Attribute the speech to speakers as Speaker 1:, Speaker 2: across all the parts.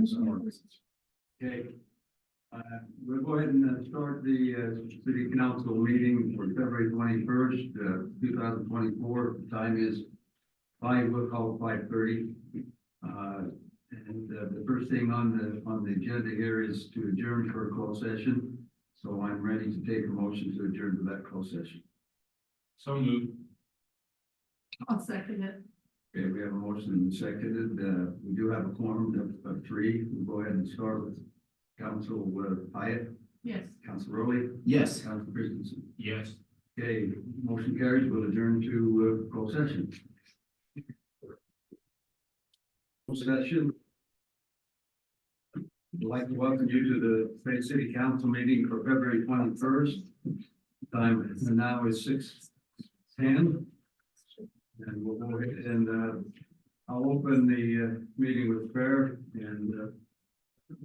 Speaker 1: Okay. We'll go ahead and start the city council meeting for February 21st, 2024. The time is we'll call 5:30. And the first thing on the agenda here is to adjourn for a closed session. So I'm ready to take a motion to adjourn to that closed session.
Speaker 2: So moved.
Speaker 3: I'll second it.
Speaker 1: Okay, we have a motion and seconded. We do have a quorum of three. We'll go ahead and start with Council Hyatt,
Speaker 3: Yes.
Speaker 1: Council Rowley,
Speaker 4: Yes.
Speaker 1: Council Christensen.
Speaker 2: Yes.
Speaker 1: Okay, motion carries. We'll adjourn to closed session. Closed session. I'd like to welcome you to the Bay City Council meeting for February 21st. Time now is 6:10. And we'll go ahead and I'll open the meeting with prayer, and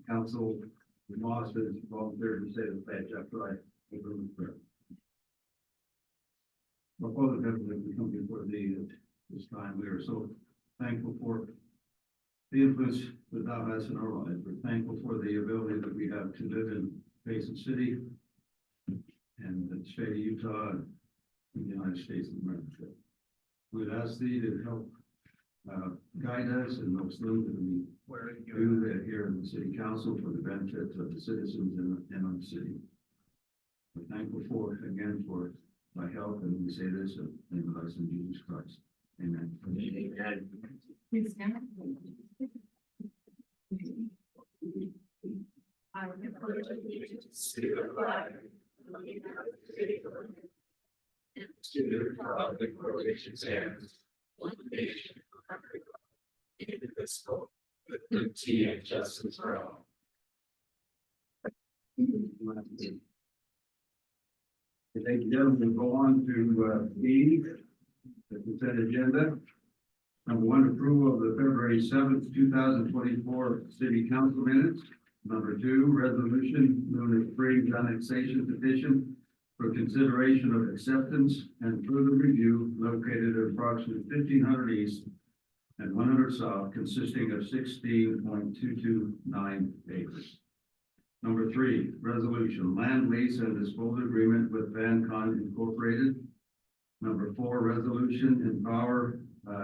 Speaker 1: Council Moss has volunteered to say the pledge after I open with prayer. Before the we come before this time, we are so thankful for the influence that thou hast in our lives. We're thankful for the ability that we have to live in Payson City and the state of Utah and the United States of America. We'd ask thee to help guide us in those things that we do here in the city council for the benefit of the citizens and of the city. We're thankful for thy help, and we say this in the name of thy son Jesus Christ. Amen.
Speaker 4: Amen.
Speaker 3: Please stand. I will give allegiance to the flag of the United States of America, and to the republic for which it stands, one nation under God, indivisible, with liberty and justice for all.
Speaker 1: Ladies and gentlemen, we'll go on to B, the consent agenda. Number one, approval of the February 7th, 2024 city council minutes. Number two, resolution known as Springs annexation petition for consideration of acceptance and further review located at approximately 1500 east and 100 south, consisting of 16.229 acres. Number three, resolution land lease and disposal agreement with Van Con Incorporated. Number four, resolution and power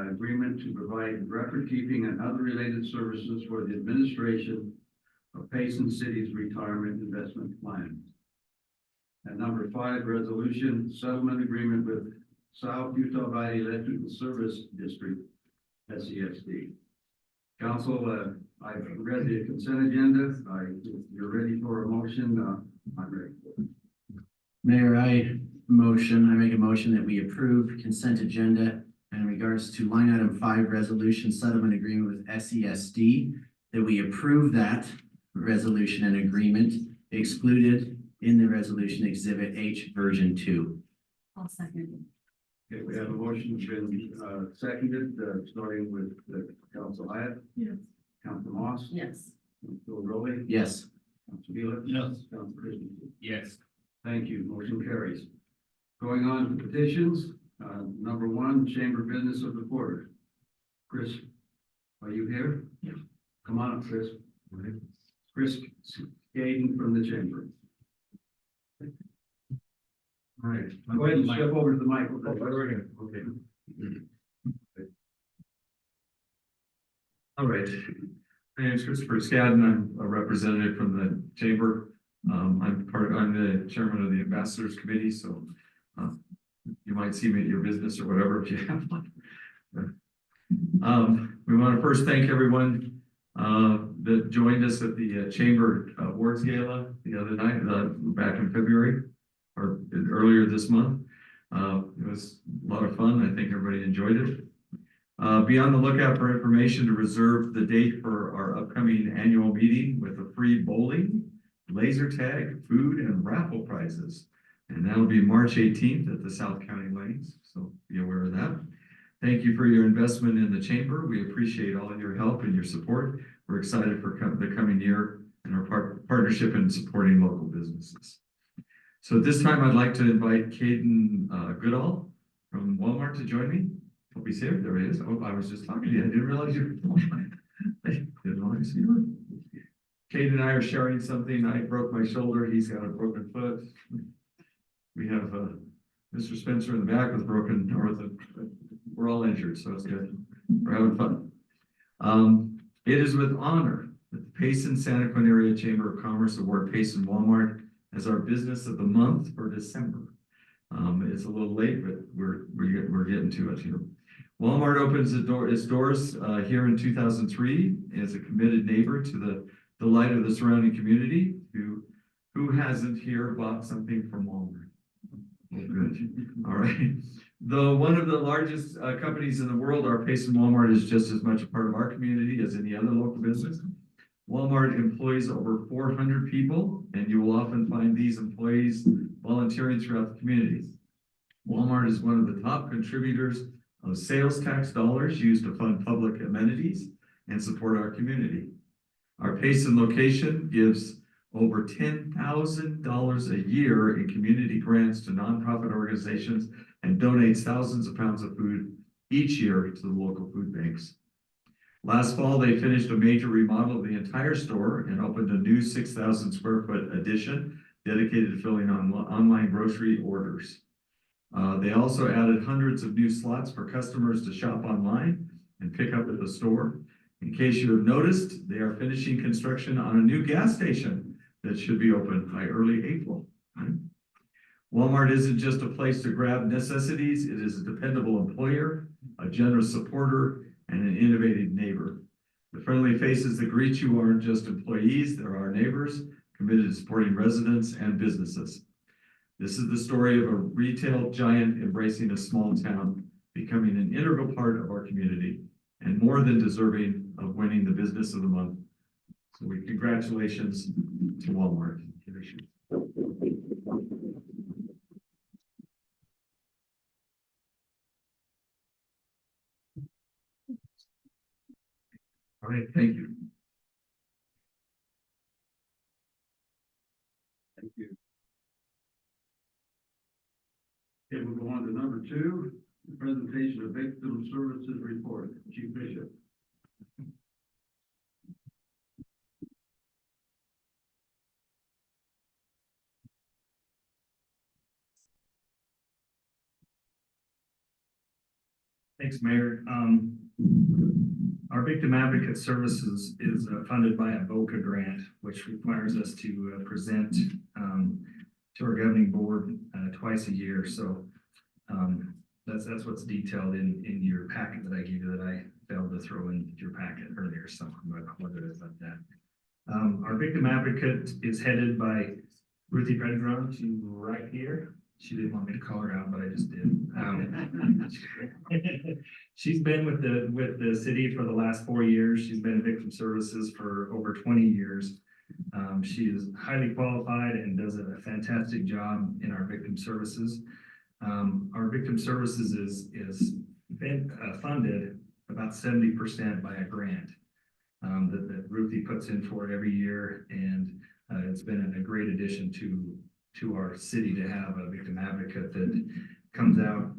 Speaker 1: agreement to provide record keeping and other related services for the administration of Payson City's retirement investment plan. And number five, resolution settlement agreement with South Utah Valley Electrical Service District, SESD. Council, I've read the consent agenda. If you're ready for a motion, I'm ready.
Speaker 4: Mayor, I make a motion that we approve consent agenda in regards to line item 5, resolution settlement agreement with SESD, that we approve that resolution and agreement excluded in the resolution exhibit H version 2.
Speaker 3: I'll second.
Speaker 1: Okay, we have a motion been seconded, starting with Council Hyatt,
Speaker 3: Yes.
Speaker 1: Council Moss,
Speaker 3: Yes.
Speaker 1: Council Rowley,
Speaker 4: Yes.
Speaker 1: Council Beal,
Speaker 2: Yes.
Speaker 1: Council Christensen.
Speaker 2: Yes.
Speaker 1: Thank you. Motion carries. Going on to petitions. Number one, chamber business of the quarter. Chris, are you here?
Speaker 4: Yeah.
Speaker 1: Come on up, Chris. Chris Gaden from the chamber. All right. Go ahead and step over to the microphone.
Speaker 2: Okay.
Speaker 5: All right. My name is Christopher Skadden. I'm a representative from the chamber. I'm the chairman of the ambassadors committee, so you might see me at your business or whatever if you have one. We want to first thank everyone that joined us at the chamber awards gala the other night, back in February or earlier this month. It was a lot of fun. I think everybody enjoyed it. Be on the lookout for information to reserve the date for our upcoming annual meeting with a free bowling, laser tag, food, and raffle prizes. And that'll be March 18th at the South County Lanes, so be aware of that. Thank you for your investment in the chamber. We appreciate all of your help and your support. We're excited for the coming year and our partnership in supporting local businesses. So at this time, I'd like to invite Caden Goodall from Walmart to join me. Hope he's here. There he is. Oh, I was just talking to you. I didn't realize you were. Hey, didn't want to see you. Kate and I are sharing something. I broke my shoulder. He's got a broken foot. We have, Mr. Spencer in the back with broken, we're all injured, so it's good. We're having fun. It is with honor that the Payson Santa Clara Area Chamber of Commerce award Payson Walmart as our business of the month for December. It's a little late, but we're getting to it here. Walmart opens its doors here in 2003 as a committed neighbor to the delight of the surrounding community. Who hasn't here bought something from Walmart? Oh, good. All right. Though one of the largest companies in the world, our Payson Walmart is just as much a part of our community as any other local business. Walmart employs over 400 people, and you will often find these employees volunteering throughout the community. Walmart is one of the top contributors of sales tax dollars used to fund public amenities and support our community. Our Payson location gives over $10,000 a year in community grants to nonprofit organizations and donates thousands of pounds of food each year to the local food banks. Last fall, they finished a major remodel of the entire store and opened a new 6,000 square foot addition dedicated to filling online grocery orders. They also added hundreds of new slots for customers to shop online and pick up at the store. In case you have noticed, they are finishing construction on a new gas station that should be open by early April. Walmart isn't just a place to grab necessities, it is a dependable employer, a generous supporter, and an innovative neighbor. The friendly faces that greet you aren't just employees, they're our neighbors, committed to supporting residents and businesses. This is the story of a retail giant embracing a small town, becoming an integral part of our community, and more than deserving of winning the business of the month. So congratulations to Walmart. All right, thank you.
Speaker 1: Thank you. Okay, we'll go on to number 2, the presentation of victim services report. Chief Bishop.
Speaker 6: Thanks, Mayor. Our Victim Advocate Services is funded by a VOCA grant, which requires us to present to our governing board twice a year. So that's what's detailed in your packet that I gave you that I failed to throw in your packet earlier. So I'm going to apologize about that. Our Victim Advocate is headed by Ruthie Predegron, to right here. She didn't want me to call her out, but I just did. She's been with the city for the last 4 years. She's been in victim services for over 20 years. She is highly qualified and does a fantastic job in our victim services. Our victim services is been funded about 70% by a grant that Ruthie puts in for it every year, and it's been a great addition to our city to have a victim advocate that comes out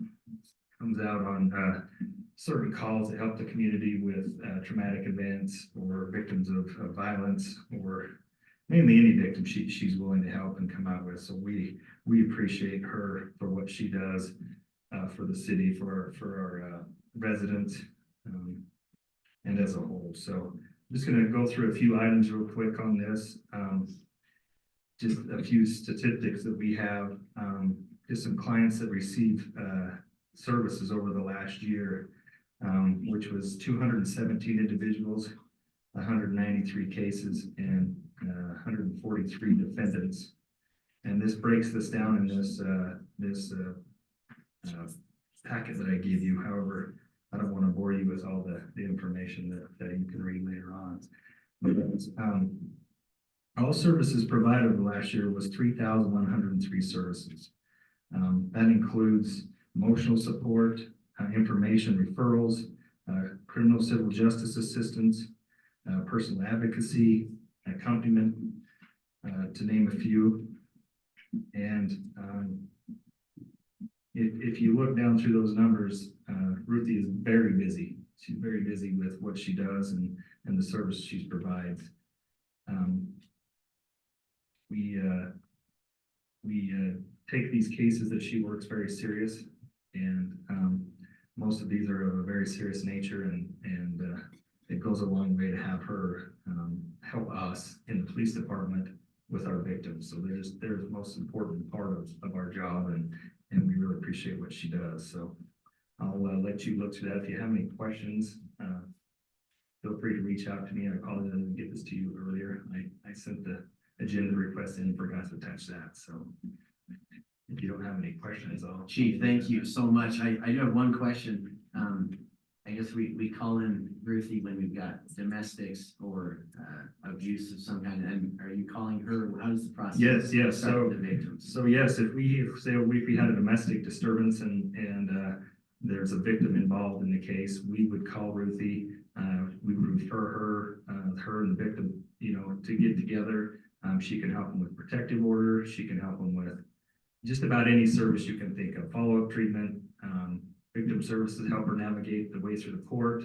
Speaker 6: on certain calls to help the community with traumatic events or victims of violence, or mainly any victim she's willing to help and come out with. So we appreciate her for what she does for the city, for our residents, and as a whole. So I'm just going to go through a few items real quick on this. Just a few statistics that we have, just some clients that receive services over the last year, which was 217 individuals, 193 cases, and 143 defendants. And this breaks this down in this packet that I gave you. However, I don't want to bore you with all the information that you can read later on. But, all services provided over the last year was 3,103 services. That includes emotional support, information referrals, criminal civil justice assistance, personal advocacy, accompaniment, to name a few. And if you look down through those numbers, Ruthie is very busy. She's very busy with what she does and the service she provides. we take these cases that she works very serious, and most of these are of a very serious nature, and it goes a long way to have her help us in the police department with our victims. So they're the most important part of our job, and we really appreciate what she does. So I'll let you look through that. If you have any questions, feel free to reach out to me. I apologize I didn't get this to you earlier. I sent the agenda request in and forgot to attach that. So if you don't have any questions, I'll.
Speaker 4: Chief, thank you so much. I do have one question. I guess we call in Ruthie when we've got domestics or abuse of some kind, and are you calling her? How does the process?
Speaker 6: Yes.
Speaker 4: start
Speaker 6: So,
Speaker 4: with the victims?
Speaker 6: so yes, if we had a domestic disturbance and there's a victim involved in the case, we would call Ruthie. We would refer her and the victim, to get together. She can help them with protective order. She can help them with just about any service you can think of, follow-up treatment, victim services, help her navigate the way through the court.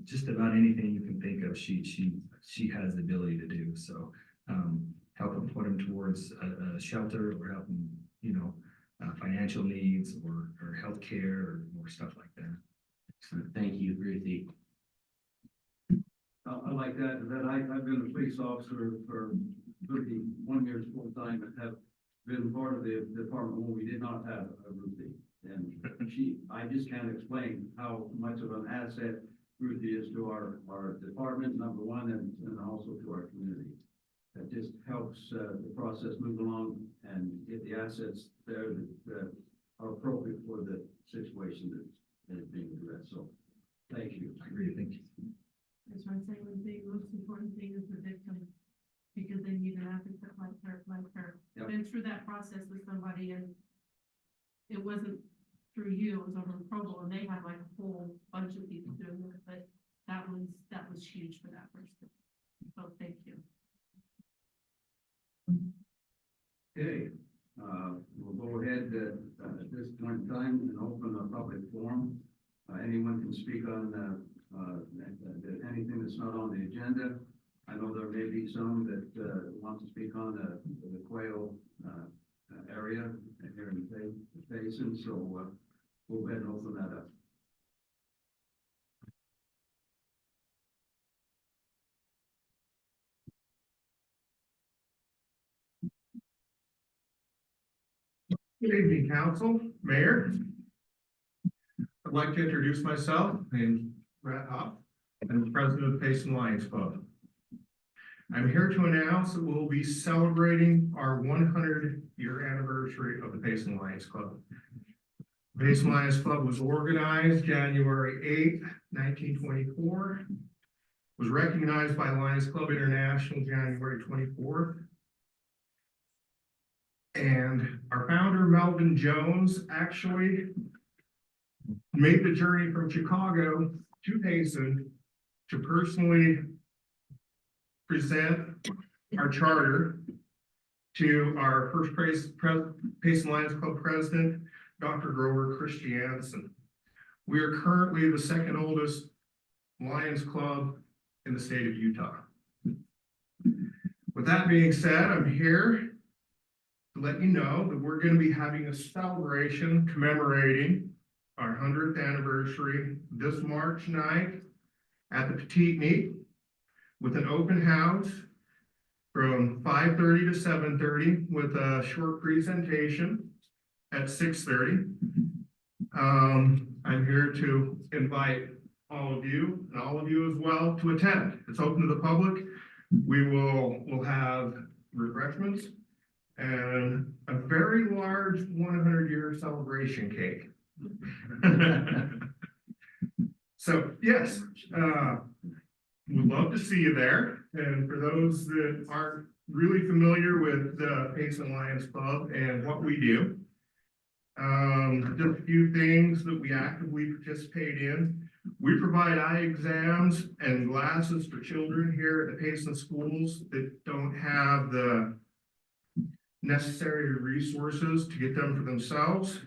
Speaker 6: Just about anything you can think of, she has the ability to do. So help them put them towards a shelter, or help them, financial needs or health care or stuff like that.
Speaker 4: Excellent. Thank you, Ruthie.
Speaker 1: I like that I've been a police officer for 31 years full time, and have been part of the department when we did not have a Ruthie. And I just can't explain how much of an asset Ruthie is to our department, number one, and also to our community. That just helps the process move along and get the assets there that are appropriate for the situation that is being addressed. So, thank you.
Speaker 6: I agree. Thank you.
Speaker 3: That's what I'm saying, the most important thing is the victim, because they need an advocate like her.
Speaker 1: Yep.
Speaker 3: Been through that process with somebody, and it wasn't through you, it was over Provo, and they had like a whole bunch of people doing it, but that was huge for that person. So thank you.
Speaker 1: Okay, we'll go ahead at this point in time and open a public forum. Anyone can speak on anything that's not on the agenda. I know there may be some that want to speak on the quail area here in the Payson, so we'll go ahead and open that up.
Speaker 7: Good evening, council, mayor. I'd like to introduce myself. My name is Brett Hopp. I'm the president of the Payson Lions Club. I'm here to announce that we'll be celebrating our 100-year anniversary of the Payson Lions Club. The Payson Lions Club was organized January 8th, 1924. Was recognized by Lions Club International January 24th. And our founder, Melvin Jones, actually made the journey from Chicago to Payson to personally present our charter to our first Payson Lions Club president, Dr. Grover Christiansen. We are currently the second oldest Lions Club in the state of Utah. With that being said, I'm here to let you know that we're going to be having a celebration commemorating our 100th anniversary this March 9th at the Petite Meat with an open house from 5:30 to 7:30 with a short presentation at 6:30. I'm here to invite all of you and all of you as well to attend. It's open to the public. We'll have refreshments and a very large 100-year celebration cake. So yes, we'd love to see you there. And for those that aren't really familiar with the Payson Lions Club and what we do, just a few things that we actively participate in. We provide eye exams and glasses for children here at the Payson schools that don't have the necessary resources to get them for themselves.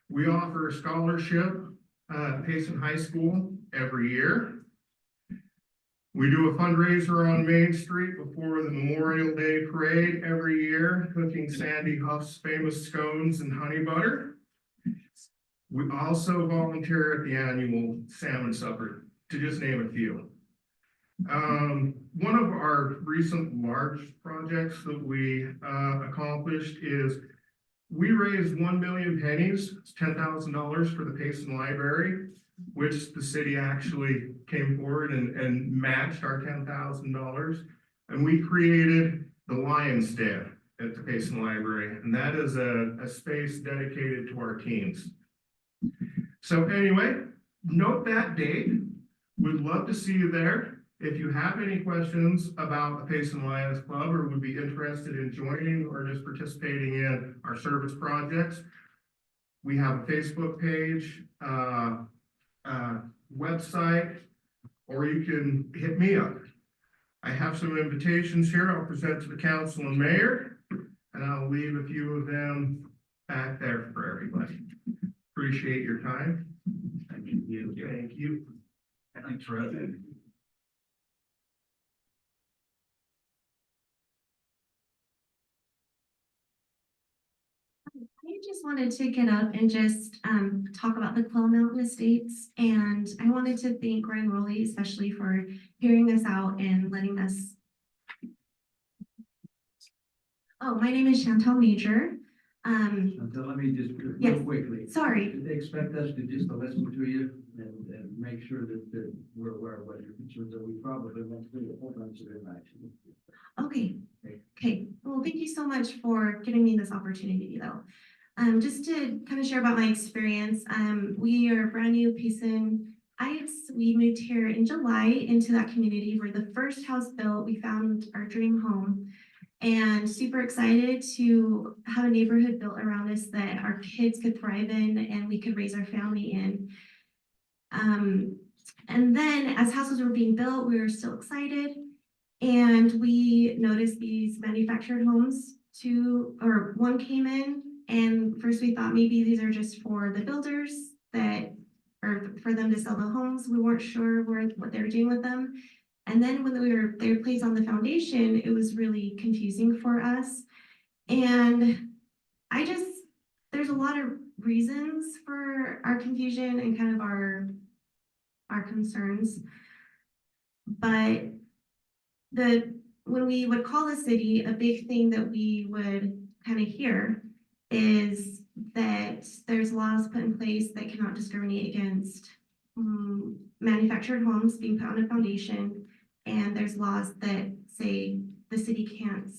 Speaker 7: We offer a scholarship at Payson High School every year. We do a fundraiser on Main Street before the Memorial Day Parade every year, cooking Sandy Huff's famous scones and honey butter. We also volunteer at the annual salmon supper, to just name a few. One of our recent large projects that we accomplished is we raised 1 million pennies, it's $10,000 for the Payson Library, which the city actually came forward and matched our $10,000. And we created the Lion's Den at the Payson Library, and that is a space dedicated to our teens. So anyway, note that date. We'd love to see you there. If you have any questions about the Payson Lions Club or would be interested in joining or just participating in our service projects, we have a Facebook page, website, or you can hit me up. I have some invitations here I'll present to the council and mayor, and I'll leave a few of them back there for everybody. Appreciate your time.
Speaker 1: Thank you.
Speaker 7: Thank you.
Speaker 1: Thanks, Fred.
Speaker 3: I just wanted to get up and just talk about the Quill Mountain Estates, and I wanted to thank Ryan Rowley especially for hearing us out and letting us. Oh, my name is Chantal Major.
Speaker 1: Until let me just,
Speaker 3: Yes.
Speaker 1: real quickly.
Speaker 3: Sorry.
Speaker 1: Did they expect us to just listen to you and make sure that we're aware of what your concerns are? We probably went through a whole bunch of them actually.
Speaker 3: Okay. Okay. Well, thank you so much for giving me this opportunity, though. Just to kind of share about my experience, we are brand new Payson. We moved here in July into that community. We're the first house built. We found our dream home, and super excited to have a neighborhood built around us that our kids could thrive in and we could raise our family in. And then as houses were being built, we were still excited, and we noticed these manufactured homes. One came in, and first we thought maybe these are just for the builders or for them to sell the homes. We weren't sure what they were doing with them. And then when they were placed on the foundation, it was really confusing for us. And there's a lot of reasons for our confusion and kind of our concerns. But when we would call the city, a big thing that we would kind of hear is that there's laws put in place that cannot discriminate against manufactured homes being put on a foundation, and there's laws that say the city can't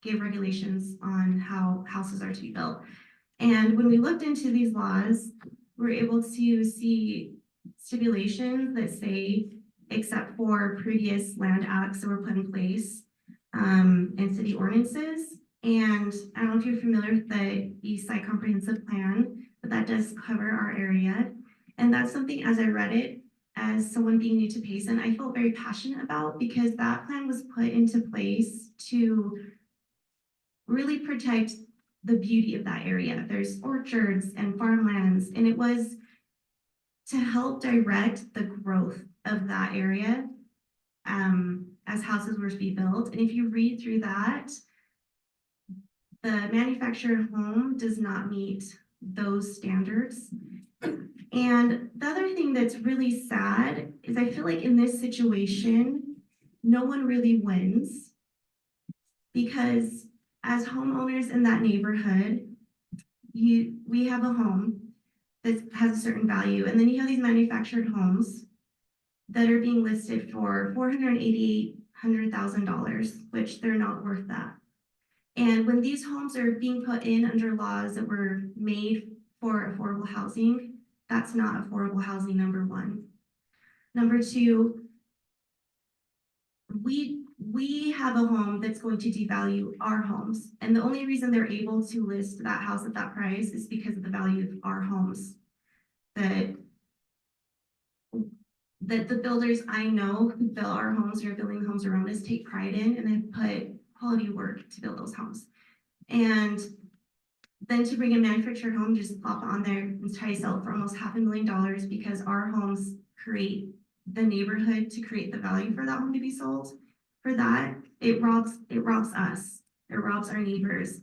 Speaker 3: give regulations on how houses are to be built. And when we looked into these laws, we're able to see stipulations that say, except for previous land acts that were put in place and city ordinances. And I don't know if you're familiar with the East Side Comprehensive Plan, but that does cover our area. And that's something, as I read it, as someone being new to Payson, I felt very passionate about, because that plan was put into place to really protect the beauty of that area. There's orchards and farmlands, and it was to help direct the growth of that area as houses were to be built. And if you read through that, the manufactured home does not meet those standards. And the other thing that's really sad is I feel like in this situation, no one really wins, because as homeowners in that neighborhood, we have a home that has a certain value, and then you have these manufactured homes that are being listed for $488,000, which they're not worth that. And when these homes are being put in under laws that were made for affordable housing, that's not affordable housing, number one. Number two, we have a home that's going to devalue our homes. And the only reason they're able to list that house at that price is because of the value of our homes. That the builders I know who build our homes or are building homes around us take pride in, and have put quality work to build those homes. And then to bring a manufactured home, just plop it on there and try to sell it for almost $500,000, because our homes create the neighborhood to create the value for that home to be sold. For that, it robs us, it robs our neighbors.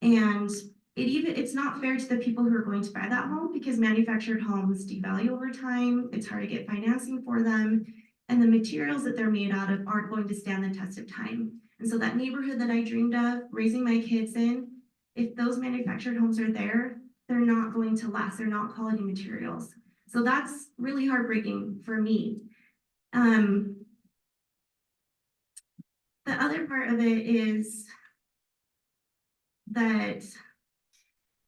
Speaker 3: And it's not fair to the people who are going to buy that home because manufactured homes devalue over time. It's hard to get financing for them. And the materials that they're made out of aren't going to stand the test of time. And so that neighborhood that I dreamed of raising my kids in, if those manufactured homes are there, they're not going to last. They're not quality materials. So that's really heartbreaking for me. The other part of it is that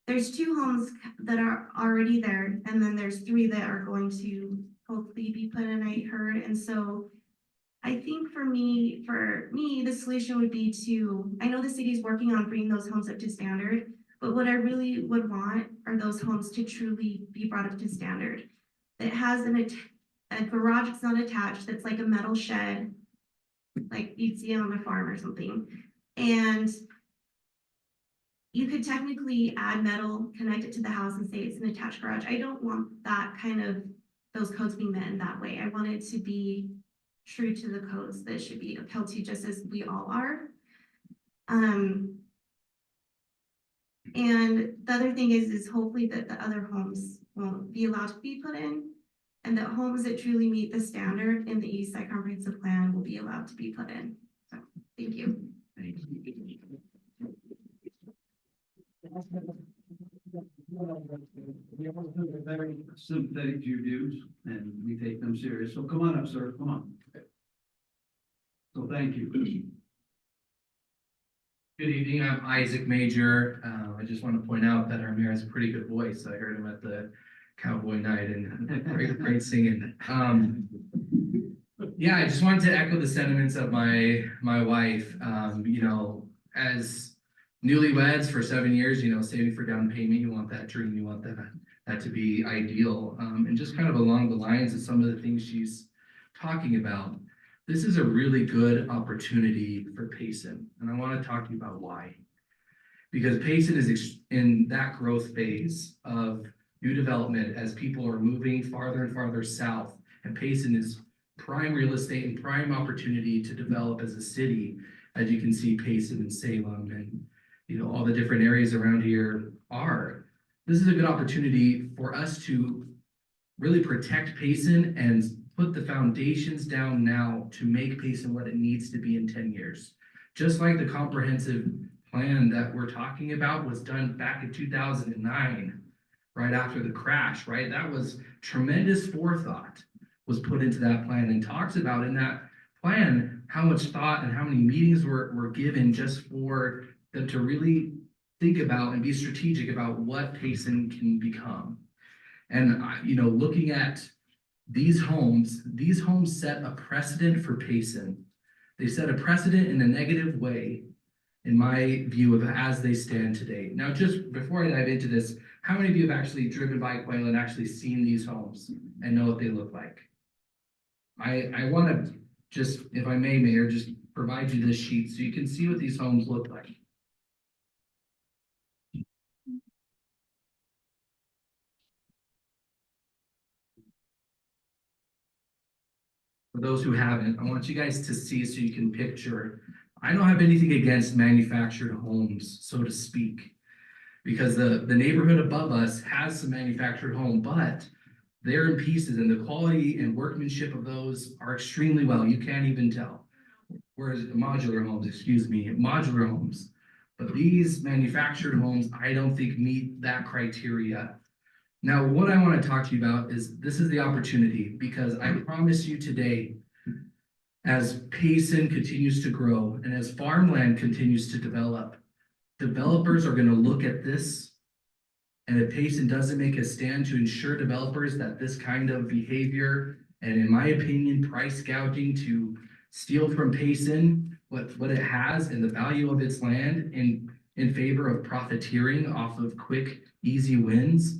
Speaker 3: there's 2 homes that are already there, and then there's 3 that are going to hopefully be put in, I heard. And so I think for me, the solution would be to, I know the city's working on bringing those homes up to standard, but what I really would want are those homes to truly be brought up to standard. It has a garage that's not attached, that's like a metal shed, like you'd see on a farm or something. And you could technically add metal, connect it to the house and say it's an attached garage. I don't want that kind of, those codes being met in that way. I want it to be true to the codes that should be upheld to, just as we all are. And the other thing is hopefully that the other homes won't be allowed to be put in, and that homes that truly meet the standard in the East Side Comprehensive Plan will be allowed to be put in. So, thank you.
Speaker 4: Thank you.
Speaker 1: Very sympathetic to your views, and we take them serious. So come on up, sir. Come on. So thank you.
Speaker 8: Good evening, I'm Isaac Major. I just want to point out that our mayor has a pretty good voice. I heard him at the Cowboy Night and great singing. Yeah, I just wanted to echo the sentiments of my wife. You know, as newlyweds for 7 years, you know, saving for down payment, you want that dream, you want that to be ideal. And just kind of along the lines of some of the things she's talking about, this is a really good opportunity for Payson, and I want to talk to you about why. Because Payson is in that growth phase of new development as people are moving farther and farther south, and Payson is prime real estate and prime opportunity to develop as a city. As you can see, Payson and Salem and, you know, all the different areas around here are. This is a good opportunity for us to really protect Payson and put the foundations down now to make Payson what it needs to be in 10 years. Just like the comprehensive plan that we're talking about was done back in 2009, right after the crash, right? That was tremendous forethought was put into that plan, and talks about in that plan how much thought and how many meetings were given just for them to really think about and be strategic about what Payson can become. And, you know, looking at these homes set a precedent for Payson. They set a precedent in a negative way, in my view, of as they stand today. Now, just before I dive into this, how many of you have actually driven by Quail and actually seen these homes and know what they look like? I want to just, if I may, Mayor, just provide you this sheet so you can see what these homes look like. For those who haven't, I want you guys to see so you can picture. I don't have anything against manufactured homes, so to speak, because the neighborhood above us has some manufactured home, but they're in pieces and the quality and workmanship of those are extremely well. You can't even tell. Whereas modular homes. But these manufactured homes, I don't think meet that criteria. Now, what I want to talk to you about is this is the opportunity, because I promise you today, as Payson continues to grow and as farmland continues to develop, developers are going to look at this. And if Payson doesn't make a stand to ensure developers that this kind of behavior, and in my opinion, price gouging to steal from Payson what it has and the value of its land in favor of profiteering off of quick, easy wins,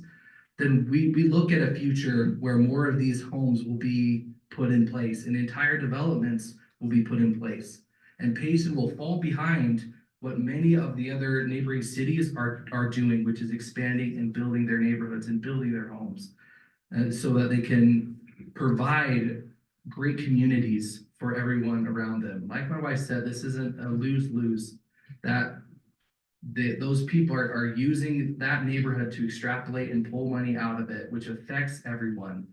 Speaker 8: then we look at a future where more of these homes will be put in place and entire developments will be put in place. And Payson will fall behind what many of the other neighboring cities are doing, which is expanding and building their neighborhoods and building their homes, so that they can provide great communities for everyone around them. Like my wife said, this isn't a lose-lose. That those people are using that neighborhood to extrapolate and pull money out of it, which affects everyone.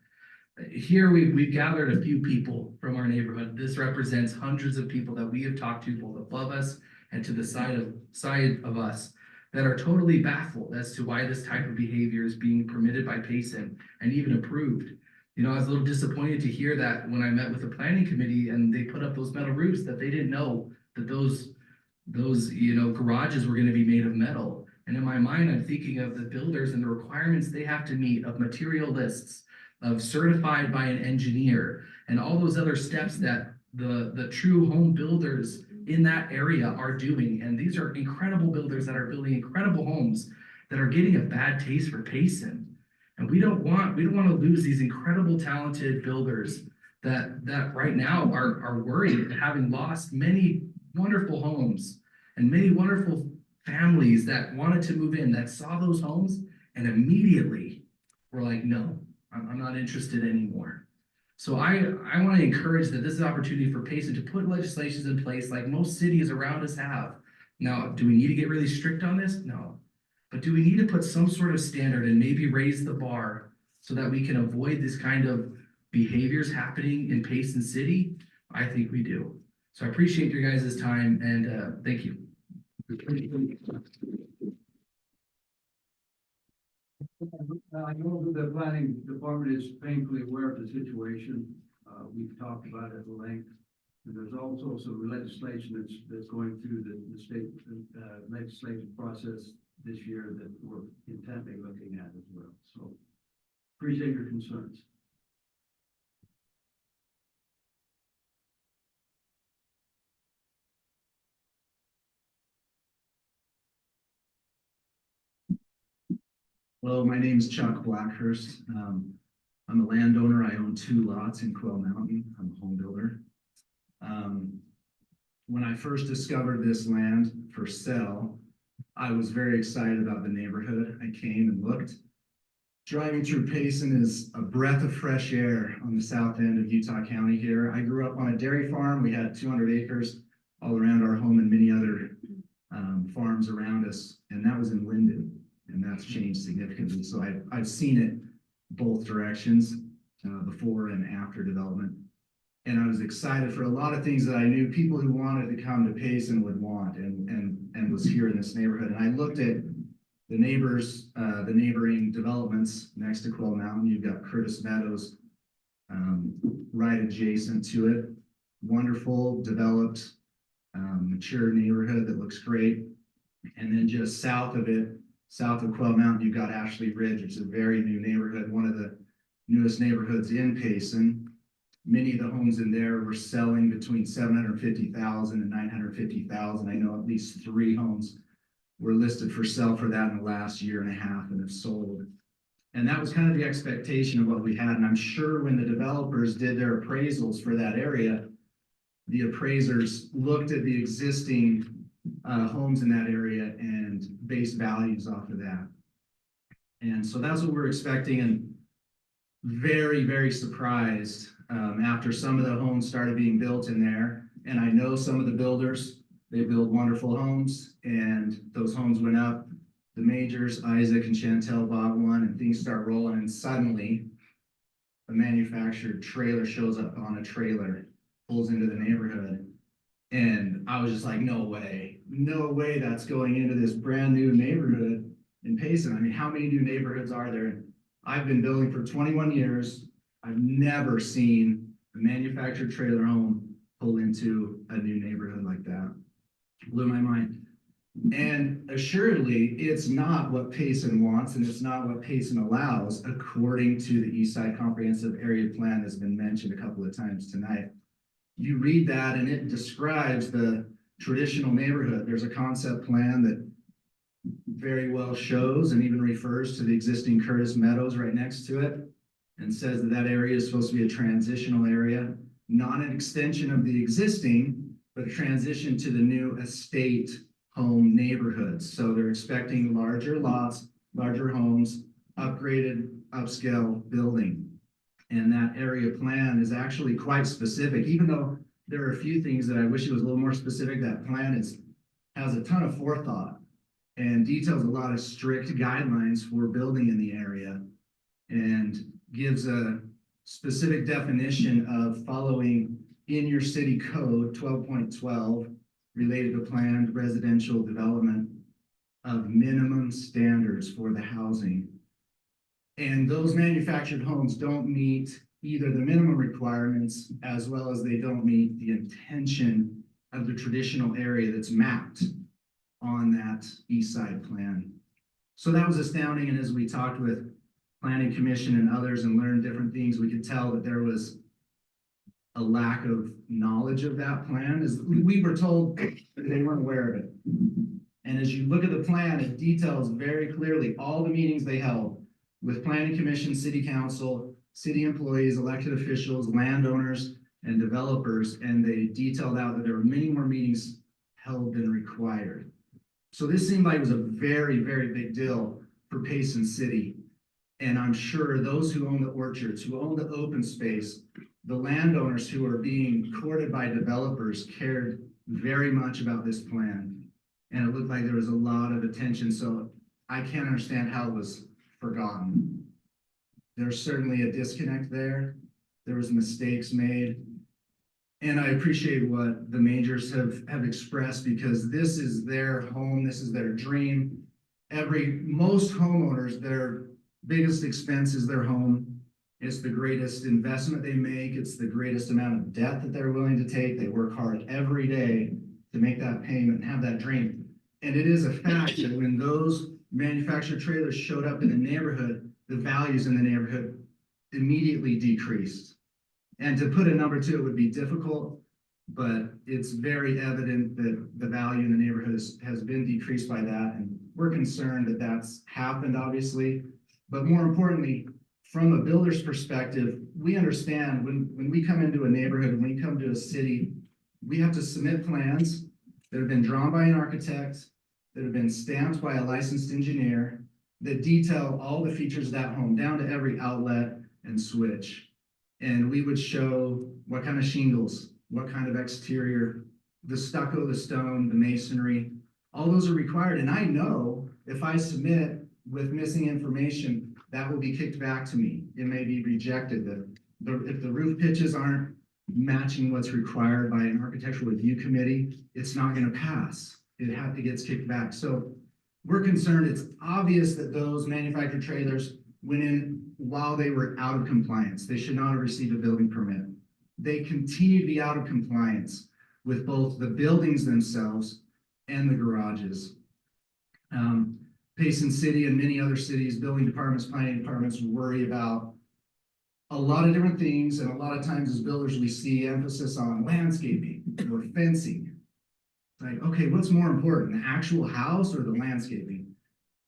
Speaker 8: Here, we've gathered a few people from our neighborhood. This represents hundreds of people that we have talked to both above us and to the side of us that are totally baffled as to why this type of behavior is being permitted by Payson and even approved. You know, I was a little disappointed to hear that when I met with the planning committee and they put up those metal roofs, that they didn't know that those garages were gonna be made of metal. And in my mind, I'm thinking of the builders and the requirements they have to meet of material lists, of certified by an engineer, and all those other steps that the true home builders in that area are doing. And these are incredible builders that are building incredible homes that are getting a bad taste for Payson. And we don't want to lose these incredible talented builders that right now are worried, having lost many wonderful homes and many wonderful families that wanted to move in, that saw those homes and immediately were like, no, I'm not interested anymore. So I want to encourage that this is an opportunity for Payson to put legislations in place like most cities around us have. Now, do we need to get really strict on this? No. But do we need to put some sort of standard and maybe raise the bar so that we can avoid this kind of behaviors happening in Payson City? I think we do. So I appreciate your guys' time and thank you.
Speaker 1: I know that the planning department is painfully aware of the situation. We've talked about it at length. And there's also some legislation that's going through the state legislative process this year that we're intently looking at as well. So appreciate your concerns.
Speaker 4: Hello, my name is Chuck Blackhurst. I'm a landowner. I own 2 lots in Quail Mountain. I'm a home builder. When I first discovered this land for sale, I was very excited about the neighborhood. I came and looked. Driving through Payson is a breath of fresh air on the south end of Utah County here. I grew up on a dairy farm. We had 200 acres all around our home and many other farms around us, and that was in Linden. And that's changed significantly. So I've seen it both directions, before and after development. And I was excited for a lot of things that I knew people who wanted to come to Payson would want and was here in this neighborhood. And I looked at the neighboring developments next to Quail Mountain. You've got Curtis Meadows right adjacent to it. Wonderful, developed, mature neighborhood that looks great. And then just south of it, south of Quail Mountain, you've got Ashley Ridge, which is a very new neighborhood, one of the newest neighborhoods in Payson. Many of the homes in there were selling between $750,000 and $950,000. I know at least 3 homes were listed for sale for that in the last year and a half and have sold. And that was kind of the expectation of what we had. And I'm sure when the developers did their appraisals for that area, the appraisers looked at the existing homes in that area and based values off of that. And so that's what we're expecting, and very, very surprised after some of the homes started being built in there. And I know some of the builders, they build wonderful homes, and those homes went up. The majors, Isaac and Chantel, bought one, and things start rolling, and suddenly a manufactured trailer shows up on a trailer, pulls into the neighborhood. And I was just like, no way that's going into this brand new neighborhood in Payson. I mean, how many new neighborhoods are there? And I've been building for 21 years. I've never seen a manufactured trailer home pull into a new neighborhood like that. Blew my mind. And assuredly, it's not what Payson wants, and it's not what Payson allows, according to the East Side Comprehensive Area Plan that's been mentioned a couple of times tonight. You read that and it describes the traditional neighborhood. There's a concept plan that very well shows and even refers to the existing Curtis Meadows right next to it, and says that that area is supposed to be a transitional area, not an extension of the existing, but a transition to the new estate home neighborhoods. So they're expecting larger lots, larger homes, upgraded, upscale building. And that area plan is actually quite specific, even though there are a few things that I wish it was a little more specific. That plan has a ton of forethought and details a lot of strict guidelines for building in the area and gives a specific definition of following in your city code 12.12 related to planned residential development of minimum standards for the housing. And those manufactured homes don't meet either the minimum requirements as well as they don't meet the intention of the traditional area that's mapped on that east side plan. So that was astounding. And as we talked with planning commission and others and learned different things, we could tell that there was a lack of knowledge of that plan. As we were told they weren't aware of it. And as you look at the plan, it details very clearly all the meetings they held with planning commission, city council, city employees, elected officials, landowners, and developers. And they detailed out that there were many more meetings held than required. So this seemed like it was a very, very big deal for Payson City. And I'm sure those who own the orchards, who own the open space, the landowners who are being courted by developers cared very much about this plan. And it looked like there was a lot of attention. So I can't understand how it was forgotten. There's certainly a disconnect there. There was mistakes made. And I appreciate what the majors have expressed, because this is their home, this is their dream. Most homeowners, their biggest expense is their home. It's the greatest investment they make. It's the greatest amount of debt that they're willing to take. They work hard every day to make that payment and have that dream. And it is a fact that when those manufactured trailers showed up in the neighborhood, the values in the neighborhood immediately decreased. And to put a number to it would be difficult, but it's very evident that the value in the neighborhood has been decreased by that. And we're concerned that that's happened, obviously. But more importantly, from a builder's perspective, we understand when we come into a neighborhood, when we come to a city, we have to submit plans that have been drawn by an architect, that have been stamped by a licensed engineer, that detail all the features of that home, down to every outlet and switch. And we would show what kind of shingles, what kind of exterior, the stucco, the stone, the masonry, all those are required. And I know if I submit with missing information, that will be kicked back to me. It may be rejected. If the roof pitches aren't matching what's required by an architectural review committee, it's not going to pass. It gets kicked back. So we're concerned. It's obvious that those manufactured trailers went in while they were out of compliance. They should not have received a building permit. They continue to be out of compliance with both the buildings themselves and the garages. Payson City and many other cities, building departments, planning departments worry about a lot of different things. And a lot of times as builders, we see emphasis on landscaping or fencing. Like, okay, what's more important, the actual house or the landscaping?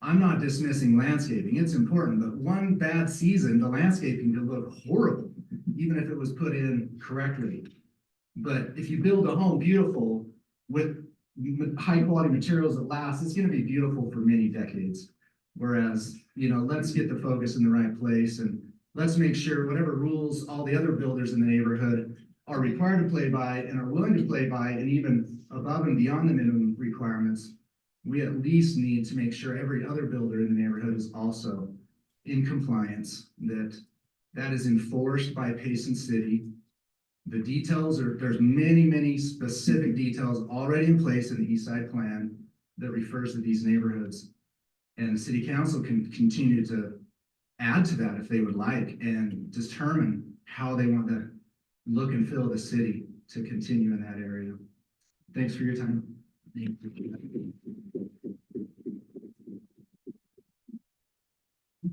Speaker 4: I'm not dismissing landscaping, it's important, but one bad season, the landscaping could look horrible, even if it was put in correctly. But if you build a home beautiful with high quality materials that last, it's going to be beautiful for many decades. Whereas, let's get the focus in the right place, and let's make sure whatever rules all the other builders in the neighborhood are required to play by and are willing to play by, and even above and beyond the minimum requirements, we at least need to make sure every other builder in the neighborhood is also in compliance, that is enforced by Payson City. The details there's many, many specific details already in place in the East Side Plan that refers to these neighborhoods. And the city council can continue to add to that if they would like, and determine how they want to look and feel the city to continue in that area. Thanks for your time. Thank you.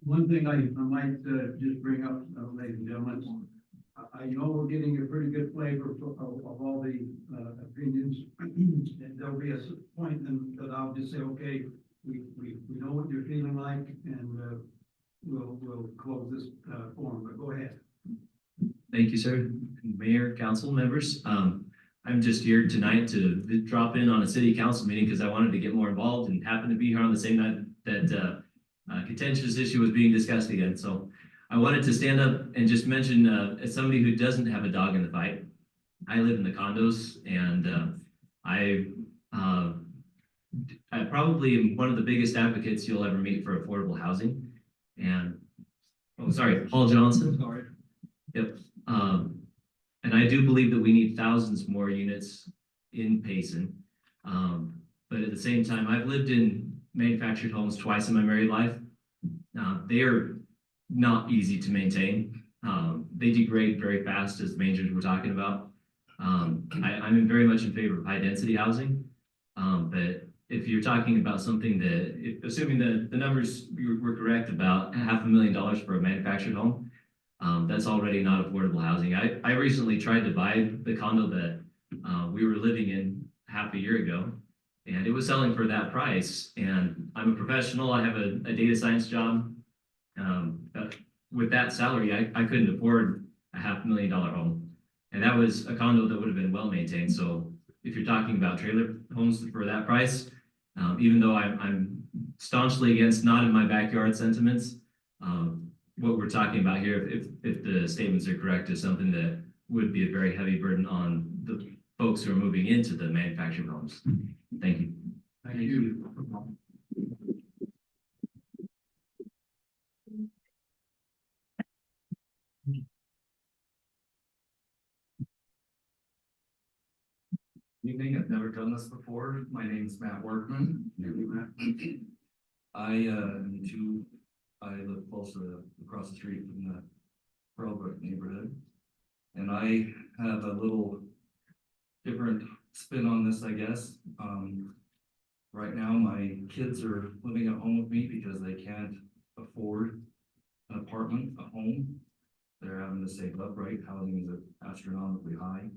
Speaker 1: One thing I might just bring up, ladies and gentlemen, I know we're getting a pretty good flavor of all the opinions. And there'll be a point that I'll just say, okay, we know what you're feeling like, and we'll close this forum, but go ahead.
Speaker 9: Thank you, sir. Mayor, council members. I'm just here tonight to drop in on a city council meeting because I wanted to get more involved and happened to be here on the same night that contentious issue was being discussed again. So I wanted to stand up and just mention, as somebody who doesn't have a dog in the fight, I live in the condos and uh, I probably am one of the biggest advocates you'll ever meet for affordable housing. And, oh, sorry, Paul Johnson.
Speaker 2: Sorry.
Speaker 9: Yep. And I do believe that we need thousands more units in Payson. But at the same time, I've lived in manufactured homes twice in my married life. They are not easy to maintain. They degrade very fast, as the managers were talking about. I'm very much in favor of high density housing. But if you're talking about something that, assuming that the numbers were correct about $500,000 for a manufactured home, that's already not affordable housing. I recently tried to buy the condo that we were living in half a year ago, and it was selling for that price. And I'm a professional. I have a data science job. But with that salary, I couldn't afford a $500,000 home, and that was a condo that would have been well maintained. So if you're talking about trailer homes for that price, even though I'm staunchly against not in my backyard sentiments, what we're talking about here, if the statements are correct, is something that would be a very heavy burden on the folks who are moving into the manufactured homes. Thank you.
Speaker 1: Thank you.
Speaker 10: Evening, I've never done this before. My name is Matt Workman. I live close to across the street from the Pearlbrook neighborhood. And I have a little different spin on this, I guess. Right now, my kids are living at home with me because they can't afford an apartment, a home. They're having to save up, right? Housing is astronomically high.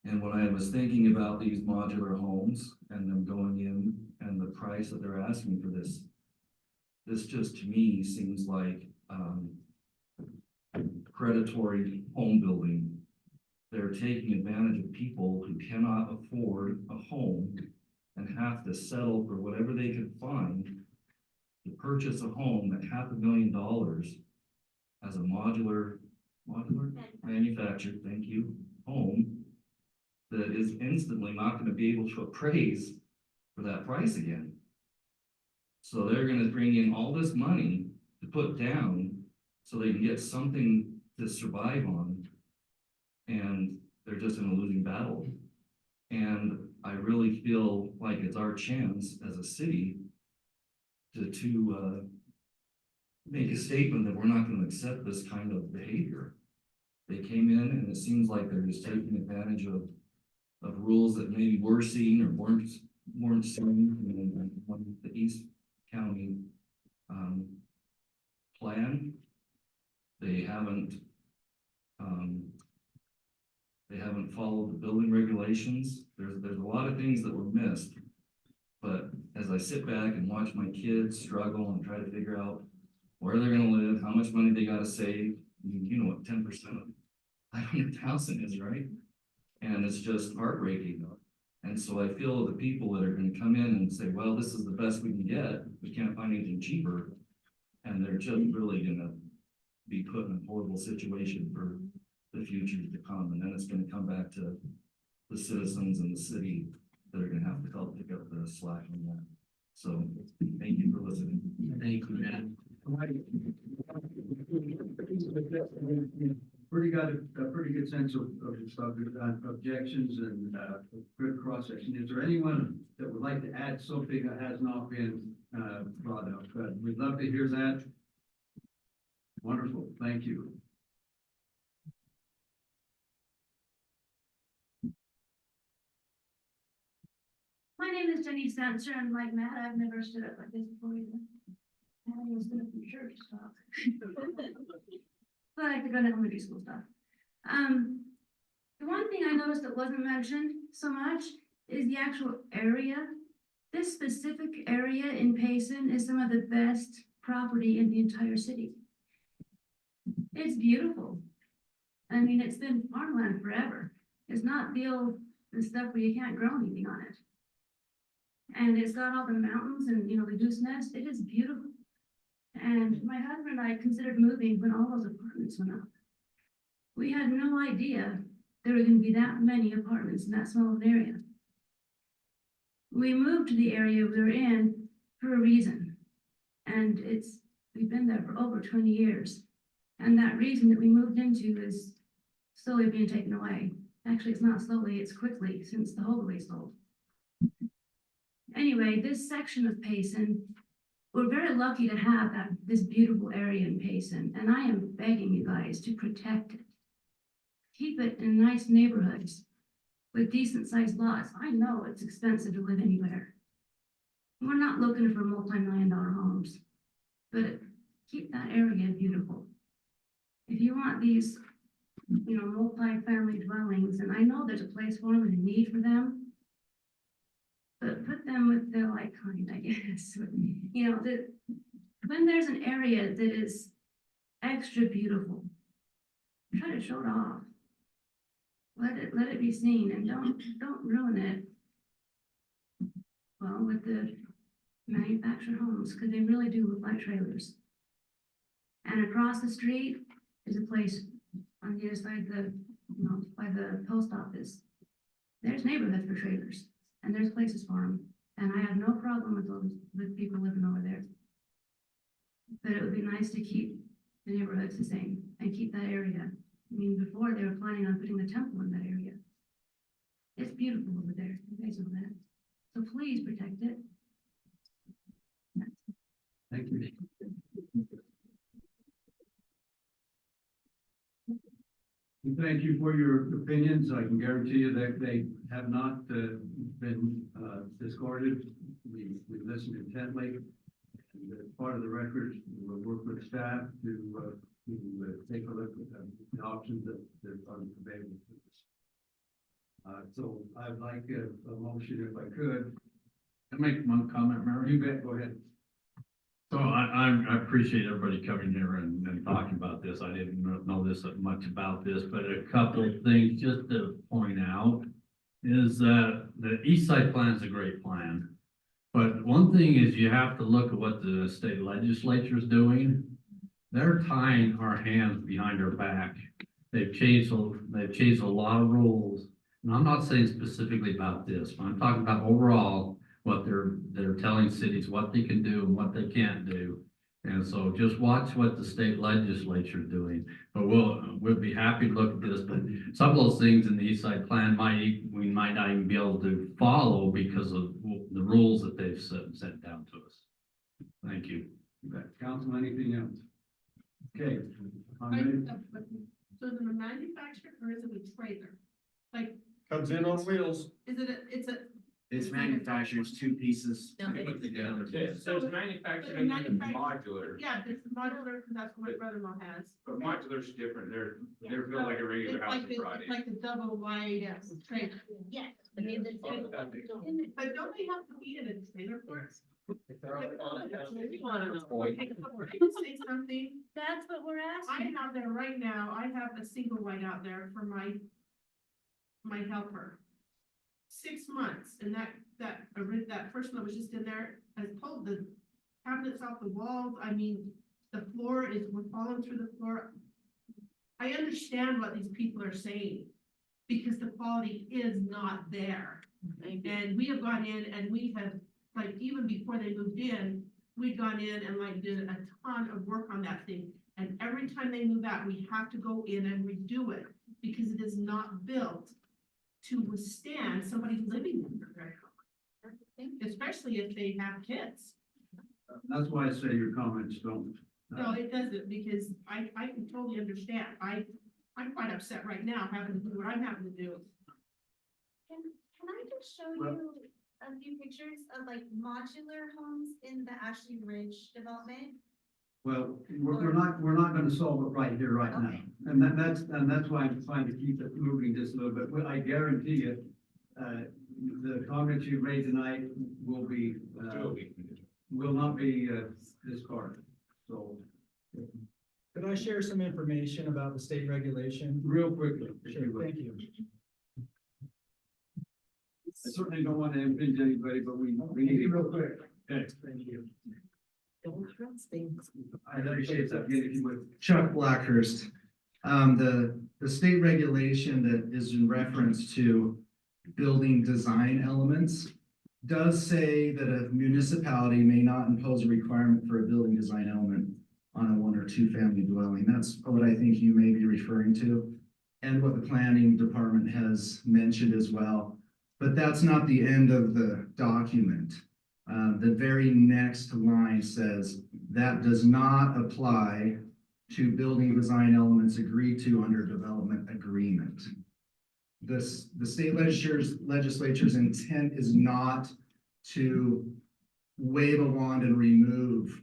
Speaker 10: And when I was thinking about these modular homes and them going in and the price that they're asking for this just to me seems like predatory home building. They're taking advantage of people who cannot afford a home and have to settle for whatever they could find to purchase a home at $500,000 as a modular manufactured, thank you, home that is instantly not going to be able to appraise for that price again. So they're going to bring in all this money to put down so they can get something to survive on, and they're just in a losing battle. And I really feel like it's our chance as a city to make a statement that we're not going to accept this kind of behavior. They came in and it seems like they're just taking advantage of rules that maybe were seen or weren't seen in the East County plan. They haven't followed the building regulations. There's a lot of things that were missed. But as I sit back and watch my kids struggle and try to figure out where they're going to live, how much money they got to save, you know what 10% of 500,000 is, right? And it's just heartbreaking. And so I feel the people that are going to come in and say, well, this is the best we can get, we can't find anything cheaper, and they're just really going to be put in a horrible situation for the future to come. And then it's going to come back to the citizens and the city that are going to have to help pick up the slack on that. So thank you for listening.
Speaker 4: Thank you, Matt.
Speaker 1: Pretty got a pretty good sense of objections and good cross section. Is there anyone that would like to add something that has not been brought up? We'd love to hear that. Wonderful, thank you.
Speaker 3: My name is Jenny Stancher, and like Matt, I've never stood up like this before either. I haven't stood up for church stuff. But I could go to elementary school stuff. The one thing I noticed that wasn't mentioned so much is the actual area. This specific area in Payson is some of the best property in the entire city. It's beautiful. I mean, it's been farmland forever. It's not the stuff where you can't grow anything on it. And it's got all the mountains and, you know, the goose nest. It is beautiful. And my husband and I considered moving when all those apartments went up. We had no idea there were gonna be that many apartments in that small of an area. We moved to the area we were in for a reason. And we've been there for over 20 years. And that reason that we moved into is slowly being taken away. Actually, it's not slowly, it's quickly, since the Holloway sold. Anyway, this section of Payson, we're very lucky to have this beautiful area in Payson, and I am begging you guys to protect it. Keep it in nice neighborhoods with decent sized lots. I know it's expensive to live anywhere. We're not looking for multi-million-dollar homes, but keep that area beautiful. If you want these, multi-family dwellings, and I know there's a place for them and a need for them, but put them with the like kind, I guess. When there's an area that is extra beautiful, try to show it off. Let it be seen, and don't ruin it. Well, with the manufactured homes, because they really do look like trailers. And across the street is a place on the other side by the post office. There's neighborhoods for trailers, and there's places for them. And I have no problem with people living over there. But it would be nice to keep the neighborhoods the same and keep that area. I mean, before they were planning on putting the temple in that area. It's beautiful over there. You guys know that. So please protect it.
Speaker 1: Thank you. We thank you for your opinions. I can guarantee you that they have not been discarded. We listened intently. And as part of the record, we'll work with staff to take a look at the options that are available to us. So I'd like a motion if I could.
Speaker 11: Can I make one comment, Mary?
Speaker 1: You bet, go ahead.
Speaker 11: So I appreciate everybody coming here and talking about this. I didn't know this much about this, but a couple of things just to point out is that the East Side plan is a great plan. But one thing is you have to look at what the state legislature is doing. They're tying our hands behind our back. They've changed a lot of rules. And I'm not saying specifically about this, but I'm talking about overall what they're telling cities what they can do and what they can't do. And so just watch what the state legislature is doing. But we'll be happy to look at this, but some of those things in the East Side plan we might not even be able to follow because of the rules that they've sent down to us. Thank you.
Speaker 1: You bet. Council, anything else? Okay.
Speaker 12: So is it a manufacturer or is it a trailer? Like,
Speaker 2: Comes in on wheels.
Speaker 4: It's manufactured, it's two pieces.
Speaker 2: Put together. So it's manufactured
Speaker 12: in
Speaker 2: modular,
Speaker 12: yeah, it's modular, because that's what my brother-in-law has.
Speaker 2: but modular's different. They're built like a regular
Speaker 12: It's
Speaker 2: house
Speaker 12: like
Speaker 2: in
Speaker 12: the,
Speaker 2: Friday.
Speaker 12: it's like the double wide trailer.
Speaker 3: Yes.
Speaker 12: But don't they have to be in a trailer for it? Say something.
Speaker 3: That's what we're
Speaker 12: I
Speaker 3: asking.
Speaker 12: have there right now, I have a single white out there for my helper. 6 months, and that person that was just in there has pulled the cabinets off the walls. I mean, the floor we're falling through the floor. I understand what these people are saying, because the quality is not there. And we have gone in and we have, like, even before they moved in, we'd gone in and like did a ton of work on that thing. And every time they move out, we have to go in and redo it, because it is not built to withstand somebody living in there. Especially if they have kids.
Speaker 1: That's why I say your comments don't.
Speaker 12: No, it doesn't, because I can totally understand. I'm quite upset right now having to do what I'm having to do.
Speaker 3: Can I just show
Speaker 1: Well-
Speaker 3: you a few pictures of like modular homes in the Ashley Ridge development?
Speaker 1: Well, we're not gonna solve it right here, right now.
Speaker 3: Okay.
Speaker 1: And that's why I'm trying to keep it moving just a little bit. Well, I guarantee you, the comments you made tonight will be, will not be, discarded. So,
Speaker 13: Could I share some information about the state regulation?
Speaker 1: real quickly, if
Speaker 13: Sure,
Speaker 1: you would.
Speaker 13: thank you.
Speaker 1: I certainly don't want to impinge anybody, but we need to. Real quick. Okay.
Speaker 13: Thank you.
Speaker 1: I appreciate that, if you would.
Speaker 4: Chuck Blackhurst. The state regulation that is in reference to building design elements does say that a municipality may not impose a requirement for a building design element on a 1 or 2 family dwelling. That's what I think you may be referring to, and what the planning department has mentioned as well. But that's not the end of the document. The very next line says that does not apply to building design elements agreed to under development agreement. The state legislature's intent is not to wave a wand and remove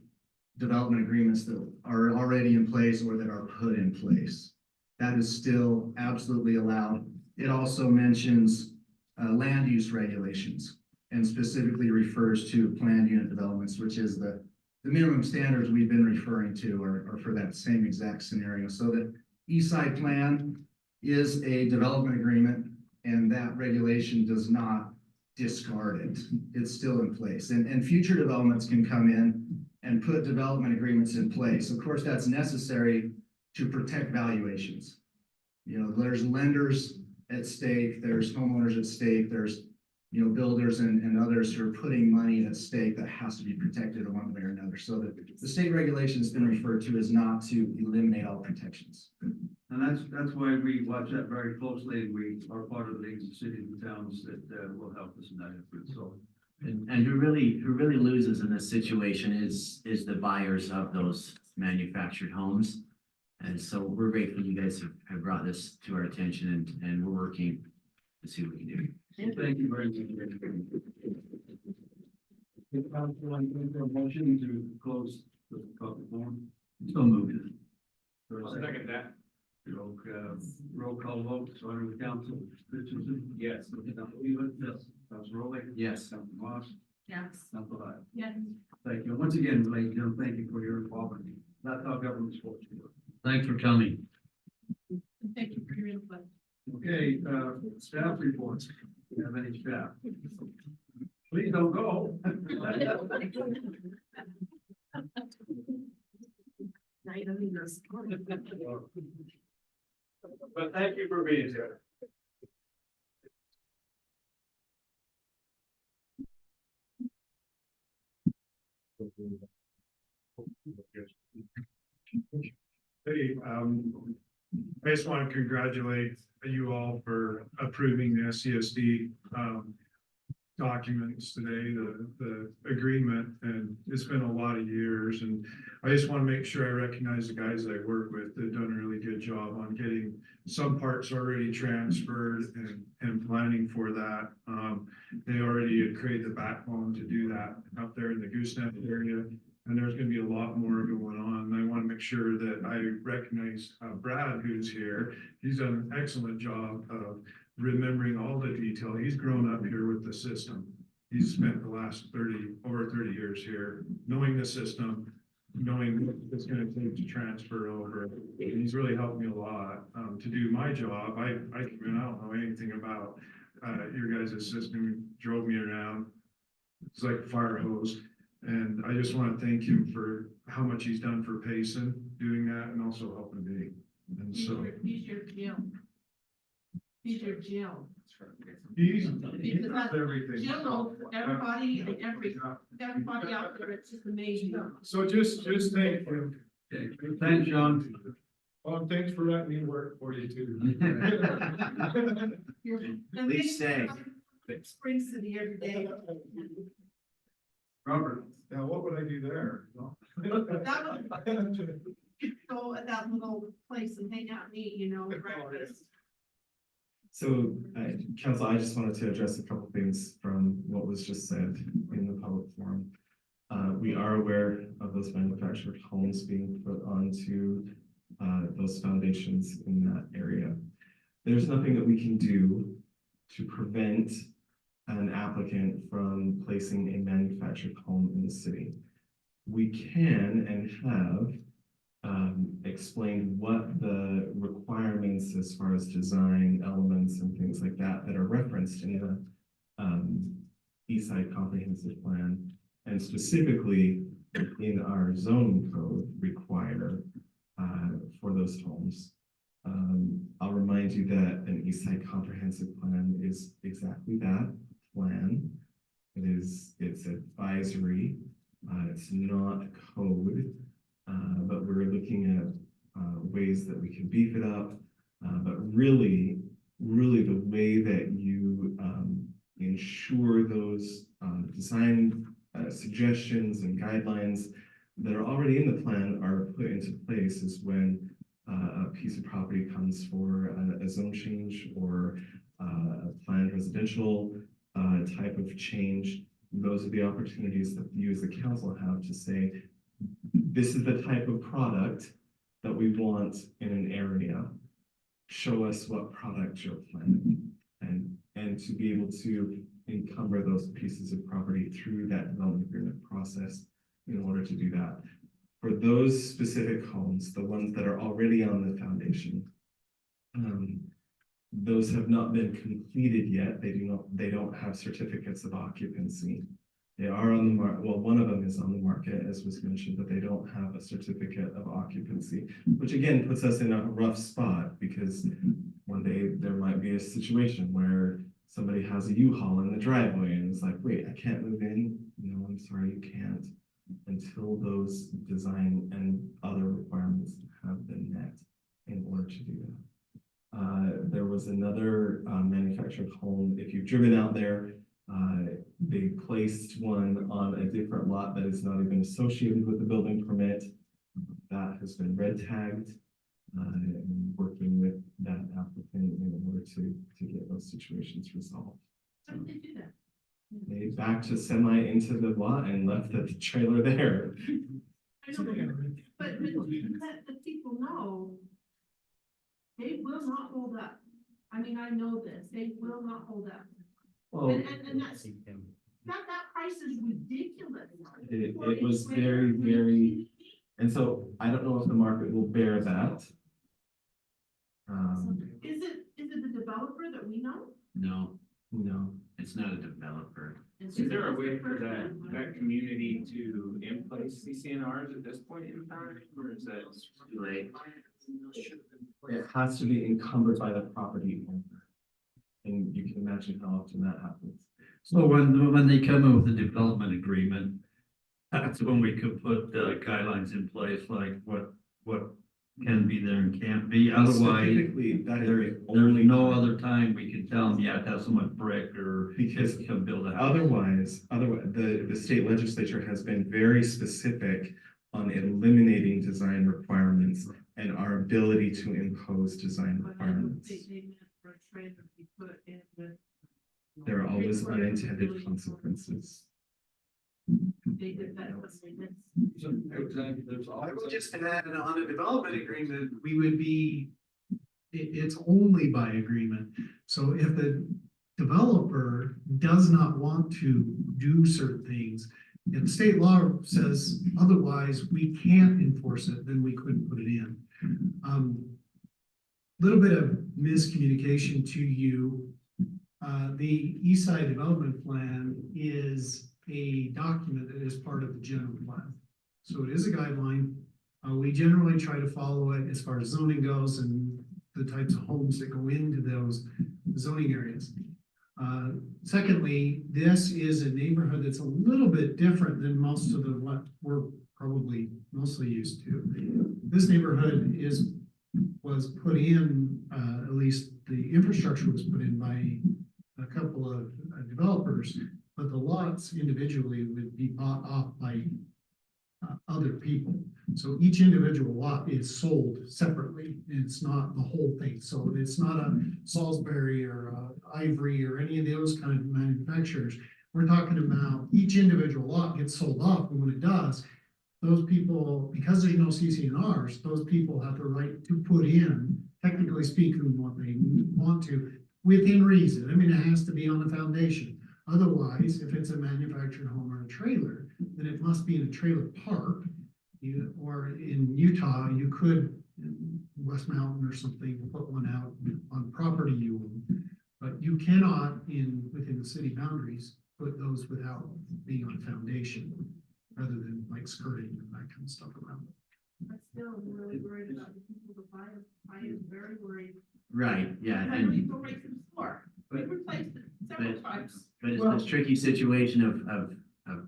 Speaker 4: development agreements that are already in place or that are put in place. That is still absolutely allowed. It also mentions land use regulations and specifically refers to planned unit developments, which is the minimum standards we've been referring to are for that same exact scenario. So the East Side Plan is a development agreement, and that regulation does not discard it. It's still in place, and future developments can come in and put development agreements in place. Of course, that's necessary to protect valuations. You know, there's lenders at stake, there's homeowners at stake, there's, you know, builders and others who are putting money at stake that has to be protected in one way or another. So the state regulation has been referred to as not to eliminate all protections.
Speaker 1: And that's why we watch that very closely, and we are part of the leagues of cities and towns that will help us in that effort, so.
Speaker 4: And who really loses in this situation is the buyers of those manufactured homes. And so we're grateful you guys have brought this to our attention, and we're working to see what we can do.
Speaker 1: Thank you very much. If council wants a motion to close the public forum.
Speaker 4: So moved.
Speaker 2: I'll second that.
Speaker 1: Roll call vote, starting with council. Christensen?
Speaker 2: Yes.
Speaker 1: Council Weaver? Yes. Council Rowley?
Speaker 4: Yes.
Speaker 1: Council Moss?
Speaker 12: Yes.
Speaker 1: Council Lyle?
Speaker 12: Yes.
Speaker 1: Thank you. Once again, ladies and gentlemen, thank you for your involvement. That's how government's supposed to work.
Speaker 11: Thanks for coming.
Speaker 12: Thank you for your input.
Speaker 1: Okay, staff reports. Do you have any staff? Please don't go.
Speaker 2: But thank you for being here.
Speaker 7: Hey, I just want to congratulate you all for approving the SCSD documents today, the agreement, and it's been a lot of years, and I just want to make sure I recognize the guys I work with. They've done a really good job on getting some parts already transferred and planning for that. They already had created the backbone to do that up there in the gooseneck area, and there's going to be a lot more going on. I want to make sure that I recognize Brad, who's here. He's done an excellent job of remembering all the detail. He's grown up here with the system. He's spent the last over 30 years here, knowing the system, knowing what it's going to take to transfer over. And he's really helped me a lot to do my job. I don't know anything about your guys' system. He drove me around. It's like a fire hose. And I just want to thank him for how much he's done for Payson, doing that, and also helping me. And so
Speaker 12: He's your Jill. He's your Jill.
Speaker 7: he does everything.
Speaker 12: Jill knows everybody and everybody out there. It's just amazing.
Speaker 7: So just thank him.
Speaker 1: Okay, thanks, John.
Speaker 7: Well, thanks for letting me work for you too.
Speaker 4: Please stay.
Speaker 12: Spring City every day.
Speaker 1: Robert.
Speaker 7: Now, what would I do there?
Speaker 12: That would go at that little place and hang out and eat, you know, breakfast.
Speaker 14: So, council, I just wanted to address a couple things from what was just said in the public forum. We are aware of those manufactured homes being put onto those foundations in that area. There's nothing that we can do to prevent an applicant from placing a manufactured home in the city. We can and have explained what the requirements as far as design elements and things like that are referenced in the East Side Comprehensive Plan, and specifically in our zoning code require for those homes. I'll remind you that an East Side Comprehensive Plan is exactly that, plan. It's advisory, it's not code, but we're looking at ways that we can beef it up. But really the way that you ensure those design suggestions and guidelines that are already in the plan are put into place is when a piece of property comes for a zone change or a planned residential type of change. Those are the opportunities that you as the council have to say, this is the type of product that we want in an area. Show us what product you're planning, and to be able to encumber those pieces of property through that development agreement process in order to do that. For those specific homes, the ones that are already on the foundation, those have not been completed yet. They don't have certificates of occupancy. They are on the market. Well, one of them is on the market, as was mentioned, but they don't have a certificate of occupancy, which again puts us in a rough spot because one day there might be a situation where somebody has a U-Haul in the driveway and it's like, wait, I can't move in. No, I'm sorry, you can't until those design and other requirements have been met in order to do that. There was another manufactured home. If you've driven out there, they placed one on a different lot that is not even associated with the building permit. That has been red tagged, and working with that applicant in order to get those situations resolved.
Speaker 12: How did they do that?
Speaker 14: They backed a semi into the lot and left the trailer there.
Speaker 12: I know, but let the people know, they will not hold up. I mean, I know this, they will not hold up.
Speaker 14: Well,
Speaker 12: And that price is ridiculous.
Speaker 14: it was very, and so I don't know if the market will bear that.
Speaker 12: Is it the developer that we know?
Speaker 4: No, it's not a developer.
Speaker 2: Is there a way for that community to in place CCNRs at this point in time, or is that too late?
Speaker 14: It has to be encumbered by the property owner. And you can imagine how often that happens.
Speaker 11: So when they come in with the development agreement, that's when we could put guidelines in place, like what can be there and can't be. Otherwise,
Speaker 14: Specifically, that is
Speaker 11: there's
Speaker 14: only
Speaker 11: no other time we can tell them, you have to have so much brick or
Speaker 14: Because
Speaker 11: just come build a house.
Speaker 14: otherwise, the state legislature has been very specific on eliminating design requirements and our ability to impose design requirements.
Speaker 12: They meant for a trailer to be put in with.
Speaker 14: There are always unintended consequences.
Speaker 12: They did that.
Speaker 13: I would just add, on a development agreement, we would be, it's only by agreement. So if the developer does not want to do certain things, if state law says otherwise, we can't enforce it, then we couldn't put it in. Little bit of miscommunication to you. The East Side Development Plan is a document that is part of the general plan. So it is a guideline. We generally try to follow it as far as zoning goes and the types of homes that go into those zoning areas. Secondly, this is a neighborhood that's a little bit different than most of what we're probably mostly used to. This neighborhood was put in, at least the infrastructure was put in by a couple of developers, but the lots individually would be bought off by other people. So each individual lot is sold separately. It's not the whole thing. So it's not a Salisbury or a Ivory or any of those kind of manufacturers. We're talking about each individual lot gets sold off, and when it does, those people, because there's no CCNRs, those people have the right to put in, technically speaking, what they want to, within reason. I mean, it has to be on the foundation. Otherwise, if it's a manufactured home or a trailer, then it must be in a trailer park. Or in Utah, you could, in West Mountain or something, put one out on property you own. But you cannot within the city boundaries, put those without being on foundation. rather than like skirting and that kind of stuff around it.
Speaker 12: I'm still really worried about the people that buy it. I am very worried.
Speaker 4: Right, yeah,
Speaker 12: I know you
Speaker 4: and,
Speaker 12: go right to the store. We replaced it several times.
Speaker 4: but it's
Speaker 13: Well-
Speaker 4: this tricky situation of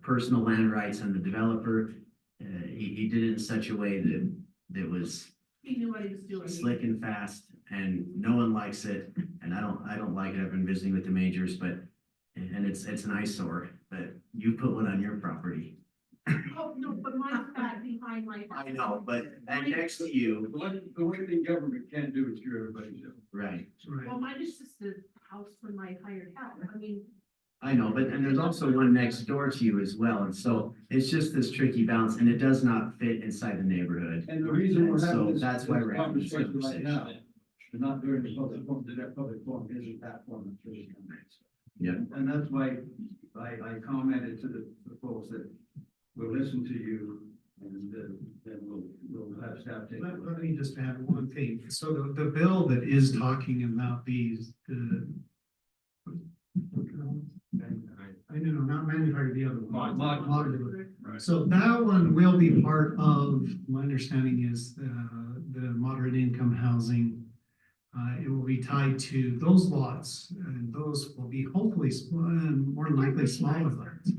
Speaker 4: personal land rights and the developer. He did it in such a way that was
Speaker 12: He knew what he was doing.
Speaker 4: slick and fast, and no one likes it, and I don't like it. I've been visiting with the majors, but, and it's an eyesore, but you put one on your property.
Speaker 12: Oh, no, but mine's back behind my house.
Speaker 4: I know, but, and next to you,
Speaker 1: The one thing government can't do is screw everybody else.
Speaker 4: right,
Speaker 12: Well, mine is just the house for my hired help. I mean,
Speaker 4: I know, but, and there's also one next door to you as well, and so it's just this tricky balance, and it does not fit inside the neighborhood.
Speaker 1: And the reason we're
Speaker 4: So
Speaker 1: having this,
Speaker 4: that's why we're having this
Speaker 1: conversation right now,
Speaker 4: conversation.
Speaker 1: we're not doing the public forum isn't that forum, it's really nice.
Speaker 4: Yeah.
Speaker 1: And that's why I commented to the folks that we'll listen to you, and then we'll have staff take.
Speaker 13: Let me just add one thing. So the bill that is talking about these, I know, not manufactured, the other one. Modular.
Speaker 1: Right.
Speaker 13: So that one will be part of, my understanding is, the moderate income housing. It will be tied to those lots, and those will be hopefully, more than likely smaller lots.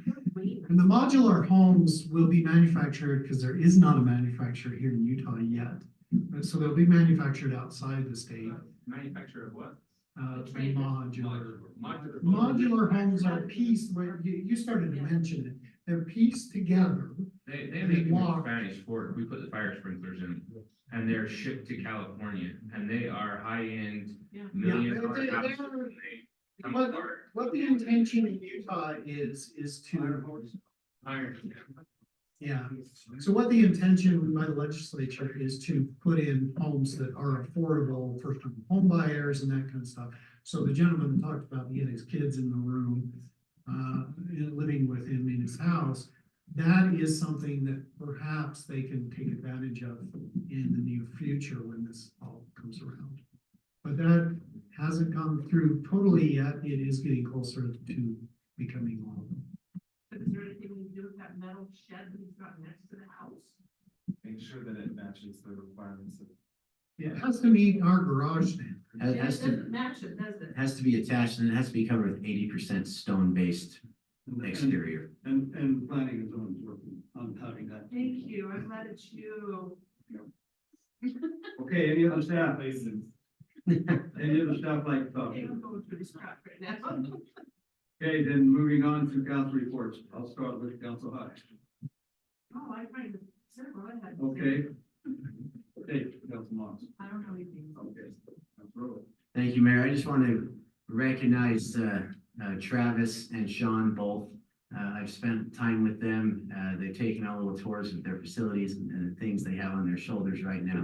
Speaker 13: And the modular homes will be manufactured, because there is not a manufacturer here in Utah yet. So they'll be manufactured outside the state.
Speaker 2: Manufacturer of what?
Speaker 13: Modular homes are pieced, where you started to mention it, they're pieced together.
Speaker 2: They
Speaker 13: And
Speaker 2: make them in
Speaker 13: walk.
Speaker 2: Spanish Fort, we put the fire sprinklers in, and they're shipped to California, and they are high-end
Speaker 12: Yeah.
Speaker 2: million
Speaker 13: Yeah,
Speaker 2: dollar
Speaker 13: they-
Speaker 2: houses.
Speaker 13: they're-
Speaker 2: They come
Speaker 13: What,
Speaker 2: apart.
Speaker 13: what the intention in Utah is to,
Speaker 2: Iron.
Speaker 13: yeah. So what the intention by the legislature is to put in homes that are affordable for home buyers and that kind of stuff. So the gentleman talked about, he had his kids in the room, living with him in his house. That is something that perhaps they can take advantage of in the near future when this all comes around. But that hasn't gone through totally yet. It is getting closer to becoming law.
Speaker 12: is there anything we can do with that metal shed that he's got next to the house?
Speaker 14: Make sure that it matches the requirements of.
Speaker 13: It has to meet our garage standard.
Speaker 4: It
Speaker 12: It
Speaker 4: has to,
Speaker 12: doesn't match it, does it?
Speaker 4: has to be attached, and it has to be covered with 80% stone-based exterior.
Speaker 1: And planning and zoning is working on having that.
Speaker 12: Thank you, I'm glad it's you.
Speaker 1: Okay, any other staff? Any other staff like to talk?
Speaker 12: Okay, I'm going through this crap right now.
Speaker 1: Okay, then moving on to council reports. I'll start with council high.
Speaker 12: Oh, I find several I had.
Speaker 1: Okay. Okay, council Moss.
Speaker 12: I don't know anything.
Speaker 1: Okay. Council Rowe.
Speaker 4: Thank you, Mayor. I just want to recognize Travis and Sean both. I've spent time with them. They've taken a little tours of their facilities and the things they have on their shoulders right now.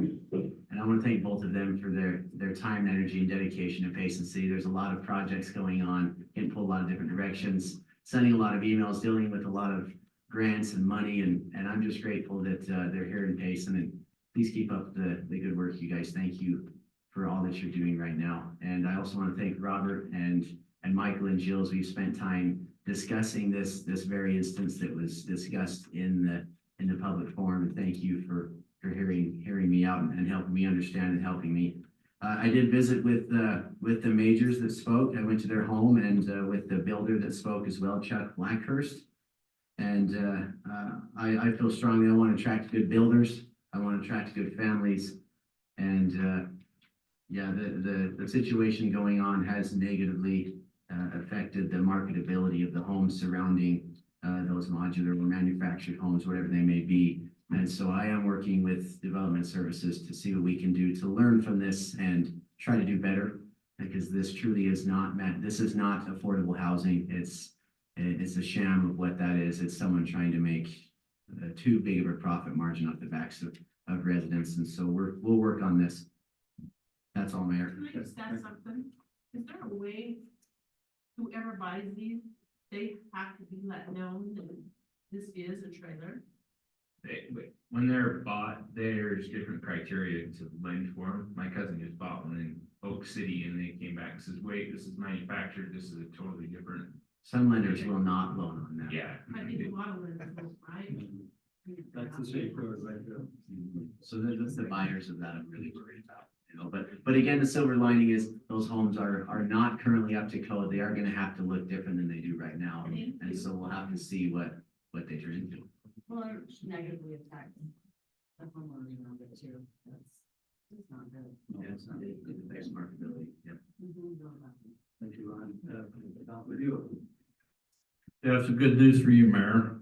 Speaker 4: And I want to thank both of them for their time, energy, and dedication to Payson City. There's a lot of projects going on, getting pulled a lot of different directions, sending a lot of emails, dealing with a lot of grants and money, and I'm just grateful that they're here in Payson, and please keep up the good work, you guys. Thank you for all that you're doing right now. And I also want to thank Robert and Michael and Jills. We've spent time discussing this very instance that was discussed in the public forum, and thank you for hearing me out and helping me understand and helping me. I did visit with the majors that spoke. I went to their home, and with the builder that spoke as well, Chuck Blackhurst. And I feel strongly I want to attract good builders. I want to attract good families. And yeah, the situation going on has negatively affected the marketability of the homes surrounding those modular or manufactured homes, whatever they may be. And so I am working with development services to see what we can do to learn from this and try to do better, because this truly is not this is not affordable housing. It's a sham of what that is. It's someone trying to make too big of a profit margin off the backs of residents. And so we'll work on this. That's all, Mayor.
Speaker 12: Can I just ask something? Is there a way whoever buys these, they have to be let known that this is a trailer?
Speaker 2: When they're bought, there's different criteria to lend for them. My cousin just bought one in Oak City, and they came back and says, wait, this is manufactured, this is a totally different
Speaker 4: Some lenders will not loan on that.
Speaker 2: Yeah.
Speaker 12: I think a lot of lenders will, right?
Speaker 1: That's the safeguard right there.
Speaker 4: So that's the buyers of that I'm really worried about, you know, but again, the silver lining is those homes are not currently up to code. They are gonna have to look different than they do right now. And so we'll have to see what they turn into.
Speaker 3: Well, it negatively affects the homeowner around it too. That's not good.
Speaker 4: Yeah, it's not, it affects marketability, yeah.
Speaker 1: Thank you, Ron. With you.
Speaker 11: Yeah, some good news for you, Mayor.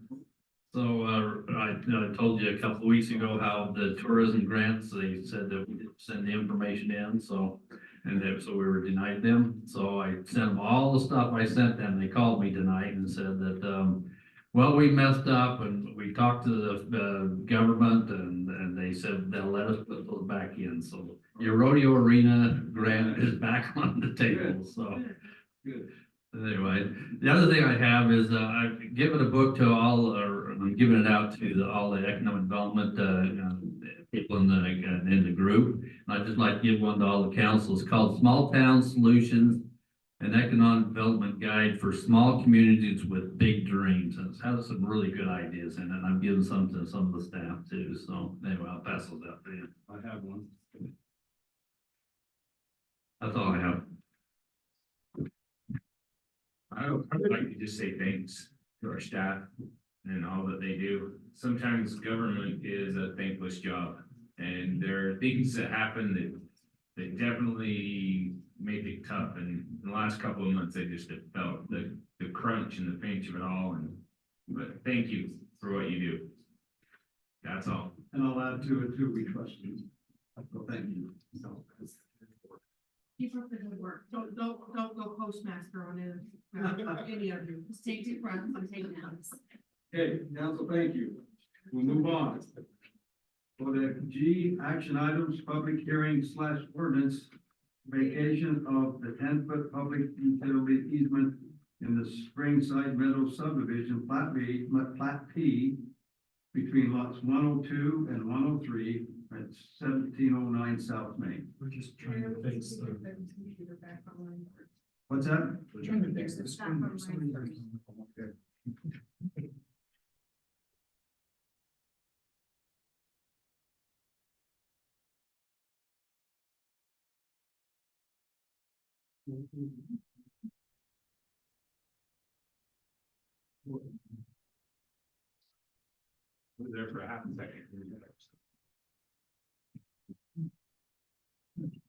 Speaker 11: So, I told you a couple of weeks ago how the tourism grants, they said that we didn't send the information in, so. So we were denied them, so I sent them all the stuff I sent them. They called me tonight and said that, well, we messed up and we talked to the government and they said they'll let us put those back in, so. Your rodeo arena grant is back on the table, so.
Speaker 1: Good.
Speaker 11: Anyway, the other thing I have is, I've given a book to all, or I'm giving it out to all the economic development, people in the group. And I'd just like to give one to all the councils called Small Town Solutions, an Economic Development Guide for Small Communities with Big Dreams. And it has some really good ideas in it. And I'm giving some to some of the staff too. So anyway, I'll pass those out to you.
Speaker 1: I have one.
Speaker 11: That's all I have.
Speaker 2: I would like to just say thanks to our staff and all that they do. Sometimes government is a thankless job, and there are things that happen that definitely make it tough. And in the last couple of months, I just have felt the crunch and the pinch of it all. But thank you for what you do. That's all.
Speaker 1: And I'll add to it too, we trust you. So thank you.
Speaker 12: Keep up the good work. Don't go postmaster on it. Any of you.
Speaker 3: Just take 2 breaths and take notes.
Speaker 1: Okay, council, thank you. We'll move on. For the G, action items, public hearing / ordinance, vacation of the 10-foot public utility easement in the Springside Meadow subdivision, Plat P, between lots 102 and 103 at 1709 South Main.
Speaker 13: We're just trying to fix the.
Speaker 1: What's that?
Speaker 13: We're trying to fix the screen. For some reason.
Speaker 2: Was there for a half a second.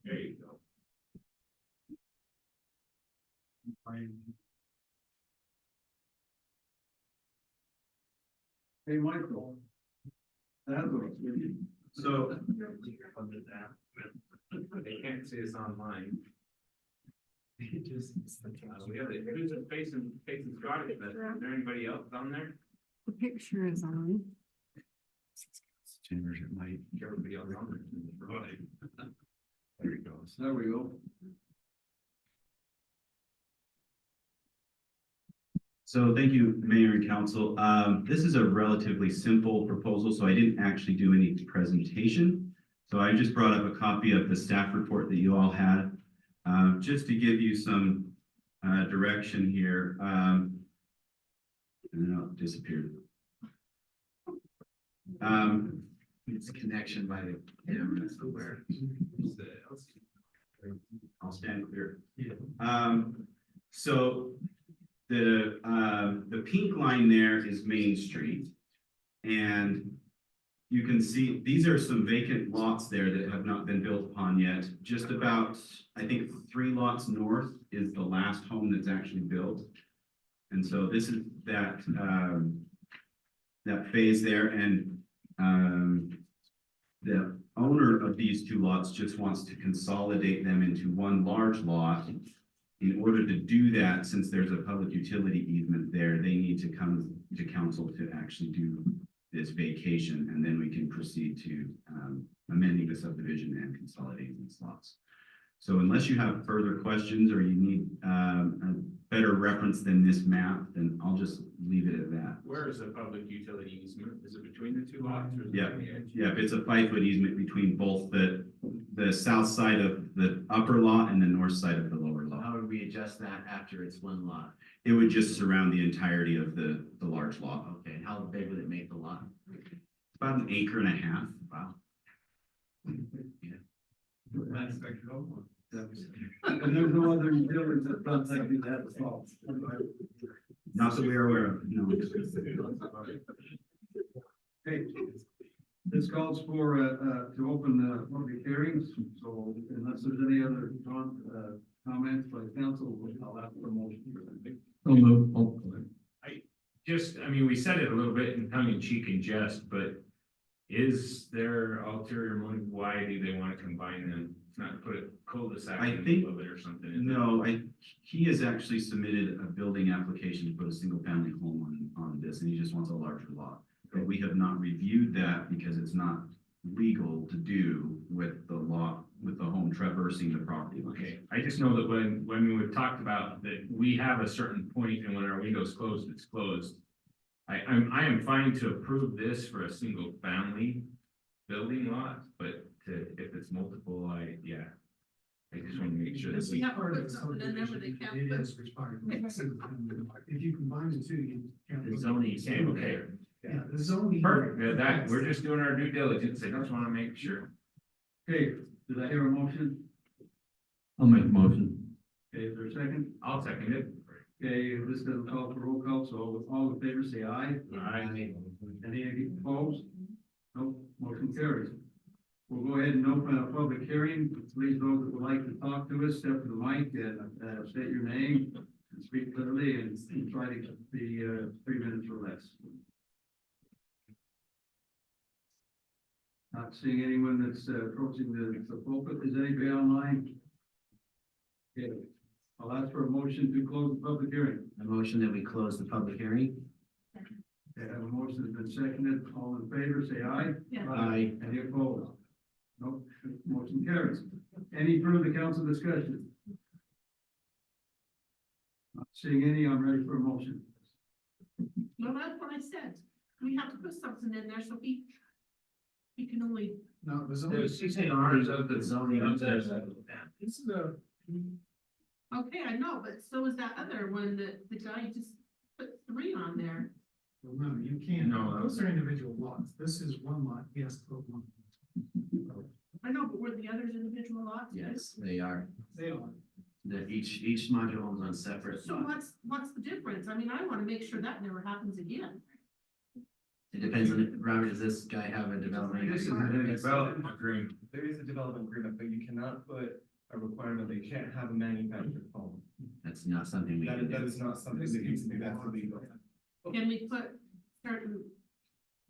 Speaker 2: There you go.
Speaker 1: Hey, Michael. That looks good.
Speaker 2: So. They can't see us online. We have the, who's the Payson Scottish, is there anybody else on there?
Speaker 3: The picture is on.
Speaker 4: Chambers, it might.
Speaker 2: Everybody else on there.
Speaker 1: There he goes. There we go.
Speaker 15: So thank you, Mayor and Council. This is a relatively simple proposal, so I didn't actually do any presentation. So I just brought up a copy of the staff report that you all had, just to give you some direction here. And then it disappeared.
Speaker 4: It's a connection by the camera somewhere.
Speaker 15: I'll stand clear. So the pink line there is Main Street. And you can see, these are some vacant lots there that have not been built upon yet. Just about, I think 3 lots north is the last home that's actually built. And so this is that, that phase there, and the owner of these 2 lots just wants to consolidate them into one large lot. In order to do that, since there's a public utility easement there, they need to come to council to actually do this vacation, and then we can proceed to amending the subdivision and consolidating these lots. So unless you have further questions or you need a better reference than this map, then I'll just leave it at that.
Speaker 2: Where is the public utility easement? Is it between the 2 lots? Or is it
Speaker 15: Yeah,
Speaker 2: on the edge?
Speaker 15: yeah, it's a 5-foot easement between both the south side of the upper lot and the north side of the lower lot.
Speaker 4: How would we we adjust that after it's one lot?
Speaker 15: It would just surround the entirety of the large lot.
Speaker 4: Okay, and how big would it make the lot?
Speaker 15: About an acre and a half.
Speaker 4: Wow.
Speaker 1: And there's no other utilities that runs like that as well.
Speaker 15: Not that we are aware of, no.
Speaker 1: Okay, this calls for, to open the public hearings, so unless there's any other, comments by council, I'll ask for a motion.
Speaker 11: So move. Oh,
Speaker 2: I mean, we said it a little bit in tongue in cheek and jest, but is there ulterior motive? Why do they want to combine them? Not put a cul-de-sac
Speaker 15: I
Speaker 2: in the
Speaker 15: think-
Speaker 2: middle of it or something? is it?
Speaker 15: No, he has actually submitted a building application to put a single family home on this, and he just wants a larger lot. But we have not reviewed that because it's not legal to do with the lot, with the home traversing the property line.
Speaker 2: Okay, I just know that when we talked about that, we have a certain point and when our window's closed, it's closed. I am fine to approve this for a single family building lot, but if it's multiple, I just want to make sure that
Speaker 12: We
Speaker 2: we.
Speaker 12: have to put something in there where they can't
Speaker 13: It
Speaker 12: put.
Speaker 13: is required. If you combine the two, you can't.
Speaker 4: The
Speaker 13: put-
Speaker 4: zoning.
Speaker 2: Okay,
Speaker 13: Yeah, the zoning.
Speaker 2: perfect, that, we're just doing our due diligence, I just want to make sure.
Speaker 1: Okay, did I hear a motion?
Speaker 11: I'll make a motion.
Speaker 1: Okay, is there a second?
Speaker 2: I'll second it.
Speaker 1: Okay, this doesn't call for roll call, so all in favor say aye.
Speaker 2: Aye.
Speaker 1: Any opposed? No, motion carries. We'll go ahead and open a public hearing. Please, those that would like to talk to us, step to the mic and state your name and speak clearly and try to be 3 minutes or less. Not seeing anyone that's approaching the pulpit. Is anybody online? Okay, I'll ask for a motion to close the public hearing.
Speaker 4: A motion that we close the public hearing?
Speaker 1: Okay, I have a motion that's been seconded. All in favor, say aye.
Speaker 12: Yeah.
Speaker 4: Aye.
Speaker 1: Any opposed? Nope, motion carries. Any further council discussion? Not seeing any, I'm ready for a motion.
Speaker 12: No, that's what I said. We have to put something in there, so we can only,
Speaker 13: No, the zoning.
Speaker 2: There's 16 hours of the
Speaker 4: Zoning.
Speaker 13: This is a.
Speaker 12: okay, I know, but so is that other one that the guy just put 3 on there.
Speaker 13: Well, no, you can't.
Speaker 2: No,
Speaker 13: Those are individual lots. This is one lot. Yes, but one.
Speaker 12: I know, but were the others individual lots? too?
Speaker 4: Yes, they are.
Speaker 13: They are.
Speaker 4: Each module homes on separate
Speaker 12: So
Speaker 4: lots.
Speaker 12: what's the difference? I mean, I wanna make sure that never happens again.
Speaker 4: It depends on, Robert, does this guy have a development?
Speaker 2: This is a development agreement.
Speaker 14: There is a development agreement, but you cannot put a requirement that you can't have a manufactured home.
Speaker 4: That's not something we
Speaker 14: That
Speaker 4: can
Speaker 14: is, that
Speaker 4: do.
Speaker 14: is not something that needs to be, that's illegal.
Speaker 12: Can we put certain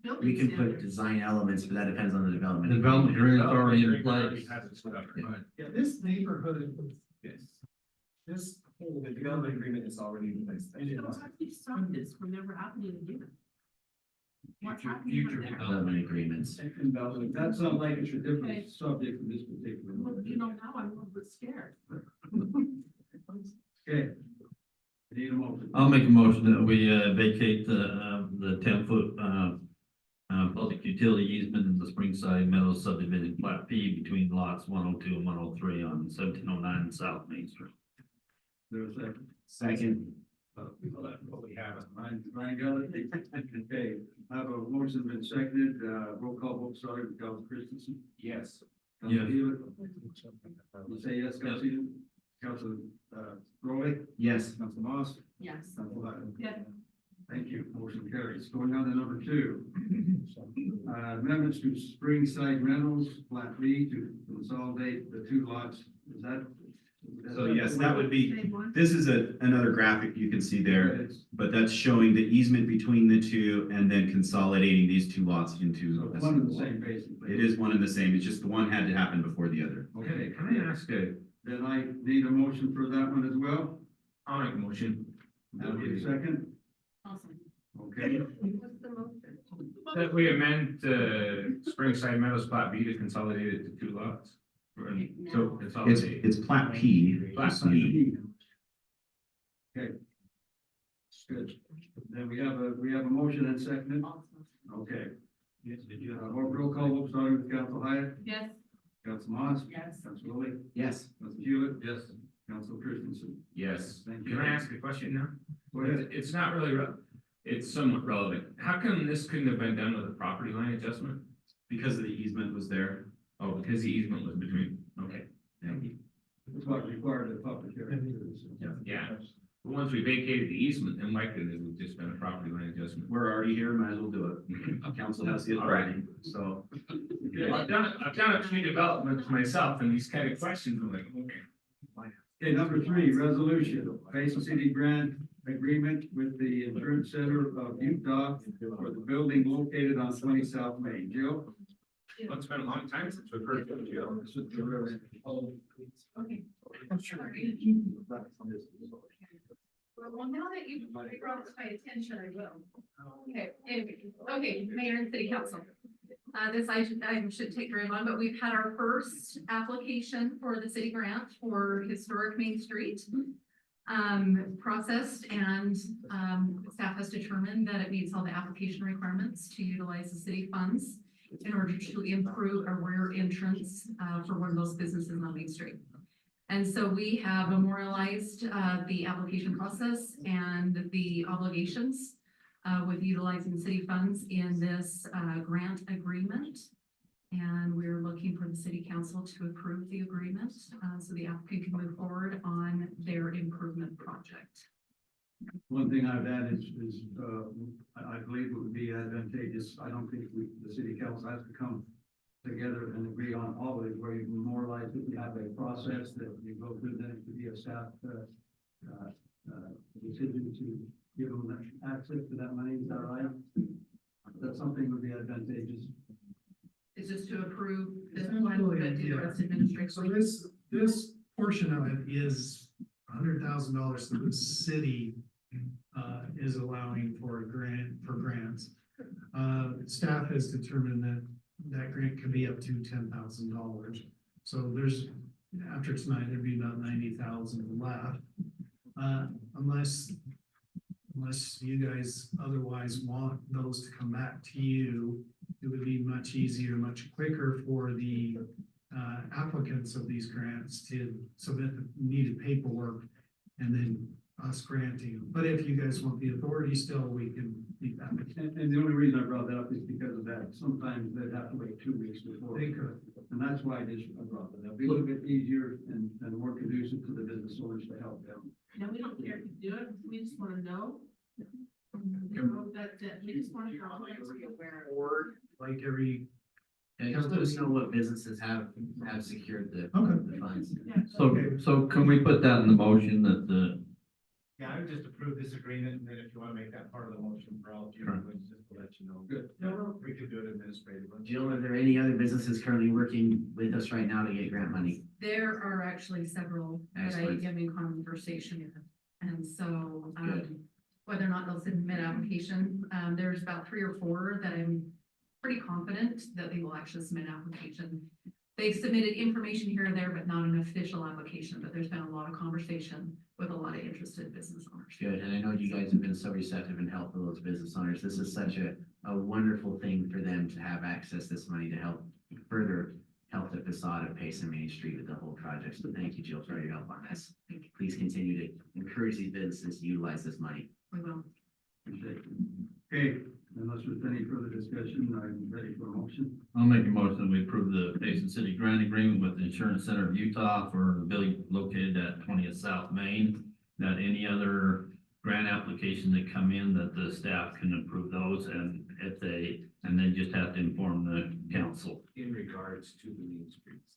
Speaker 12: buildings?
Speaker 4: We can
Speaker 12: in
Speaker 4: put
Speaker 12: there?
Speaker 4: design elements, but that depends on the development.
Speaker 11: Development agreement's already in
Speaker 2: Already
Speaker 11: place.
Speaker 2: has its stuff,
Speaker 4: Yeah.
Speaker 2: right?
Speaker 13: Yeah, this neighborhood,
Speaker 14: Yes.
Speaker 13: this whole.
Speaker 14: The development agreement is already in place.
Speaker 12: So how do we stop this from never happening again? What's happening
Speaker 2: Future
Speaker 12: right now?
Speaker 4: Development agreements.
Speaker 1: That sounds like it's a
Speaker 12: Okay.
Speaker 1: different subject for this particular
Speaker 12: Well,
Speaker 1: one.
Speaker 12: you know, now I'm a little bit scared.
Speaker 1: Okay. Need a motion.
Speaker 11: I'll make a motion that we vacate the 10-foot public utility easement in the Springside Meadows subdivision plat P between lots 102 and 103 on 1709 South Main Street.
Speaker 1: There's a second.
Speaker 4: Second.
Speaker 1: What we have, Ryan got it? Okay, I have a motion been seconded, roll call vote, sorry, Council Christensen.
Speaker 2: Yes.
Speaker 1: Council
Speaker 11: Yes.
Speaker 1: Hewitt? You say yes, Council Hewitt? Council, Roy?
Speaker 4: Yes.
Speaker 1: Council Moss?
Speaker 12: Yes.
Speaker 1: Council Hyde?
Speaker 12: Yeah.
Speaker 1: Thank you, motion carries. Going on to number 2. Amendments to Springside Reynolds, Plat B to consolidate the 2 lots, is that?
Speaker 15: So yes, that would be,
Speaker 12: Same one?
Speaker 15: this is another graphic you can see there, but that's showing the easement between the two and then consolidating these 2 lots into.
Speaker 1: So
Speaker 15: a
Speaker 1: one and the
Speaker 15: single lot.
Speaker 1: same, basically.
Speaker 15: It is one and the same, it's just the one had to happen before the other.
Speaker 1: Okay,
Speaker 2: Can I ask
Speaker 1: then I need a motion for that one as well.
Speaker 2: I'll make a motion.
Speaker 1: That'll be a second,
Speaker 12: Awesome.
Speaker 1: okay?
Speaker 12: What's the motion?
Speaker 2: That we amend Springside Meadows Plat B to consolidate it to 2 lots. So consolidate.
Speaker 15: It's plat P.
Speaker 2: Plat
Speaker 15: just B.
Speaker 1: Okay. Good. Then we have a motion and second.
Speaker 12: Awesome.
Speaker 1: Okay. Roll call, vote starting with Council Hyatt,
Speaker 12: Yes.
Speaker 1: Council Moss,
Speaker 12: Yes.
Speaker 1: Council Lily,
Speaker 4: Yes.
Speaker 1: Council Hewitt.
Speaker 11: Yes.
Speaker 1: Council Christensen.
Speaker 2: Yes.
Speaker 1: Thank you.
Speaker 2: Can I ask a question now?
Speaker 1: Go ahead.
Speaker 2: It's not really, it's somewhat relevant. How come this couldn't have been done with a property line adjustment?
Speaker 15: Because of the easement was there.
Speaker 2: Oh, because the easement was between, okay.
Speaker 1: That's what required the public hearing.
Speaker 2: Yeah. But once we vacated the easement, then why couldn't it have just been a property line adjustment?
Speaker 15: We're already here, might as well do it. Council has the authority, so.
Speaker 2: I've done a few developments myself and these kind of questions, I'm like, okay.
Speaker 1: Okay, number 3, resolution, Payson City grant agreement with the Insurance Center of Utah for the building located on 20 South Main. Jill?
Speaker 2: Well, it's been a long time since we've heard from you.
Speaker 3: Okay. Well, now that you've brought it to my attention, I will. Okay, anyway, okay, Mayor and City Council. This item should take very long, but we've had our first application for the city grant for historic Main Street. Processed and, staff has determined that it meets all the application requirements to utilize the city funds in order to improve a rear entrance, for one of those businesses on Main Street. And so we have memorialized, the application process and the obligations, with utilizing city funds in this, grant agreement. And we're looking for the city council to approve the agreement, so the applicant can move forward on their improvement project.
Speaker 1: One thing I've added is, I believe it would be advantageous. I don't think the city council has to come together and agree on all of it, where you memorialize it, you have a process that you go through, then it could be a staff, decision to give them access to that money. Is that right? That's something that would be advantageous.
Speaker 12: It's just to approve this one, but do the rest
Speaker 13: So
Speaker 12: administratively.
Speaker 13: this portion of it is $100,000 that the city is allowing for grants. Staff has determined that grant could be up to $10,000. So there's, after tonight, there'd be about 90,000 left. Unless you guys otherwise want those to come back to you, it would be much easier, much quicker for the applicants of these grants to submit the needed paperwork and then us granting. But if you guys want the authority still, we can beat that.
Speaker 1: And the only reason I brought that up is because of that. Sometimes they'd have to wait 2 weeks before.
Speaker 13: They could.
Speaker 1: And that's why I brought that up. It'd be a little bit easier and more conducive to the business owners to help them.
Speaker 12: No, we don't care to do it, we just wanna know. You know, that we just wanna know.
Speaker 13: Or like every.
Speaker 4: And just let us know what businesses have secured the funds.
Speaker 11: So can we put that in the motion that the,
Speaker 6: Yeah, I would just approve this agreement, and then if you wanna make that part of the motion for all of you,
Speaker 11: Sure.
Speaker 6: just to let you know.
Speaker 1: Good.
Speaker 6: We could do it administratively.
Speaker 4: Jill, are there any other businesses currently working with us right now to get grant money?
Speaker 3: There are actually several that I
Speaker 4: Excellent.
Speaker 3: am in conversation with. And so,
Speaker 4: Good.
Speaker 3: whether or not they'll submit application, there's about 3 or 4 that I'm pretty confident that they will actually submit application. They've submitted information here and there, but not an official application, but there's been a lot of conversation with a lot of interested business owners.
Speaker 4: Good, and I know you guys have been so receptive and helpful to those business owners. This is such a wonderful thing for them to have access to this money to help further help the facade of Payson Main Street with the whole project. So thank you, Jill, for your help on this. Please continue to encourage these businesses to utilize this money.
Speaker 3: We will.
Speaker 1: Okay, unless there's any further discussion, I'm ready for a motion.
Speaker 11: I'll make a motion, we approve the Payson City grant agreement with the Insurance Center of Utah for the building located at 20th South Main. That any other grant application that come in, that the staff can approve those, and if they, and then just have to inform the council.
Speaker 2: In regards to the Main Streets.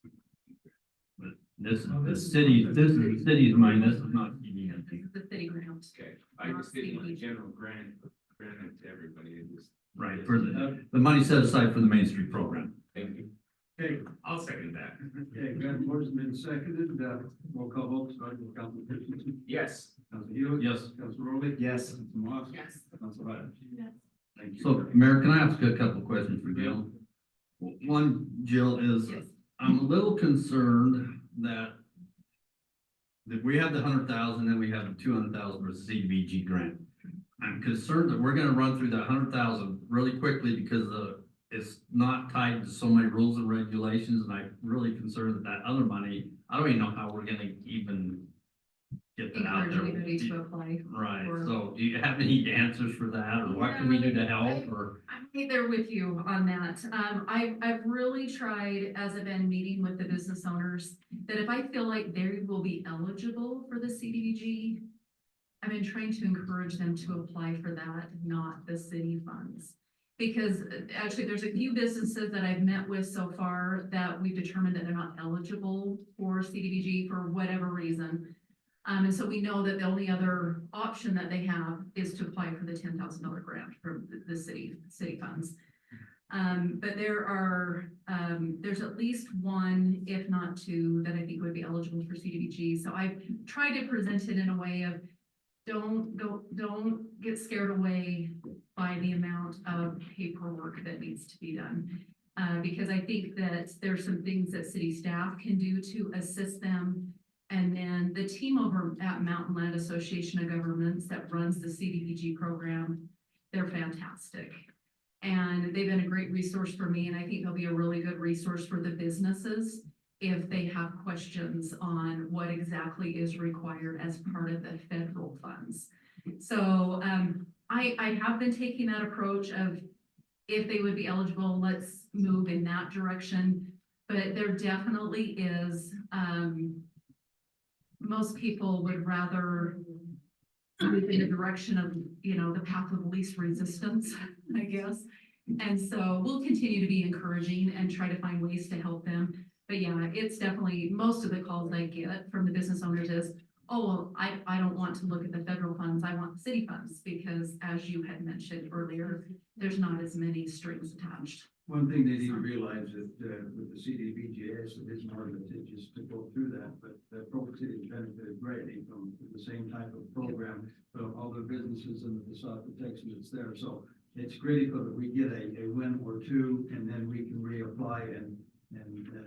Speaker 11: But this is the city, this is the city's money, this is not EDMP.
Speaker 3: This is the city grant.
Speaker 2: Okay, I just didn't want a general grant to everybody, it was.
Speaker 11: Right, for the money set aside for the Main Street program.
Speaker 2: Thank you.
Speaker 1: Okay,
Speaker 2: I'll second that.
Speaker 1: okay, grant motion been seconded, roll call vote, starting with Council Christensen.
Speaker 2: Yes.
Speaker 1: Council Hewitt.
Speaker 11: Yes.
Speaker 1: Council Rowley.
Speaker 4: Yes.
Speaker 1: Council Moss.
Speaker 3: Yes.
Speaker 1: Council Biden.
Speaker 3: Yes.
Speaker 1: Thank you.
Speaker 11: So, Mayor, can I ask a couple of questions for Jill? One, Jill, is
Speaker 3: Yes.
Speaker 11: I'm a little concerned that we have the 100,000, then we have the 200,000 for the CDBG grant. I'm concerned that we're gonna run through that 100,000 really quickly because it's not tied to so many rules and regulations, and I'm really concerned that other money, I don't even know how we're gonna even get that out
Speaker 3: encourage
Speaker 11: there.
Speaker 3: anybody to apply.
Speaker 11: Right,
Speaker 3: for-
Speaker 11: so do you have any answers for that, or what can we do to help, or?
Speaker 3: I'm right there with you on that. I've really tried, as I've been meeting with the business owners, that if I feel like they will be eligible for the CDBG, I've been trying to encourage them to apply for that, not the city funds. Because actually, there's a few businesses that I've met with so far that we've determined that they're not eligible for CDBG for whatever reason. And so we know that the only other option that they have is to apply for the $10,000 grant from the city funds. But there's at least one, if not two, that I think would be eligible for CDBG. So I've tried to present it in a way of don't get scared away by the amount of paperwork that needs to be done. Because I think that there's some things that city staff can do to assist them. And then the team over at Mountain Land Association of Governments that runs the CDBG program, they're fantastic. And they've been a great resource for me, and I think they'll be a really good resource for the businesses if they have questions on what exactly is required as part of the federal funds. So I have been taking that approach of if they would be eligible, let's move in that direction. But there definitely is, most people would rather move in the direction of, the path of least resistance, I guess. And so we'll continue to be encouraging and try to find ways to help them. But yeah, it's definitely, most of the calls I get from the business owners is, oh, well, I don't want to look at the federal funds, I want the city funds, because as you had mentioned earlier, there's not as many strings attached.
Speaker 1: One thing they need to realize is with the CDBGS, it's more litigious to go through that, but the Provo City has benefited greatly from the same type of program from all the businesses and the facade protection that's there. So it's critical that we get a win or two, and then we can reapply and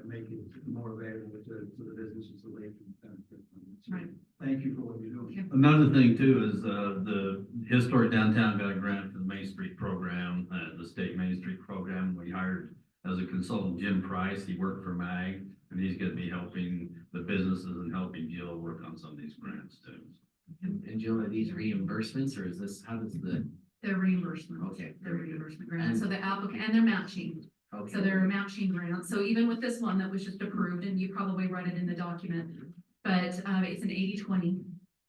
Speaker 1: make it more available to the businesses that they can benefit from it. So
Speaker 3: Right.
Speaker 1: thank you for what you're doing.
Speaker 11: Another thing too is, the historic downtown got a grant for the Main Street program, the state Main Street program. We hired as a consultant Jim Price. He worked for MAG, and he's gonna be helping the businesses and helping Jill work on some of these grants too.
Speaker 4: And Jill, are these reimbursements, or is this, how does the,
Speaker 3: They're reimbursement.
Speaker 4: Okay.
Speaker 3: They're reimbursement grants. So the applicant, and they're matching.
Speaker 4: okay.
Speaker 3: So they're a matching grant. So even with this one that was just approved, and you probably read it in the document, but it's an 80-20,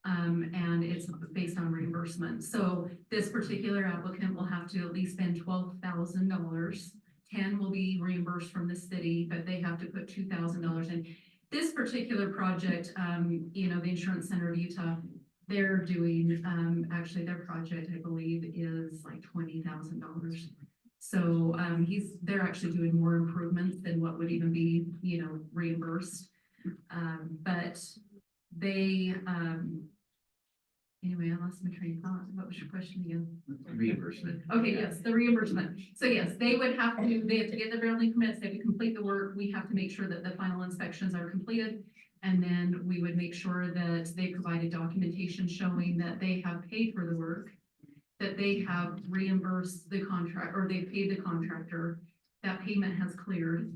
Speaker 3: and it's based on reimbursement. So this particular applicant will have to at least spend $12,000. 10 will be reimbursed from the city, but they have to put $2,000 in. This particular project, the Insurance Center of Utah, they're doing, actually their project, I believe, is like $20,000. So they're actually doing more improvements than what would even be, reimbursed. But they, anyway, I lost my train of thought. What was your question again?
Speaker 4: Reimbursement.
Speaker 3: Okay, yes, the reimbursement. So yes, they have to get the building permits, they have to complete the work. We have to make sure that the final inspections are completed. And then we would make sure that they provided documentation showing that they have paid for the work, that they have reimbursed the contract, or they paid the contractor, that payment has cleared,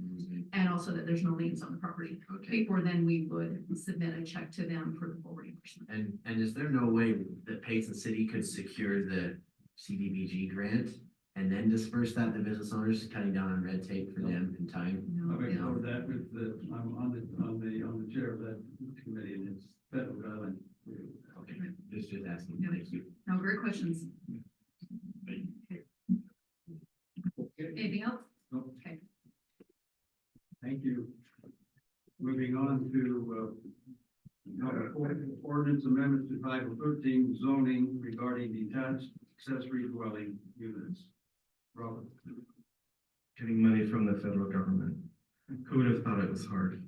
Speaker 3: and also that there's no liens on the property.
Speaker 4: Okay.
Speaker 3: Before then, we would submit a check to them for the full reimbursement.
Speaker 4: And is there no way that Payson City could secure the CDBG grant and then disperse that to business owners, cutting down on red tape for them and time?
Speaker 3: No,
Speaker 1: I've
Speaker 3: no.
Speaker 1: explored that with I'm on the chair of that committee, and it's federal guideline.
Speaker 4: Okay, just asking, thank you.
Speaker 3: No, great questions. Anything else?
Speaker 1: No.
Speaker 3: Okay.
Speaker 1: Thank you. Moving on to ordinance amendment to Title 13 zoning regarding detached accessory dwelling units. Robert.
Speaker 14: Getting money from the federal government. Who would have thought it was hard?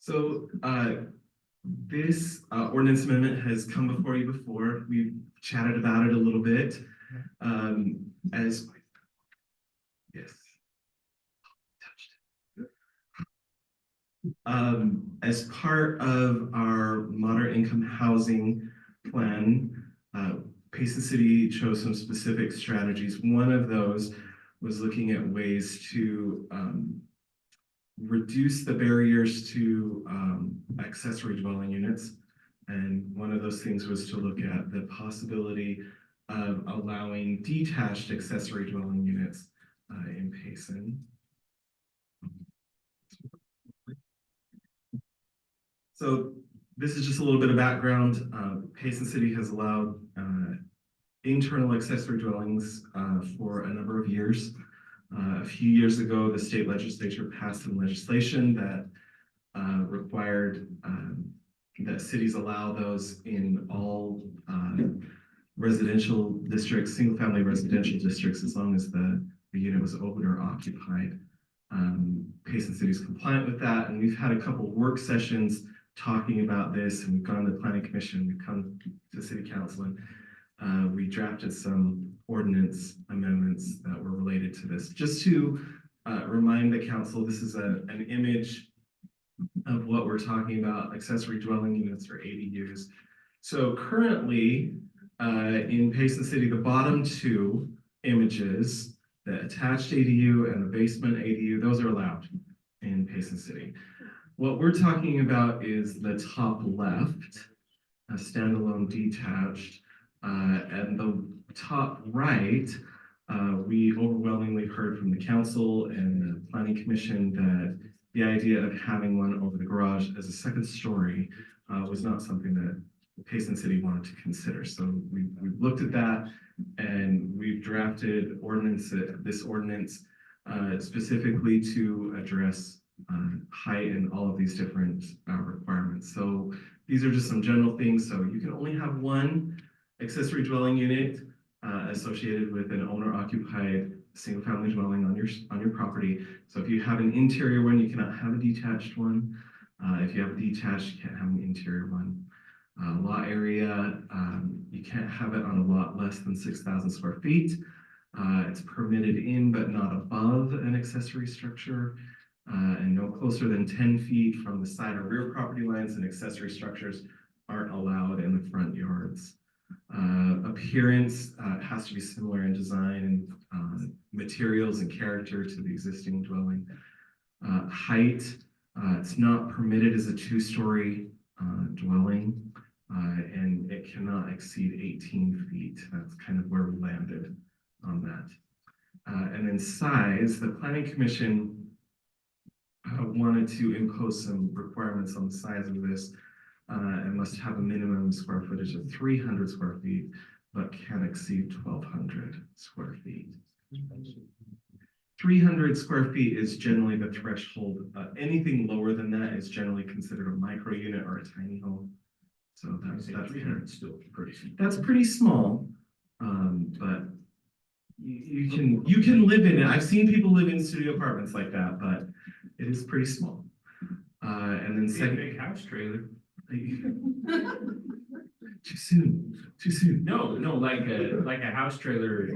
Speaker 14: So, this ordinance amendment has come before you before. We've chatted about it a little bit. As yes. As part of our moderate income housing plan, Payson City chose some specific strategies. One of those was looking at ways to reduce the barriers to accessory dwelling units. And one of those things was to look at the possibility of allowing detached accessory dwelling units in Payson. So this is just a little bit of background. Payson City has allowed internal accessory dwellings for a number of years. A few years ago, the state legislature passed some legislation that required that cities allow those in all residential districts, single-family residential districts, as long as the unit was open or occupied. Payson City is compliant with that, and we've had a couple work sessions talking about this, and we've gone to the planning commission, we've come to city council, and we drafted some ordinance amendments that were related to this. Just to remind the council, this is an image of what we're talking about, accessory dwelling units or ADUs. So currently, in Payson City, the bottom two images, the attached ADU and the basement ADU, those are allowed in Payson City. What we're talking about is the top left, a standalone detached, and the top right, we overwhelmingly heard from the council and the planning commission that the idea of having one over the garage as a second story was not something that Payson City wanted to consider. So we've looked at that, and we've drafted this ordinance specifically to address height and all of these different requirements. So these are just some general things. So you can only have one accessory dwelling unit associated with an owner-occupied single-family dwelling on your property. So if you have an interior one, you cannot have a detached one. If you have a detached, you can't have an interior one. Lot area, you can't have it on a lot less than 6,000 square feet. It's permitted in but not above an accessory structure, and no closer than 10 feet from the side or rear property lines, and accessory structures aren't allowed in the front yards. Appearance has to be similar in design and materials and character to the existing dwelling. Height, it's not permitted as a two-story dwelling, and it cannot exceed 18 feet. That's kind of where we landed on that. And then size, the planning commission wanted to impose some requirements on the size of this. It must have a minimum square footage of 300 square feet, but can exceed 1,200 square feet. 300 square feet is generally the threshold. Anything lower than that is generally considered a micro unit or a tiny home. So that's 300 still pretty small. That's pretty small, but you can live in it. I've seen people live in studio apartments like that, but it is pretty small. And then second,
Speaker 2: big house trailer.
Speaker 14: Too soon.
Speaker 2: No, like a house trailer.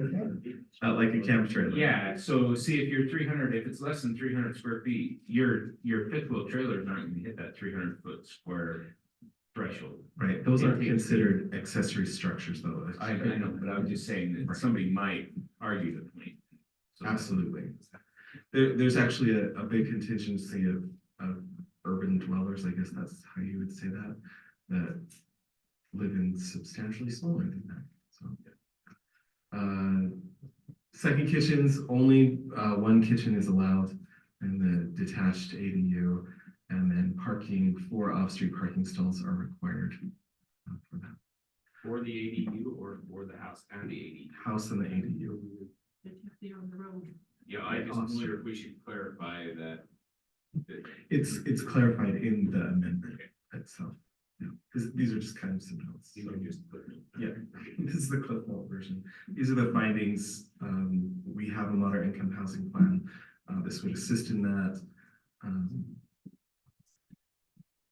Speaker 14: Like a camp trailer.
Speaker 2: Yeah, so see if you're 300, if it's less than 300 square feet, your fifth wheel trailer is not going to hit that 300 foot square threshold.
Speaker 14: Right, those aren't considered accessory structures though.
Speaker 2: I know, but I was just saying that somebody might argue the point. So
Speaker 14: absolutely. There's actually a big contingency of urban dwellers, I guess that's how you would say that live in substantially smaller than that. So second kitchens, only one kitchen is allowed in the detached ADU, and then parking, 4 off-street parking stalls are required for that.
Speaker 2: For the ADU or for the house and the ADU?
Speaker 14: House and the ADU.
Speaker 12: On the road.
Speaker 2: Yeah, I just wonder if we should clarify that.
Speaker 14: It's clarified in the amendment itself. Yeah, these are just kind of some notes.
Speaker 2: You can just put it.
Speaker 14: Yeah, this is the Cliff Note version. These are the findings. We have a moderate income housing plan. This would assist in that.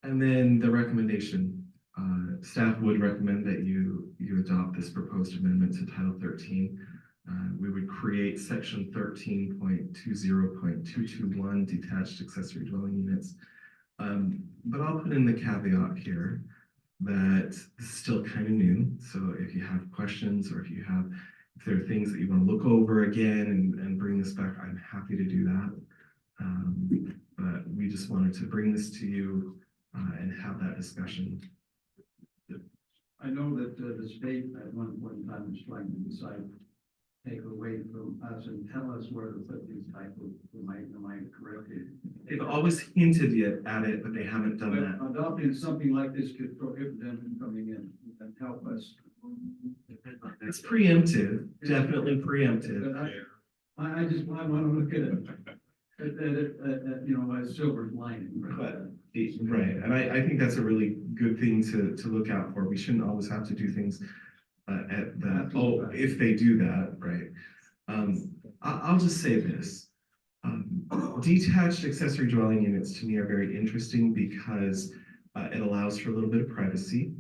Speaker 14: And then the recommendation, staff would recommend that you adopt this proposed amendment to Title 13. We would create section 13.20.221 detached accessory dwelling units. But I'll put in the caveat here that this is still kind of new. So if you have questions, or if there are things that you want to look over again and bring this back, I'm happy to do that. But we just wanted to bring this to you and have that discussion.
Speaker 1: I know that the state at one point in time was trying to decide, take away from us and tell us where to put these type of, am I correct?
Speaker 14: They've always hinted at it, but they haven't done that.
Speaker 1: But adopting something like this could prohibit them from coming in and help us.
Speaker 14: It's preemptive, definitely preemptive.
Speaker 1: But I just, I want to look at it, you know, as silver lining.
Speaker 14: But, right, and I think that's a really good thing to look out for. We shouldn't always have to do things at the, oh, if they do that, right? I'll just say this. Detached accessory dwelling units to me are very interesting because it allows for a little bit of privacy.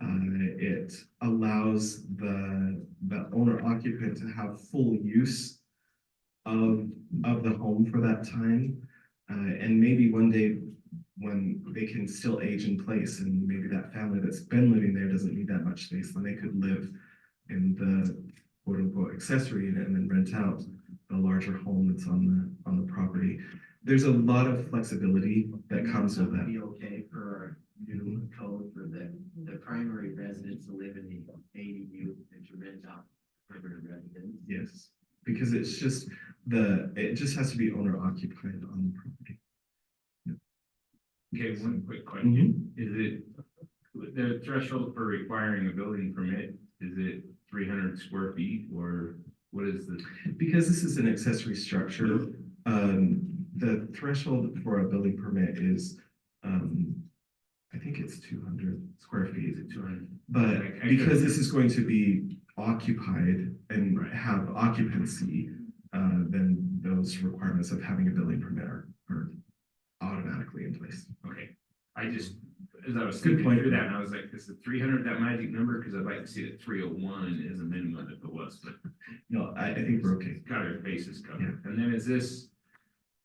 Speaker 14: It allows the owner occupant to have full use of the home for that time. And maybe one day when they can still age in place and maybe that family that's been living there doesn't need that much space, then they could live in the quote unquote accessory unit and then rent out the larger home that's on the property. There's a lot of flexibility that comes with that.
Speaker 4: Be okay for new code for the primary residence to live in the ADU and to rent out permanent residence.
Speaker 14: Yes, because it's just it just has to be owner occupied on the property.
Speaker 2: Okay, one quick question. Is it, the threshold for requiring a building permit, is it 300 square feet or what is the?
Speaker 14: Because this is an accessory structure, the threshold for a building permit is, I think it's 200 square feet.
Speaker 2: 200.
Speaker 14: But because this is going to be occupied and have occupancy, then those requirements of having a building permit are automatically in place.
Speaker 2: Okay, I just, as I was
Speaker 14: Good
Speaker 2: thinking
Speaker 14: point.
Speaker 2: through that, and I was like, is the 300 that magic number? Because I'd like to see that 301 is a minimum if it was, but
Speaker 14: No, I think we're okay.
Speaker 2: got our bases covered. And then is this,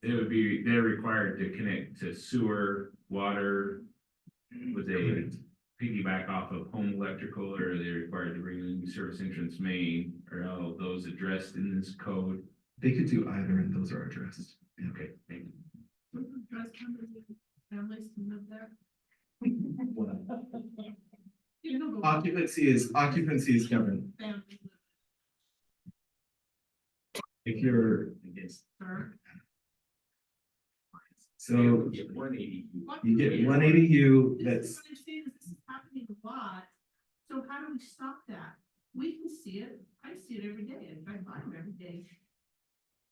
Speaker 2: they're required to connect to sewer, water, with a piggyback off of home electrical, or are they required to bring in new service entrance main? Are all of those addressed in this code?
Speaker 14: They could do either and those are addressed. Yeah.
Speaker 2: Okay, thank you.
Speaker 12: Does how many families can live there? You know, the
Speaker 14: Occupancy is governed.
Speaker 12: families
Speaker 14: If you're,
Speaker 12: live
Speaker 14: so
Speaker 2: You get 180.
Speaker 14: you get 1 ADU,
Speaker 12: This
Speaker 14: that's,
Speaker 12: is what I'm saying, this is happening a lot, so how do we stop that? We can see it, I see it every day, I drive by them every day.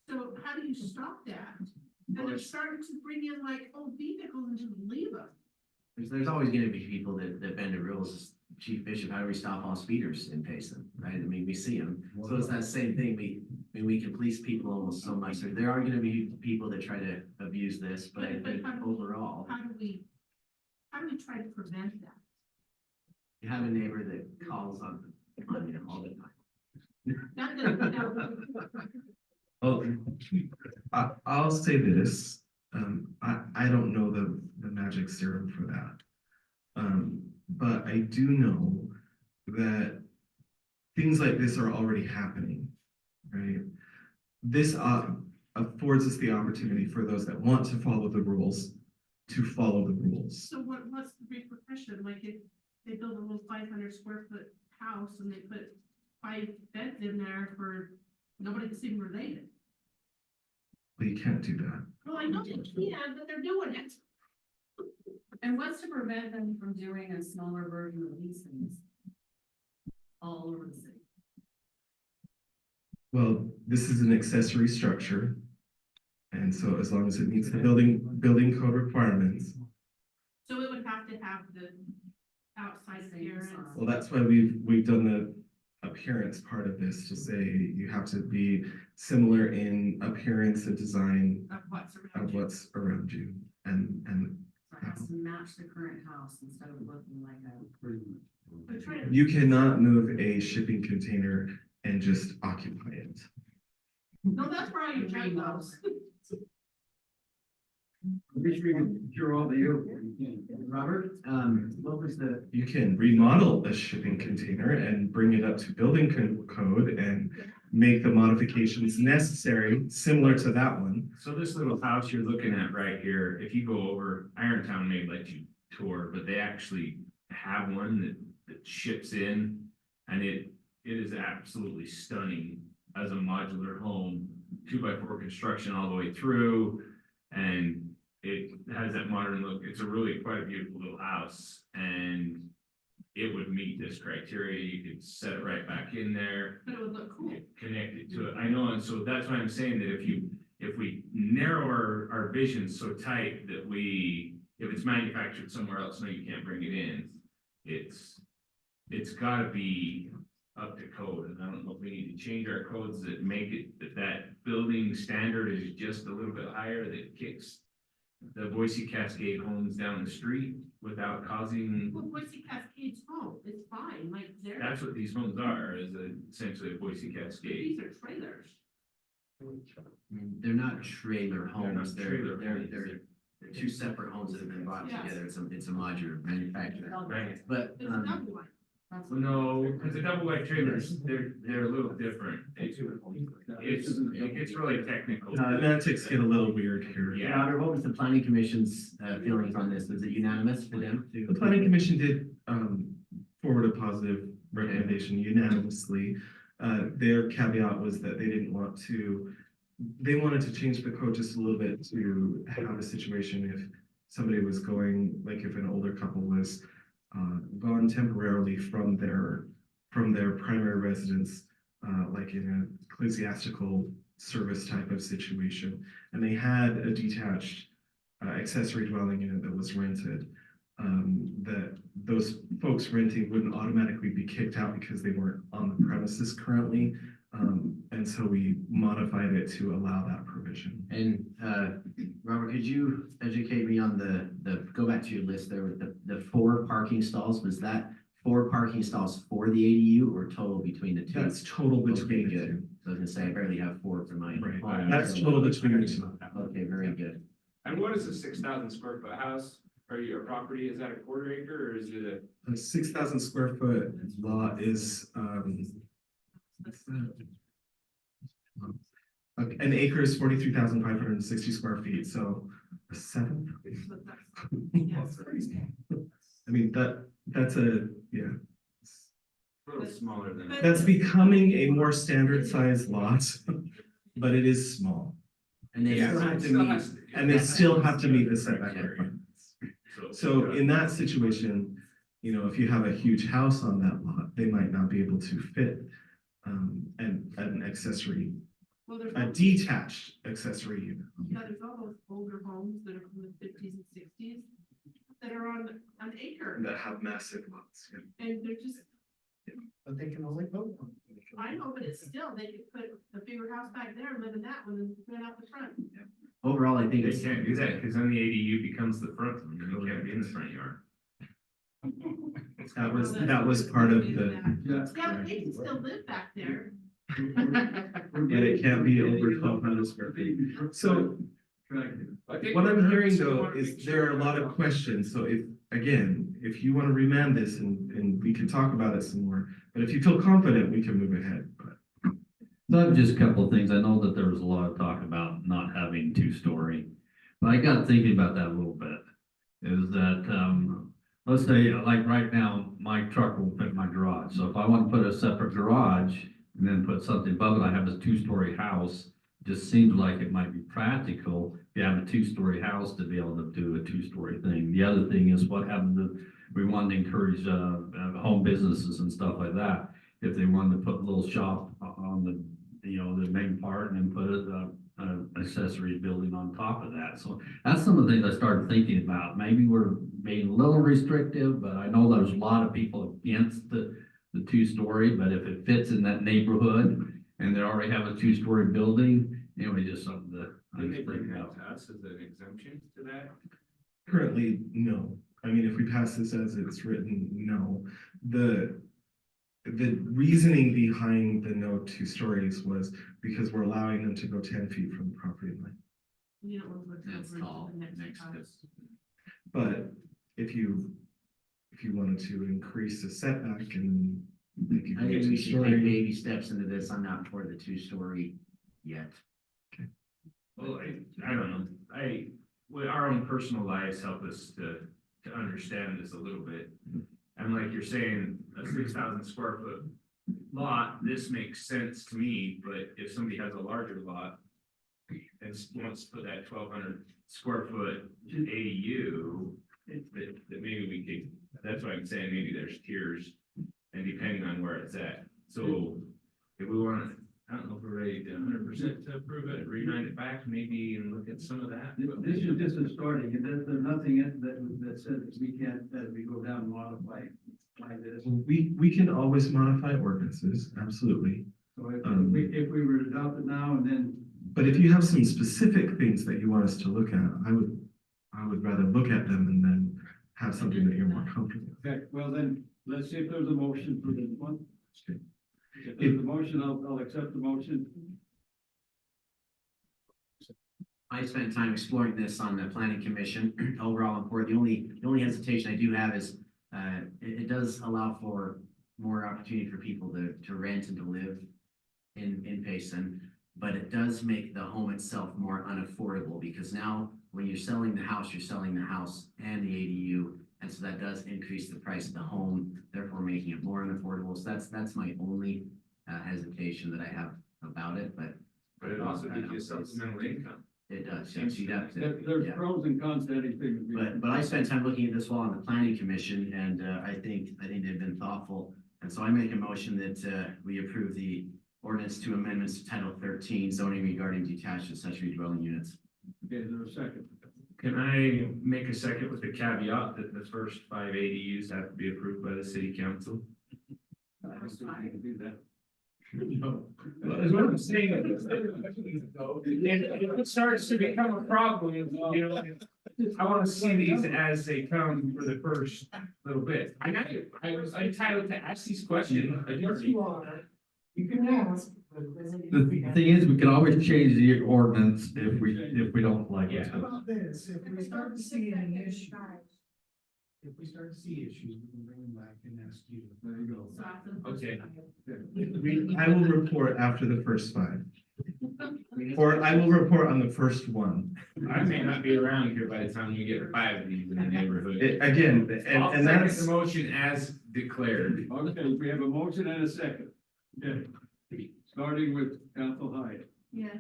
Speaker 12: So how do you stop that? And they're starting to bring in like old vehicles and just leave them.
Speaker 4: There's always gonna be people that bend the rules. Chief Bishop, how do we stop all speeders in Payson, right? I mean, we see them. So it's that same thing. We can police people almost so much. So there are gonna be people that try to abuse this, but I think overall,
Speaker 12: How do we try to prevent that?
Speaker 4: you have a neighbor that calls on you all the time.
Speaker 12: That doesn't,
Speaker 14: well, I'll say this, I don't know the magic serum for that. But I do know that things like this are already happening, right? This affords us the opportunity for those that want to follow the rules to follow the rules.
Speaker 12: so what's the repercussion? Like if they build a little 500 square foot house and they put 5 beds in there for nobody to see related.
Speaker 14: But you can't do that.
Speaker 12: Well, I know they can, but they're doing it.
Speaker 3: And what's to prevent them from doing a smaller version of these things? All over the city.
Speaker 14: Well, this is an accessory structure. And so as long as it meets the building code requirements,
Speaker 12: So it would have to have the outside appearance.
Speaker 14: well, that's why we've done the appearance part of this to say you have to be similar in appearance and design
Speaker 12: Of what's around you.
Speaker 14: you and
Speaker 3: So it has to match the current house instead of looking like
Speaker 12: But try to-
Speaker 14: you cannot move a shipping container and just occupy it.
Speaker 12: No, that's where all your junk goes.
Speaker 1: Make sure you cure all the air.
Speaker 4: Robert, what was the,
Speaker 14: You can remodel a shipping container and bring it up to building code and make the modifications necessary, similar to that one.
Speaker 2: So this little house you're looking at right here, if you go over, Irontown may let you tour, but they actually have one that ships in. And it is absolutely stunning as a modular home, 2x4 construction all the way through. And it has that modern look. It's a really quite a beautiful little house, and it would meet this criteria. You could set it right back in there.
Speaker 12: But it would look cool.
Speaker 2: Connect it to it. I know, and so that's why I'm saying that if we narrow our vision so tight that if it's manufactured somewhere else, no, you can't bring it in. It's gotta be up to code, and I don't know if we need to change our codes that make it that building standard is just a little bit higher, that kicks the Boise Cascade homes down the street without causing.
Speaker 12: Well, Boise Cascade's home, it's fine, like
Speaker 2: That's what these homes are, is essentially a Boise Cascade.
Speaker 12: these are trailers.
Speaker 4: They're not trailer homes,
Speaker 2: not
Speaker 4: they're,
Speaker 2: trailer
Speaker 4: they're,
Speaker 2: homes.
Speaker 4: they're two separate homes that have been brought
Speaker 12: Yes.
Speaker 4: together, it's a modular manufacturer.
Speaker 2: Right.
Speaker 4: But,
Speaker 12: It's a double one. That's what-
Speaker 2: No, because the double wide trailers, they're a little different. It gets really technical.
Speaker 14: Semantics get a little weird here.
Speaker 2: Yeah.
Speaker 4: Robert, what was the planning commission's, feelings on this, was it unanimous for them to?
Speaker 14: The planning commission did forward a positive recommendation unanimously. Their caveat was that they wanted to change the code just a little bit to have a situation if somebody was going, like if an older couple was gone temporarily from their primary residence, like in an ecclesiastical service type of situation, and they had a detached accessory dwelling unit that was rented, that those folks renting wouldn't automatically be kicked out because they weren't on the premises currently. And so we modified it to allow that provision.
Speaker 4: And, Robert, could you educate me on go back to your list there with the 4 parking stalls, was that 4 parking stalls for the ADU or total between the two?
Speaker 14: That's total
Speaker 4: Okay,
Speaker 14: between the
Speaker 4: good.
Speaker 14: two.
Speaker 4: So I was gonna say, I barely have 4 for mine.
Speaker 14: Right, that's total between the two.
Speaker 4: Okay, very good.
Speaker 2: And what is a 6,000 square foot house? Or your property, is that a quarter acre or is it
Speaker 14: A 6,000 square foot lot is, an acre is 43,560 square feet, so a seventh.
Speaker 12: Yes.
Speaker 14: I mean, that's a, yeah,
Speaker 2: a little smaller than?
Speaker 14: that's becoming a more standard size lot, but it is small.
Speaker 4: And they still have to meet.
Speaker 14: And they still have to meet the setback requirements. So in that situation, you know, if you have a huge house on that lot, they might not be able to fit an accessory,
Speaker 12: Well, there's.
Speaker 14: a detached accessory unit.
Speaker 12: Yeah, there's all those older homes that are from the 50s and 60s that are on an acre,
Speaker 14: That have massive lots. Yeah.
Speaker 12: and they're just,
Speaker 13: But they can only vote on.
Speaker 12: I know, but it's still, they could put a bigger house back there and live in that one and rent out the front.
Speaker 4: Overall, I think
Speaker 2: They
Speaker 4: it's.
Speaker 2: can't do that because then the ADU becomes the front, and you can't be in the front yard.
Speaker 14: That was part of the,
Speaker 12: Yeah, but they can still live back there.
Speaker 14: and it can't be over 1,200 square feet. So what I'm hearing though is there are a lot of questions. So if you want to remand this and we can talk about it some more, but if you feel confident, we can move ahead. But
Speaker 11: So just a couple of things. I know that there was a lot of talk about not having 2-story, but I got thinking about that a little bit. Is that, let's say, like right now, my truck will fit my garage. So if I want to put a separate garage and then put something above it, I have a 2-story house. Just seems like it might be practical if you have a 2-story house to be able to do a 2-story thing. The other thing is what happens if we want to encourage home businesses and stuff like that. If they wanted to put a little shop on the main part and then put an accessory building on top of that. So that's some of the things I started thinking about. Maybe we're being a little restrictive, but I know there's a lot of people against the 2-story, but if it fits in that neighborhood and they already have a 2-story building, anyway, just something that I'm
Speaker 2: Did they bring
Speaker 11: thinking
Speaker 2: that
Speaker 11: about.
Speaker 2: to us as an exemption to that?
Speaker 14: currently, no. I mean, if we pass this as it's written, no. The reasoning behind the no 2 stories was because we're allowing them to go 10 feet from the property line.
Speaker 12: You don't want to look
Speaker 4: That's
Speaker 12: over
Speaker 4: tall,
Speaker 12: into the
Speaker 4: next
Speaker 12: next
Speaker 4: to.
Speaker 12: house.
Speaker 14: But if you wanted to increase the setback and
Speaker 4: I think we should take baby steps into this. I'm not for the two-story yet.
Speaker 2: Well, I don't know, well, our own personal lives help us to understand this a little bit. And like you're saying, a 6,000 square foot lot, this makes sense to me, but if somebody has a larger lot and wants to put that 1,200 square foot ADU, that maybe we could, that's why I'm saying maybe there's tiers, and depending on where it's at. So if we want to, I don't know if we're ready to 100% to approve it, rewind it back, maybe, and look at some of that.
Speaker 1: This is just a starting, and there's nothing that says we can't, that we go down and modify like this.
Speaker 14: We can always modify ordinances, absolutely.
Speaker 1: So if we were to adopt it now and then.
Speaker 14: But if you have some specific things that you want us to look at, I would rather look at them and then have something that you're more comfortable with.
Speaker 1: Okay, well then, let's see if there's a motion for this one.
Speaker 14: Okay.
Speaker 1: If there's a motion, I'll accept the motion.
Speaker 4: I spent time exploring this on the planning commission. Overall, important. The only hesitation I do have is, it does allow for more opportunity for people to rent and to live in Payson. But it does make the home itself more unaffordable, because now when you're selling the house and the ADU. And so that does increase the price of the home, therefore making it more unaffordable. So that's my only hesitation that I have about it, but.
Speaker 2: But it also gives you supplemental income.
Speaker 4: It does, yes, you'd have to.
Speaker 1: There's
Speaker 4: yeah.
Speaker 1: pros and cons to anything.
Speaker 4: But I spent time looking at this while on the planning commission, and I think they've been thoughtful. And so I make a motion that we approve the ordinance to amendments to Title 13 zoning regarding detached accessory dwelling units.
Speaker 1: Okay, is there a second?
Speaker 2: Can I make a second with the caveat that the first 5 ADUs have to be approved by the city council?
Speaker 1: I don't think we can do that.
Speaker 2: No. That's what I'm saying. If it starts to become a problem, you know, I want to see these as they come for the first little bit. I was entitled to ask these questions. I do.
Speaker 3: You can ask.
Speaker 11: The thing is, we can always change the ordinance if we don't like it.
Speaker 13: How about this, if we start to see any issues, we can bring them back and ask you.
Speaker 1: There you go.
Speaker 2: Okay.
Speaker 14: I will report after the first 5. Or I will report on the first one.
Speaker 2: I may not be around here by the time we get 5 of these in the neighborhood.
Speaker 14: Again,
Speaker 2: I'll
Speaker 14: and
Speaker 2: second
Speaker 14: that's.
Speaker 2: the motion as declared.
Speaker 1: Okay, we have a motion and a second. Okay. Starting with Council Hyde,
Speaker 12: Yeah.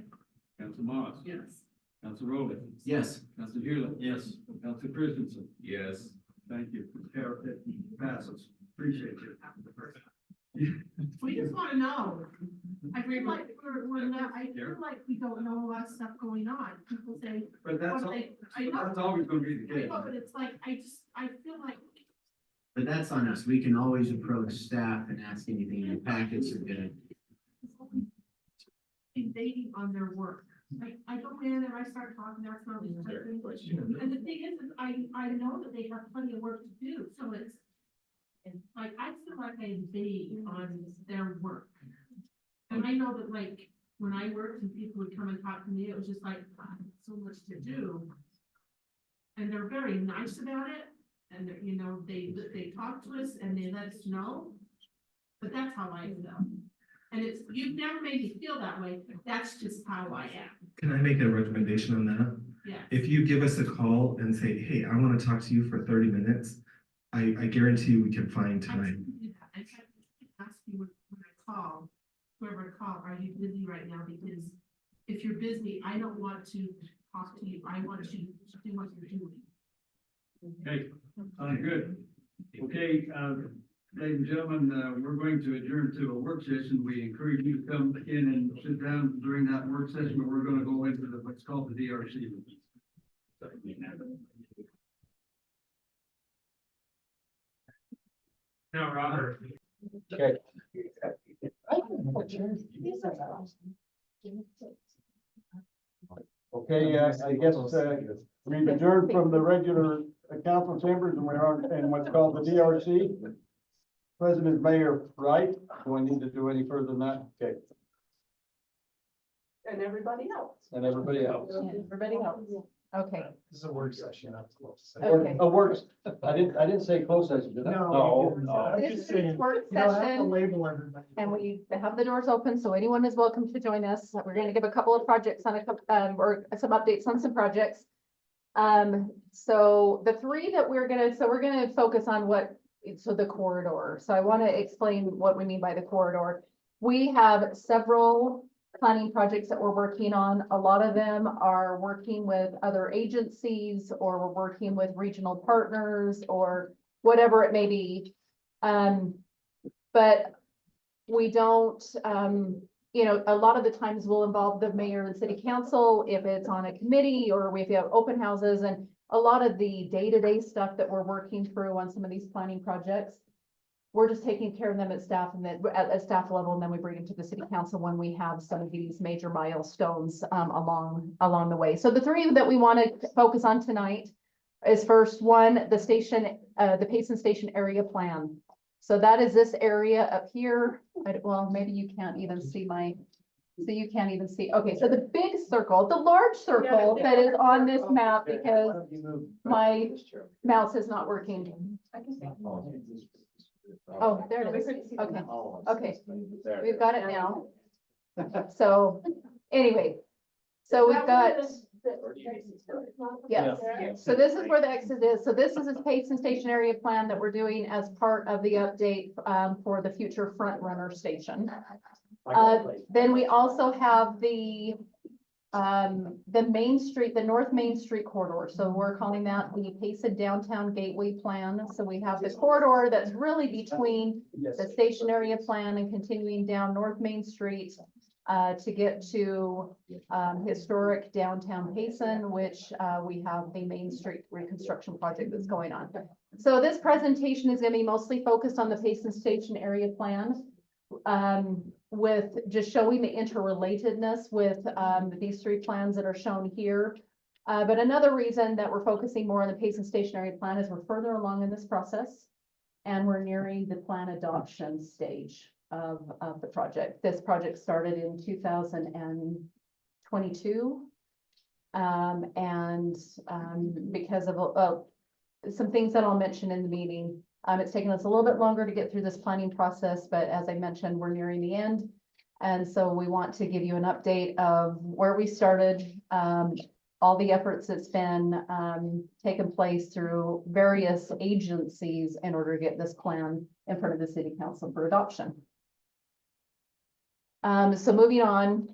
Speaker 1: Council Moss,
Speaker 12: Yes.
Speaker 1: Council Rowland,
Speaker 4: Yes.
Speaker 1: Council Hewlett.
Speaker 11: Yes.
Speaker 1: Council Christensen.
Speaker 2: Yes.
Speaker 1: Thank you. It passes. Appreciate you.
Speaker 12: We just wanna know. I feel like I feel like we don't know a lot of stuff going on. People say,
Speaker 1: But that's,
Speaker 12: I know,
Speaker 1: that's always gonna be the
Speaker 12: I
Speaker 1: case.
Speaker 12: know, but it's like, I feel like
Speaker 4: But that's on us. We can always approach staff and ask anything in your packets are gonna.
Speaker 12: invading on their work. Like, I go in and I start talking, that's not the person. And the thing is I know that they have plenty of work to do, so it's like, I feel like I invade on their work. And I know that, like, when I worked and people would come and talk to me, it was just like, God, so much to do. And they're very nice about it, and you know, they talk to us and they let us know. But that's how I feel. And you've never made me feel that way, but that's just how I am.
Speaker 14: Can I make a recommendation on that?
Speaker 12: Yeah.
Speaker 14: If you give us a call and say, hey, I want to talk to you for 30 minutes, I guarantee you we can find time.
Speaker 12: I try to ask you when I call, whoever I call, are you busy right now? Because if you're busy, I don't want to talk to you. I want you to do what you're doing.
Speaker 1: Okay, good. Okay, ladies and gentlemen, we're going to adjourn to a work session. We encourage you to come in and sit down during that work session, but we're gonna go into what's called the DRC.
Speaker 2: Now, Robert.
Speaker 1: Okay. Okay, I guess, we've adjourned from the regular council chambers and we're on, in what's called the DRC. President Mayor Wright, do I need to do any further than that? Okay,
Speaker 3: And everybody else.
Speaker 1: and everybody else.
Speaker 3: Everybody else. Okay,
Speaker 13: This is a work session, not a closed session.
Speaker 3: okay.
Speaker 11: A work, I didn't say closed session, did I?
Speaker 13: No, I'm
Speaker 3: This
Speaker 13: just
Speaker 3: is
Speaker 13: saying,
Speaker 3: work
Speaker 13: you don't have to
Speaker 3: session.
Speaker 13: label everybody.
Speaker 3: And we have the doors open, so anyone is welcome to join us. We're gonna give a couple of projects on or some updates on some projects. So the three that we're gonna focus on the corridor. So I want to explain what we mean by the corridor. We have several planning projects that we're working on. A lot of them are working with other agencies, or we're working with regional partners, or whatever it may be. But we don't, a lot of the times we'll involve the mayor and city council if it's on a committee or if we have open houses, and a lot of the day-to-day stuff that we're working through on some of these planning projects, we're just taking care of them at staff and then at staff level, and then we bring them to the city council when we have some of these major milestones along the way. So the three that we want to focus on tonight is first one, the Payson Station area plan. So that is this area up here. Well, maybe you can't even see you can't even see. Okay, so the big circle, the large circle that is on this map, because my mouse is not working. Oh, there it is. Okay, okay. We've got it now. So anyway, so we've got, yes. So this is where the exit is. So this is a Payson Station area plan that we're doing as part of the update for the future front runner station. Then we also have the Main Street, the North Main Street corridor. So we're calling that the Payson Downtown Gateway Plan. So we have the corridor that's really between the station area plan and continuing down North Main Street to get to historic downtown Payson, which we have the Main Street reconstruction project that's going on. So this presentation is going to be mostly focused on the Payson Station area plan, with just showing the interrelatedness with these three plans that are shown here. But another reason that we're focusing more on the Payson Station area plan is we're further along in this process, and we're nearing the plan adoption stage of the project. This project started in 2022. Because of some things that I'll mention in the meeting, it's taken us a little bit longer to get through this planning process, but as I mentioned, we're nearing the end. And so we want to give you an update of where we started, all the efforts that's been taken place through various agencies in order to get this plan in front of the city council for adoption. So moving on.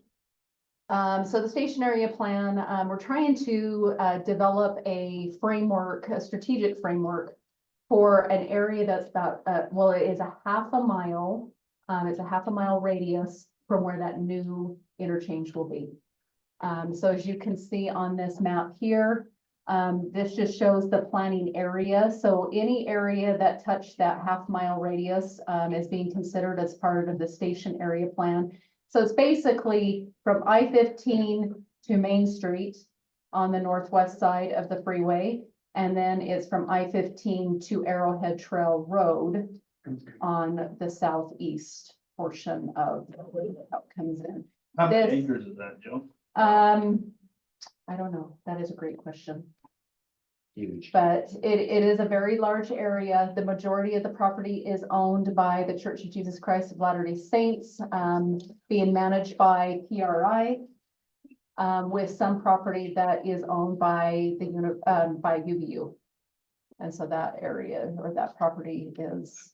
Speaker 3: So the station area plan, we're trying to develop a framework, a strategic framework for an area that's about, well, it is a half a mile. It's a half a mile radius from where that new interchange will be. So as you can see on this map here, this just shows the planning area. So any area that touched that half mile radius is being considered as part of the station area plan. So it's basically from I-15 to Main Street on the northwest side of the freeway. And then it's from I-15 to Arrowhead Trail Road on the southeast portion of how it comes in.
Speaker 11: How many
Speaker 3: This-
Speaker 11: acres is that, Joe?
Speaker 3: I don't know. That is a great question.
Speaker 4: Huge.
Speaker 3: But it is a very large area. The majority of the property is owned by the Church of Jesus Christ of Latter-day Saints, being managed by PRI, with some property that is owned by by UVU. And so that area or that property is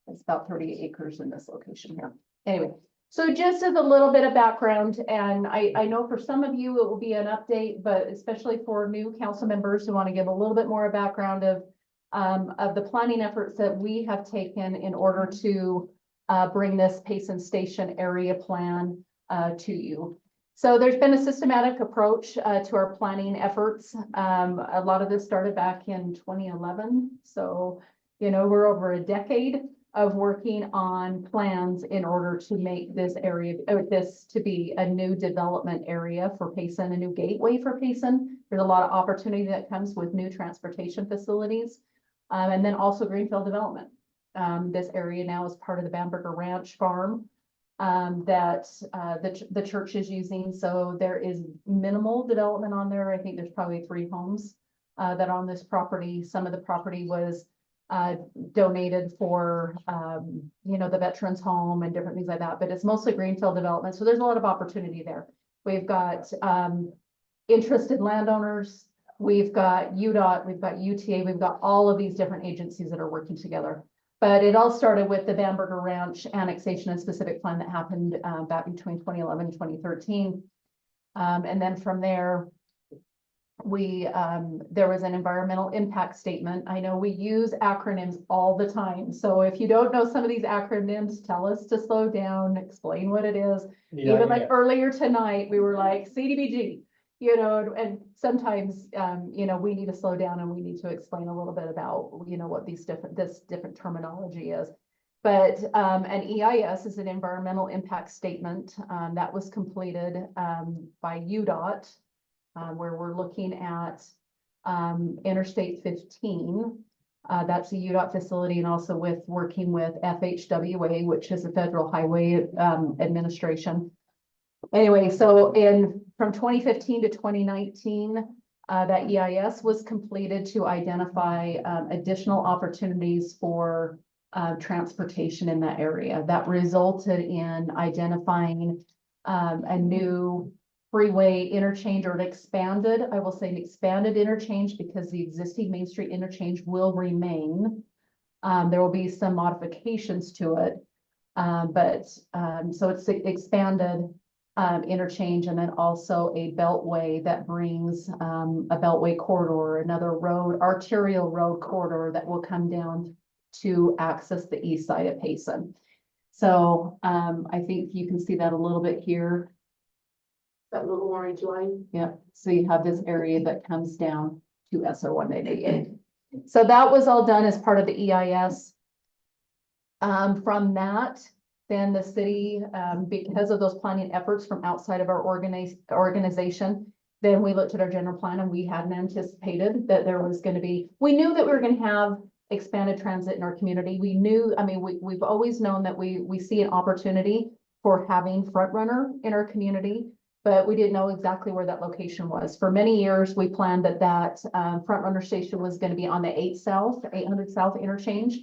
Speaker 3: about 30 acres in this location here. Anyway, so just as a little bit of background, and I know for some of you it will be an update, but especially for new council members who want to give a little bit more background of the planning efforts that we have taken in order to bring this Payson Station area plan to you. So there's been a systematic approach to our planning efforts. A lot of this started back in 2011. So, we're over a decade of working on plans in order to make this area, or this to be a new development area for Payson, a new gateway for Payson. There's a lot of opportunity that comes with new transportation facilities, and then also greenfield development. This area now is part of the Bamberger Ranch Farm. that the church is using. So there is minimal development on there. I think there's probably 3 homes that are on this property. Some of the property was donated for, the veterans home and different things like that, but it's mostly greenfield development. So there's a lot of opportunity there. We've got interested landowners, we've got UDOT, we've got UTA, we've got all of these different agencies that are working together. But it all started with the Bamberger Ranch annexation and specific plan that happened back between 2011 and 2013. And then from there, there was an environmental impact statement. I know we use acronyms all the time. So if you don't know some of these acronyms, tell us to slow down, explain what it is. Even like earlier tonight, we were like CDBG, and sometimes, we need to slow down and we need to explain a little bit about, what this different terminology is. But an EIS is an environmental impact statement that was completed by UDOT, where we're looking at Interstate 15. That's a UDOT facility, and also working with FHWA, which is the Federal Highway Administration. Anyway, so from 2015 to 2019, that EIS was completed to identify additional opportunities for transportation in that area. That resulted in identifying a new freeway interchange, or an expanded interchange, because the existing Main Street interchange will remain. There will be some modifications to it, so it's expanded interchange, and then also a beltway that brings a beltway corridor, another arterial road corridor that will come down to access the east side of Payson. So I think you can see that a little bit here. That little orange line. Yep. So you have this area that comes down to SR 188. So that was all done as part of the EIS. From that, then the city, because of those planning efforts from outside of our organization, then we looked at our general plan, and we hadn't anticipated that there was going to be, we knew that we were going to have expanded transit in our community. We knew, we've always known that we see an opportunity for having front runner in our community, but we didn't know exactly where that location was. For many years, we planned that front runner station was going to be on the 800 South interchange.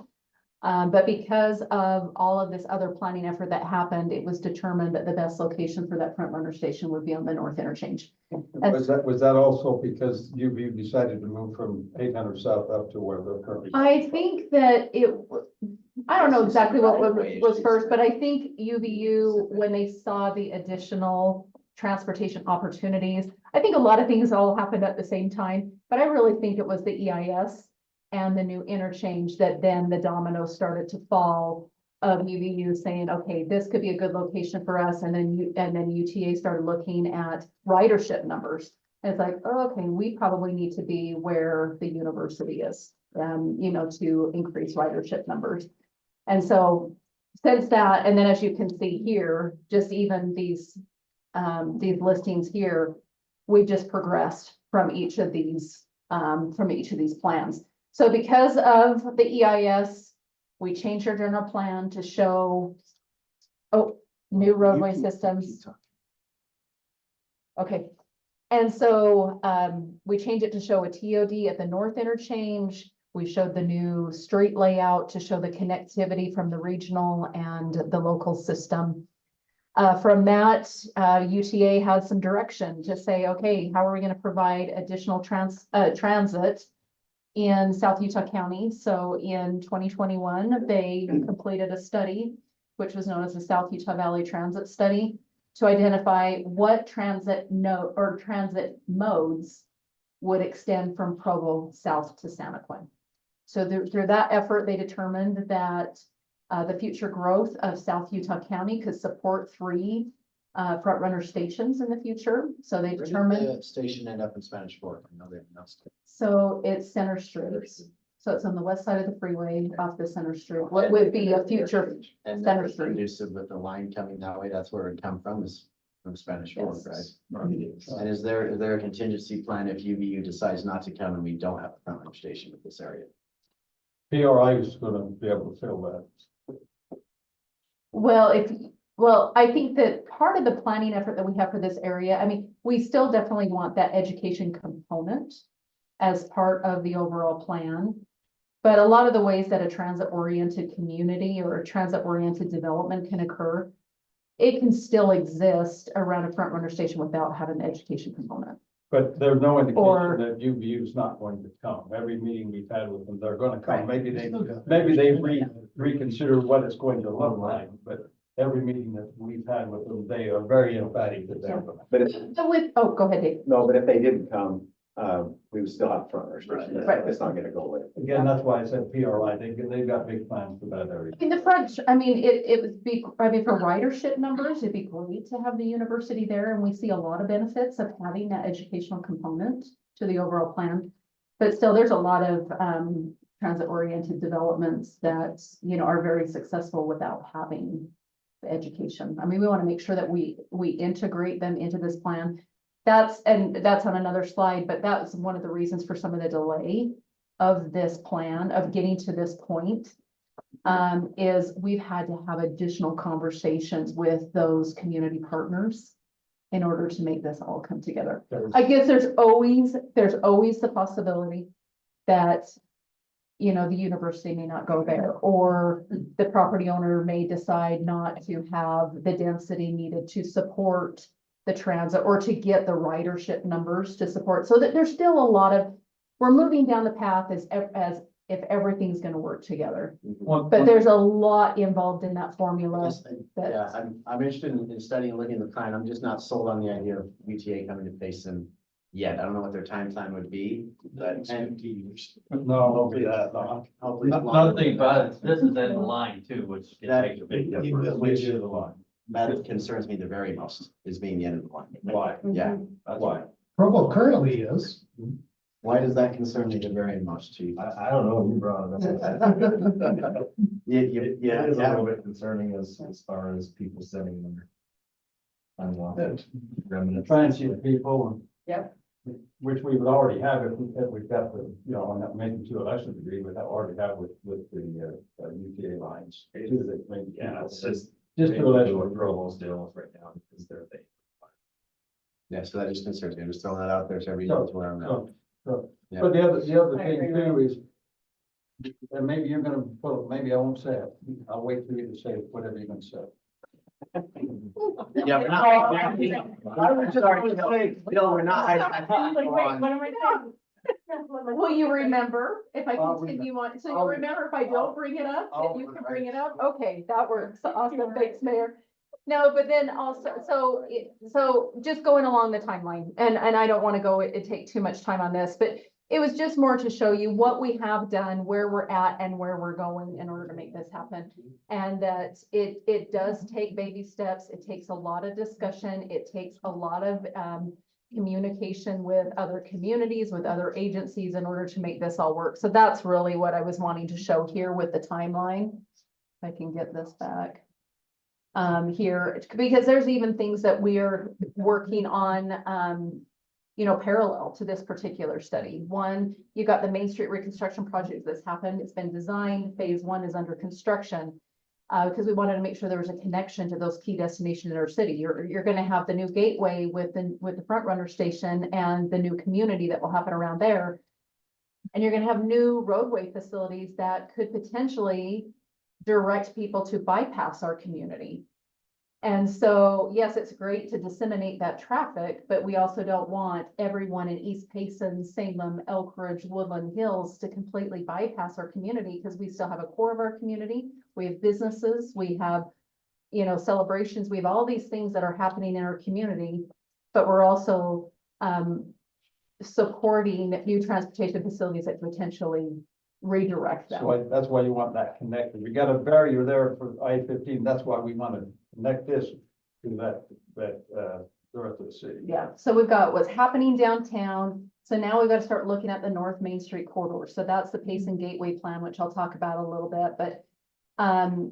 Speaker 3: But because of all of this other planning effort that happened, it was determined that the best location for that front runner station would be on the north interchange.
Speaker 16: Was that also because you decided to move from 800 South up to where they're currently?
Speaker 3: I think that I don't know exactly what was first, but I think UVU, when they saw the additional transportation opportunities, I think a lot of things all happened at the same time, but I really think it was the EIS and the new interchange that then the dominoes started to fall of UVU saying, okay, this could be a good location for us. And then UTA started looking at ridership numbers. And it's like, oh, okay, we probably need to be where the university is, to increase ridership numbers. And so since that, and then as you can see here, just even these listings here, we've just progressed from each of these plans. So because of the EIS, we changed our general plan to show, new roadway systems. Okay. And so we changed it to show a TOD at the north interchange. We showed the new street layout to show the connectivity from the regional and the local system. From that, UTA had some direction to say, okay, how are we going to provide additional transit in South Utah County? So in 2021, they completed a study, which was known as the South Utah Valley Transit Study, to identify what transit modes would extend from Provo south to Santaquin. So through that effort, they determined that the future growth of South Utah County could support 3 front runner stations in the future. So they determined.
Speaker 4: The station end up in Spanish Fork. I know they announced it.
Speaker 3: So it's Center Street. So it's on the west side of the freeway off the Center Street. What would be a future Center Street?
Speaker 4: Conducive with the line coming that way, that's where it come from, is from Spanish Fork,
Speaker 3: Yes.
Speaker 4: right? And is there a contingency plan if UVU decides not to come and we don't have a front runner station in this area?
Speaker 16: PRI is gonna be able to fill that.
Speaker 3: Well, Well, I think that part of the planning effort that we have for this area, I mean, we still definitely want that education component as part of the overall plan. But a lot of the ways that a transit-oriented community or a transit-oriented development can occur, it can still exist around a front runner station without having an education component.
Speaker 16: But there's no
Speaker 3: Or-
Speaker 16: indication that UVU is not going to come. Every meeting we've had with them, they're gonna come.
Speaker 3: Right.
Speaker 16: Maybe they reconsider what it's going to look like, but every meeting that we've had with them, they are very emphatic that they're gonna.
Speaker 17: But if,
Speaker 3: So with, oh, go ahead, Dave.
Speaker 17: no, but if they didn't come, we would still have front runners.
Speaker 3: Right.
Speaker 17: It's not gonna go away.
Speaker 16: Again, that's why I said PRI, they've got big plans for that area.
Speaker 3: In the front, I mean, it would be, I mean, for ridership numbers, it'd be great to have the university there, and we see a lot of benefits of having that educational component to the overall plan. But still, there's a lot of, transit-oriented developments that, you know, are very successful without having the education. I mean, we want to make sure that we integrate them into this plan. That's on another slide, but that was one of the reasons for some of the delay of this plan, of getting to this point. Is we've had to have additional conversations with those community partners in order to make this all come together. I guess there's always the possibility that, you know, the university may not go there, or the property owner may decide not to have the density needed to support the transit or to get the ridership numbers to support, so that there's still a lot of, we're moving down the path as if everything's gonna work together. But there's a lot involved in that formula.
Speaker 4: Yeah, I'm interested in studying and looking at the plan. I'm just not sold on the idea of UTA coming to Payson yet. I don't know what their timeline would be, but.
Speaker 16: No, hopefully that, no.
Speaker 4: Hopefully.
Speaker 11: Another thing about it, this is in the line too, which can make a big difference.
Speaker 16: Which is the line.
Speaker 4: That concerns me the very most, is being the end of the line.
Speaker 16: Why?
Speaker 4: Yeah.
Speaker 16: Why?
Speaker 13: Provo currently is.
Speaker 4: Why does that concern me the very most, chief?
Speaker 14: I don't know, you brought it up.
Speaker 4: Yeah,
Speaker 14: It is a little bit concerning as far as people sitting there. Unwanted remnants.
Speaker 16: Transient people.
Speaker 3: Yep.
Speaker 16: Which we would already have if we've got the, you know, on that maybe to a lesser degree, we already have with the UTA lines.
Speaker 14: Yeah, it's just
Speaker 16: to a lesser
Speaker 14: what
Speaker 16: degree.
Speaker 14: Provo's dealing with right now because they're they.
Speaker 4: Yeah, so that just concerns me. I'm just throwing that out there so everybody
Speaker 16: So-
Speaker 4: knows where I'm at.
Speaker 16: So,
Speaker 4: Yeah.
Speaker 16: but the other
Speaker 3: I
Speaker 16: thing
Speaker 3: agree,
Speaker 16: too is, and maybe you're gonna, well, maybe I won't say it. I'll wait for you to say whatever you're gonna say.
Speaker 4: Yeah, we're not. I was just going to say, Bill, we're not.
Speaker 3: What am I saying? Will you remember if I continue on? So you'll remember if I don't bring it up, that you can bring it up? Okay, that works. Awesome. Thanks, Mayor. No, but then also, so just going along the timeline, and I don't want to go, it take too much time on this, but it was just more to show you what we have done, where we're at and where we're going in order to make this happen. And that it does take baby steps. It takes a lot of discussion. It takes a lot of, communication with other communities, with other agencies in order to make this all work. So that's really what I was wanting to show here with the timeline. If I can get this back. Here, because there's even things that we're working on, you know, parallel to this particular study. One, you got the Main Street reconstruction project that's happened. It's been designed. Phase 1 is under construction. Because we wanted to make sure there was a connection to those key destinations in our city. You're going to have the new gateway with the front runner station and the new community that will happen around there. And you're going to have new roadway facilities that could potentially direct people to bypass our community. And so, yes, it's great to disseminate that traffic, but we also don't want everyone in East Payson, Salem, Elk Ridge, Woodland Hills to completely bypass our community, because we still have a core of our community. We have businesses, we have, you know, celebrations, we have all these things that are happening in our community, but we're also supporting new transportation facilities that potentially redirect them.
Speaker 16: So that's why you want that connected. We got a barrier there for I-15. That's why we want to connect this to the rest of the city.
Speaker 3: Yeah, so we've got what's happening downtown. So now we've got to start looking at the North Main Street corridor. So that's the Payson Gateway Plan, which I'll talk about a little bit, but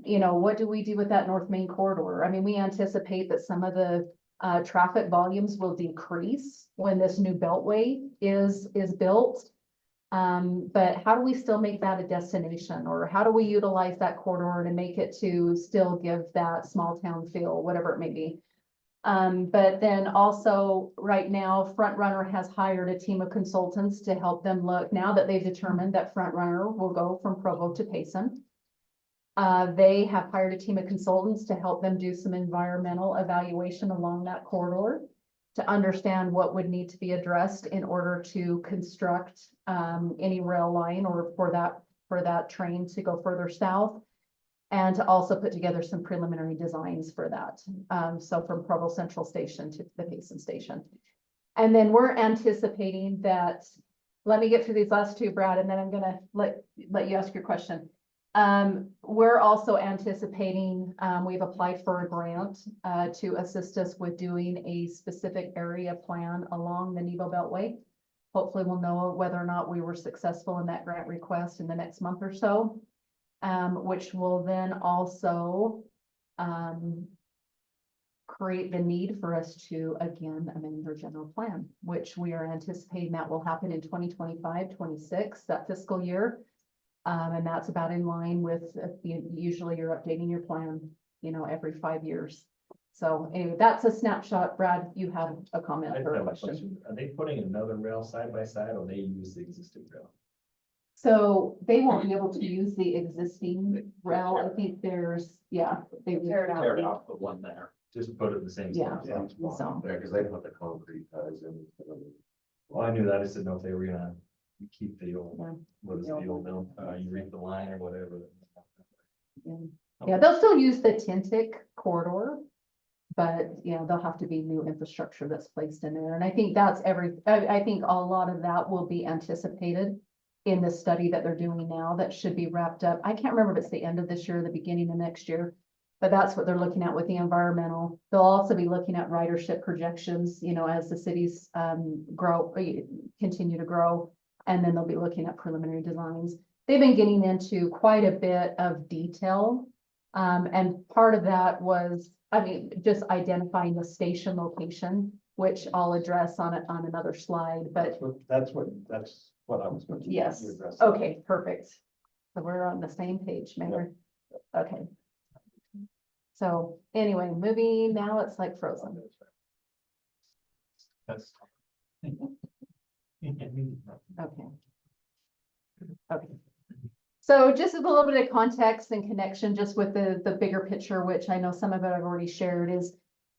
Speaker 3: you know, what do we do with that North Main corridor? I mean, we anticipate that some of the traffic volumes will decrease when this new beltway is built. But how do we still make that a destination, or how do we utilize that corridor to make it to still give that small town feel, whatever it may be? But then also, right now, Front Runner has hired a team of consultants to help them look, now that they've determined that Front Runner will go from Provo to Payson. They have hired a team of consultants to help them do some environmental evaluation along that corridor to understand what would need to be addressed in order to construct any rail line or for that train to go further south. And to also put together some preliminary designs for that. So from Provo Central Station to the Payson Station. And then we're anticipating that, let me get through these last two, Brad, and then I'm gonna let you ask your question. We're also anticipating, we've applied for a grant to assist us with doing a specific area plan along the Nebo Beltway. Hopefully we'll know whether or not we were successful in that grant request in the next month or so. Which will then also create the need for us to again amend our general plan, which we are anticipating that will happen in 2025-26, that fiscal year. And that's about in line with usually you're updating your plan, every 5 years. So anyway, that's a snapshot. Brad, you have a comment or a question?
Speaker 10: Are they putting another rail side by side, or they use the existing rail?
Speaker 3: So they won't be able to use the existing rail. I think there's, they
Speaker 10: Tear it off the one there, just put it in the same
Speaker 3: Yeah.
Speaker 10: spot.
Speaker 3: So,
Speaker 17: because they put the concrete ties in.
Speaker 10: Well, I knew that, I just didn't know if they were gonna keep the old,
Speaker 3: Yeah.
Speaker 10: what is the old mill, you read the line or whatever.
Speaker 3: yeah, they'll still use the Tintic corridor. But, there'll have to be new infrastructure that's placed in there. And I think that's I think a lot of that will be anticipated in the study that they're doing now that should be wrapped up. I can't remember if it's the end of this year or the beginning of next year, but that's what they're looking at with the environmental. They'll also be looking at ridership projections, as the cities continue to grow, and then they'll be looking at preliminary designs. They've been getting into quite a bit of detail. And part of that was, just identifying the station location, which I'll address on another slide, but
Speaker 16: That's what I was going to.
Speaker 3: yes,
Speaker 16: address.
Speaker 3: okay, perfect. So we're on the same page, Mayor. Okay. So anyway, moving now, it's like frozen.
Speaker 10: That's.
Speaker 3: Okay. Okay. So just a little bit of context and connection just with the bigger picture, which I know some of it I've already shared is,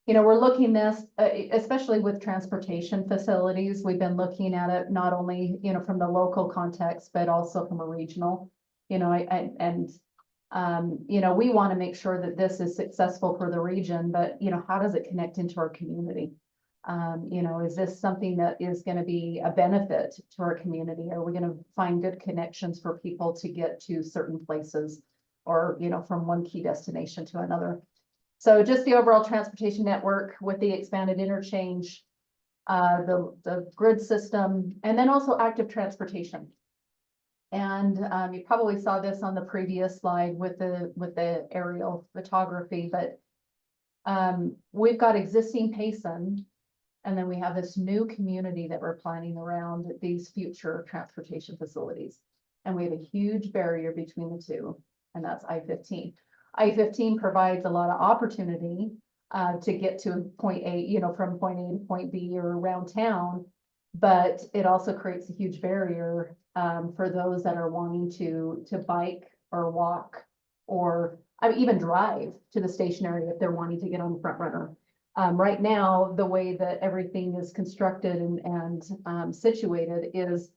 Speaker 3: we're looking this, especially with transportation facilities, we've been looking at it not only, from the local context, but also from a regional, we want to make sure that this is successful for the region, but, how does it connect into our community? Is this something that is going to be a benefit to our community? Are we going to find good connections for people to get to certain places or, from one key destination to another? So just the overall transportation network with the expanded interchange, the grid system, and then also active transportation. And you probably saw this on the previous slide with the aerial photography, but we've got existing Payson. And then we have this new community that we're planning around these future transportation facilities. And we have a huge barrier between the two, and that's I-15. I-15 provides a lot of opportunity to get to point A, from point A to point B or around town. But it also creates a huge barrier for those that are wanting to bike or walk or even drive to the station area if they're wanting to get on the Front Runner. Right now, the way that everything is constructed and situated is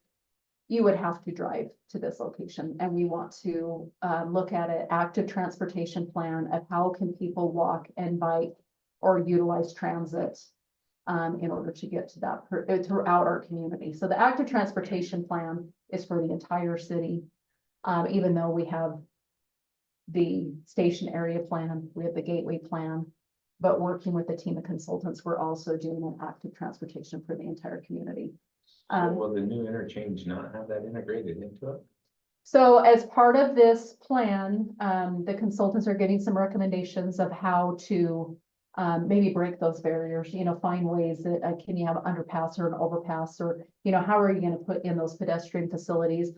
Speaker 3: you would have to drive to this location. And we want to look at an active transportation plan of how can people walk and bike or utilize transit in order to get to that throughout our community. So the active transportation plan is for the entire city, even though we have the station area plan, we have the gateway plan. But working with a team of consultants, we're also doing an active transportation for the entire community.
Speaker 10: Will the new interchange not have that integrated into it?
Speaker 3: So as part of this plan, the consultants are getting some recommendations of how to maybe break those barriers, find ways that, can you have an underpass or an overpass, or, how are you gonna put in those pedestrian facilities?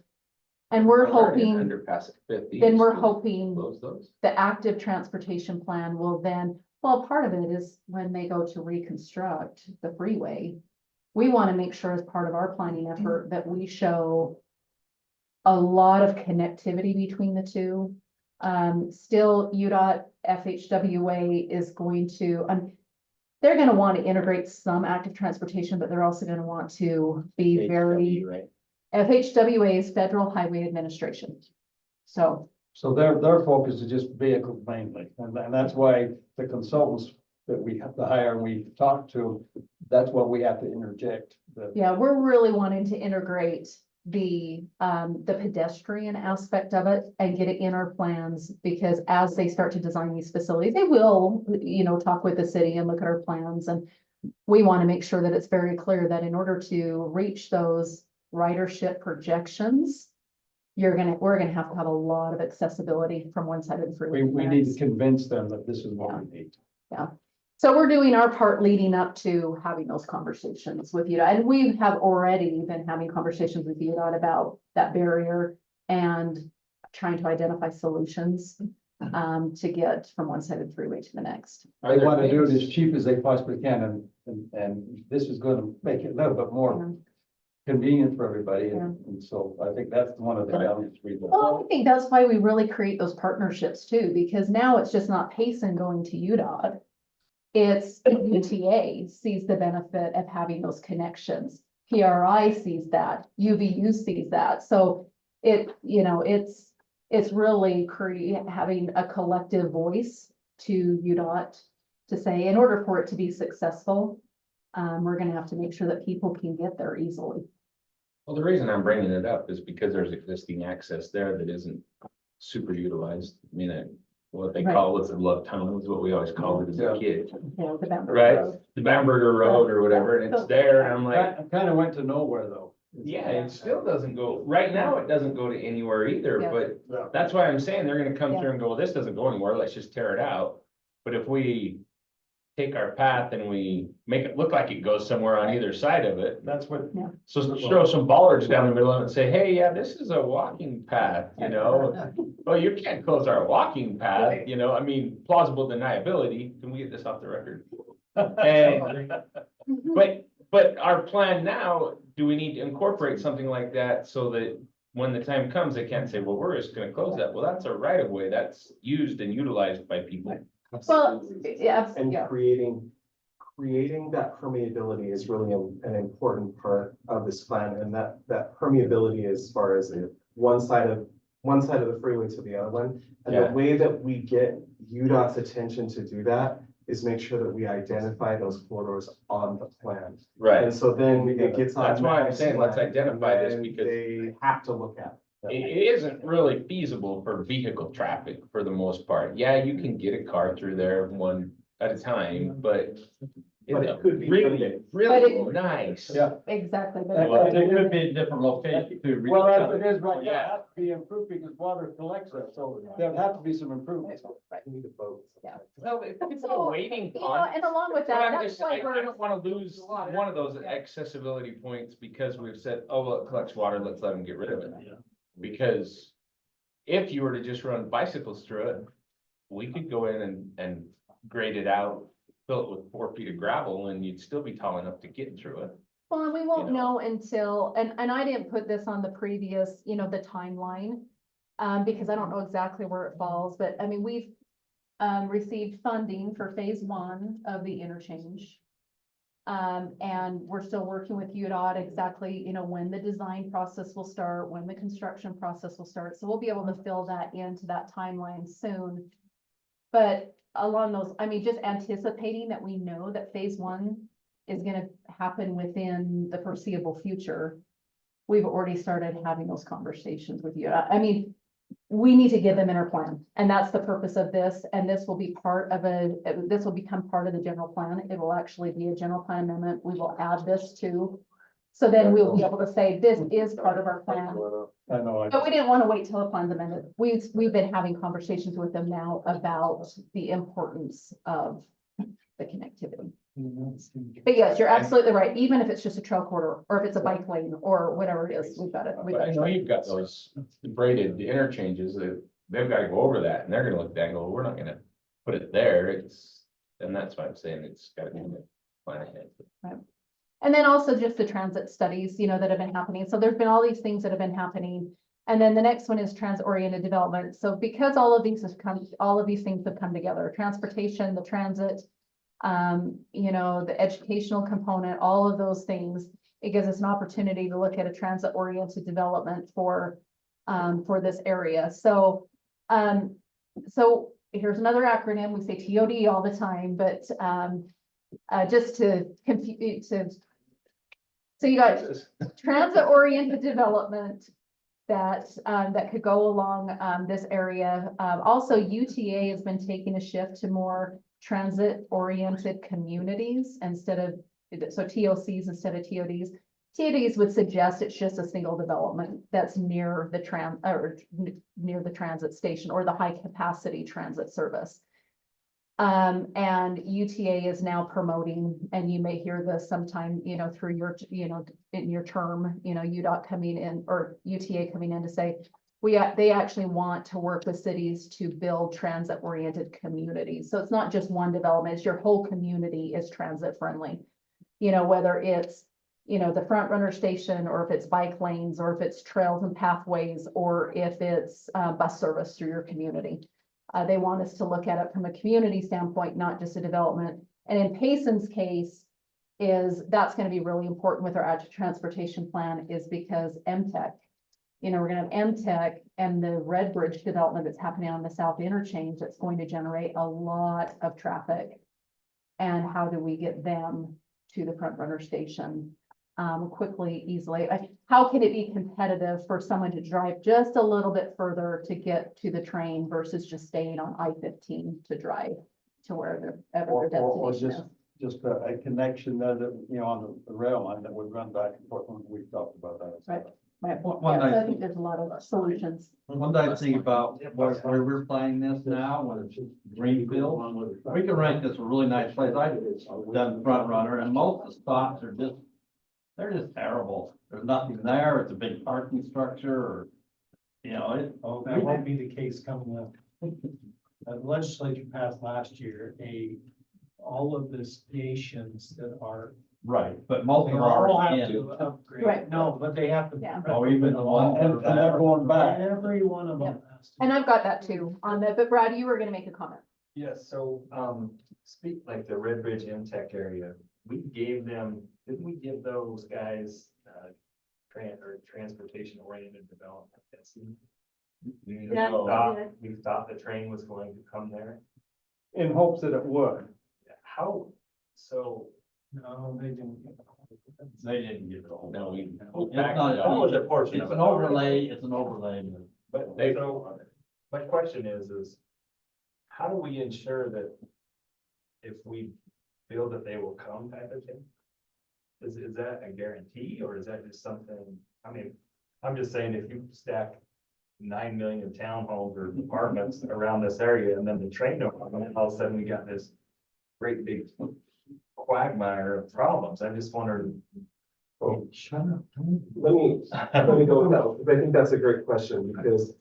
Speaker 3: And we're hoping,
Speaker 17: Underpass at 50.
Speaker 3: then we're hoping
Speaker 17: Close those.
Speaker 3: the active transportation plan will then, well, part of it is when they go to reconstruct the freeway. We want to make sure as part of our planning effort that we show a lot of connectivity between the two. Still UDOT FHWA is going to, they're going to want to integrate some active transportation, but they're also going to want to be very,
Speaker 17: Right.
Speaker 3: FHWA is Federal Highway Administration. So
Speaker 16: their focus is just vehicles mainly, and that's why the consultants that we have to hire and we talk to, that's what we have to interject.
Speaker 3: yeah, we're really wanting to integrate the pedestrian aspect of it and get it in our plans, because as they start to design these facilities, they will, talk with the city and look at our plans. And we want to make sure that it's very clear that in order to reach those ridership projections, we're gonna have to have a lot of accessibility from one side of the freeway.
Speaker 16: We need to convince them that this is what we need.
Speaker 3: Yeah. So we're doing our part leading up to having those conversations with UDOT, and we have already been having conversations with UDOT about that barrier and trying to identify solutions to get from one side of the freeway to the next.
Speaker 16: They want to do it as cheap as they possibly can, and this is going to make it a little bit more convenient for everybody, and so I think that's one of the challenges we have.
Speaker 3: Well, I think that's why we really create those partnerships too, because now it's just not Payson going to UDOT. It's UTA sees the benefit of having those connections. PRI sees that, UVU sees that. So it's really having a collective voice to UDOT to say, in order for it to be successful, we're gonna have to make sure that people can get there easily.
Speaker 18: Well, the reason I'm bringing it up is because there's existing access there that isn't super utilized. I mean, what they call it, the love tunnel is what we always called it as a kid,
Speaker 3: The Bamberger
Speaker 18: right?
Speaker 3: Road.
Speaker 18: The Bamberger Road or whatever, and it's there, and I'm like,
Speaker 16: It kind of went to nowhere though.
Speaker 18: yeah, it still doesn't go, right now, it doesn't go to anywhere either,
Speaker 3: Yeah.
Speaker 18: but that's why I'm saying they're gonna come through and go, well, this doesn't go anywhere, let's just tear it out. But if we take our path and we make it look like it goes somewhere on either side of it.
Speaker 16: That's what.
Speaker 18: So throw some bollards down the middle of it and say, hey, yeah, this is a walking path, Well, you can't close our walking path, I mean, plausible deniability. Can we get this off the record? And, but our plan now, do we need to incorporate something like that so that when the time comes, they can't say, well, we're just gonna close that. Well, that's a right of way that's used and utilized by people.
Speaker 3: Well, yeah,
Speaker 14: And creating that permeability is really an important part of this plan, and that permeability as far as one side of the freeway to the other one. And the way that we get UDOT's attention to do that is make sure that we identify those corridors on the plan.
Speaker 18: Right.
Speaker 14: And so then it gets on.
Speaker 18: That's why I'm saying, let's
Speaker 14: plan,
Speaker 18: identify this
Speaker 14: and
Speaker 18: because
Speaker 14: they have to look at it.
Speaker 18: it isn't really feasible for vehicle traffic for the most part. Yeah, you can get a car through there one at a time, but
Speaker 14: it could be
Speaker 18: really, nice.
Speaker 16: Yeah.
Speaker 3: exactly.
Speaker 11: Well, it could be a different location too.
Speaker 16: Well, as it is right now, it has to be improved because water collects it, so there'd have to be some improvements.
Speaker 14: We need a boat.
Speaker 3: Yeah.
Speaker 18: So it's a waiting
Speaker 3: You know,
Speaker 18: pond.
Speaker 3: and along with
Speaker 18: But
Speaker 3: that,
Speaker 18: I'm
Speaker 3: that's
Speaker 18: just,
Speaker 3: why
Speaker 18: I
Speaker 3: we're.
Speaker 18: don't wanna lose one of those accessibility points because we've said, oh, well, it collects water, let's let them get rid of it. Because if you were to just run bicycles through it, we could go in and grade it out, fill it with 4 feet of gravel, and you'd still be tall enough to get through it.
Speaker 3: Well, and we won't
Speaker 18: you know.
Speaker 3: know until, and I didn't put this on the previous, the timeline. Because I don't know exactly where it falls, but I mean, we've received funding for phase 1 of the interchange. And we're still working with UDOT exactly, when the design process will start, when the construction process will start. So we'll be able to fill that into that timeline soon. But along those, I mean, just anticipating that we know that phase 1 is gonna happen within the foreseeable future. We've already started having those conversations with you. I mean, we need to get them in our plan, and that's the purpose of this, and this will be this will become part of the general plan. It will actually be a general plan amendment. We will add this to. So then we'll be able to say this is part of our plan.
Speaker 16: I know.
Speaker 3: But we didn't want to wait till the plan's amended. We've been having conversations with them now about the importance of the connectivity. But yes, you're absolutely right. Even if it's just a trail corridor, or if it's a bike lane, or whatever it is, we've got it.
Speaker 18: But I know you've got those braided interchanges that they've got to go over that and they're gonna look at that and go, we're not gonna put it there. And that's why I'm saying it's gotta be the plan ahead.
Speaker 3: And then also just the transit studies, that have been happening. So there's been all these things that have been happening. And then the next one is transit-oriented development. So because all of these things have come together, transportation, the transit, the educational component, all of those things, it gives us an opportunity to look at a transit-oriented development for this area. So here's another acronym. We say TOD all the time, but just to confuse, so you got transit-oriented development that could go along this area. Also, UTA has been taking a shift to more transit-oriented communities instead of, so TOCs instead of TODs. TODs would suggest it's just a single development that's near the near the transit station or the high-capacity transit service. And UTA is now promoting, and you may hear this sometime, through your, in your term, UDOT coming in or UTA coming in to say, they actually want to work with cities to build transit-oriented communities. So it's not just one development, it's your whole community is transit friendly. Whether it's, the front runner station, or if it's bike lanes, or if it's trails and pathways, or if it's bus service through your community. They want us to look at it from a community standpoint, not just a development. And in Payson's case, that's going to be really important with our active transportation plan, is because MTech, we're going to have MTech and the Red Bridge development that's happening on the South Interchange that's going to generate a lot of traffic. And how do we get them to the front runner station quickly, easily? How can it be competitive for someone to drive just a little bit further to get to the train versus just staying on I-15 to drive to wherever their destination is?
Speaker 1: Just a connection there that, on the rail line that would run back and forth. We've talked about that.
Speaker 3: Right. Right.
Speaker 1: One
Speaker 3: Yeah, so I
Speaker 1: night-
Speaker 3: think there's a lot of solutions.
Speaker 1: One day I think about where we're playing this now, when it's Greenfield, we can rent this a really nice place. I've done Front Runner, and most of the spots are they're just terrible. There's nothing there. It's a big parking structure, or,
Speaker 13: That won't be the case coming up. The legislature passed last year all of the stations that are.
Speaker 1: right, but most of
Speaker 13: They
Speaker 1: them are
Speaker 13: all
Speaker 1: already
Speaker 13: have
Speaker 1: in.
Speaker 13: to upgrade.
Speaker 3: Right.
Speaker 13: No, but they have to.
Speaker 3: Yeah.
Speaker 1: Oh, even the ones that are bad. They're going back.
Speaker 13: Every one of them has to.
Speaker 3: And I've got that too on the, but Brad, you were gonna make a comment.
Speaker 14: Yes, so, speak like the Red Bridge MTech area, didn't we give those guys, transportation oriented development testing? We thought the train was going to come there.
Speaker 1: In hopes that it would.
Speaker 14: How, so.
Speaker 13: No, they didn't.
Speaker 1: They didn't give it all.
Speaker 18: No, we.
Speaker 1: It's not,
Speaker 14: That was a portion
Speaker 1: it's
Speaker 14: of
Speaker 1: an
Speaker 14: it.
Speaker 1: overlay, it's an overlay.
Speaker 14: But so, my question is how do we ensure that if we feel that they will come type of thing? Is that a guarantee, or is that just something, I'm just saying, if you stack 9 million townhomes or apartments around this area, and then the train don't come, and then all of a sudden we got this great big quagmire of problems. I just wondered.
Speaker 10: Well, shut up. Let me go with that, because I think that's a great question, because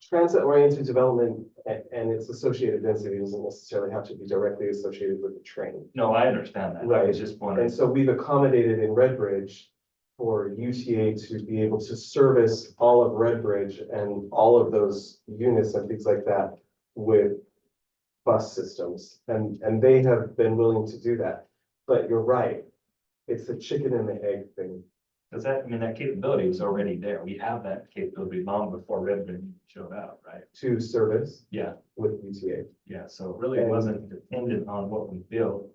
Speaker 10: transit-oriented development and its associated density doesn't necessarily have to be directly associated with the train.
Speaker 14: No, I understand that. I
Speaker 10: Right.
Speaker 14: was just wondering.
Speaker 10: And so we've accommodated in Red Bridge for UTA to be able to service all of Red Bridge and all of those units and things like that with bus systems. And they have been willing to do that. But you're right. It's a chicken and the egg thing.
Speaker 14: Does that, that capability is already there. We have that capability long before Red Bridge showed up, right?
Speaker 10: To service
Speaker 14: Yeah,
Speaker 10: with UTA.
Speaker 14: yeah. So it really wasn't dependent on what we built.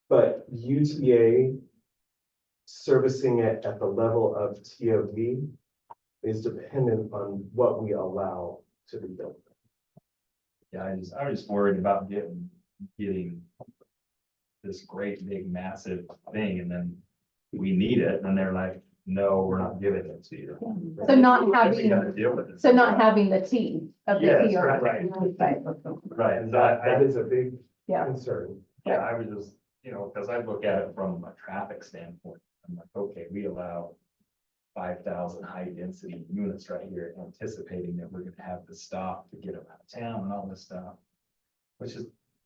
Speaker 10: But UTA servicing it at the level of TOD is dependent on what we allow to be built.
Speaker 14: Yeah, I was just worried about getting this great big massive thing, and then we need it, and they're like, no, we're not giving it to you.
Speaker 3: So not
Speaker 14: We
Speaker 3: having,
Speaker 14: gotta deal with it.
Speaker 3: so not having the T of the
Speaker 14: Yes,
Speaker 3: TO.
Speaker 14: right.
Speaker 3: Right.
Speaker 14: Right,
Speaker 10: That is a big
Speaker 3: Yeah.
Speaker 10: concern.
Speaker 19: Yeah, I was just, because I look at it from a traffic standpoint, I'm like, okay, we allow 5,000 high density units right here, anticipating that we're gonna have to stop to get them out of town and all this stuff. Which is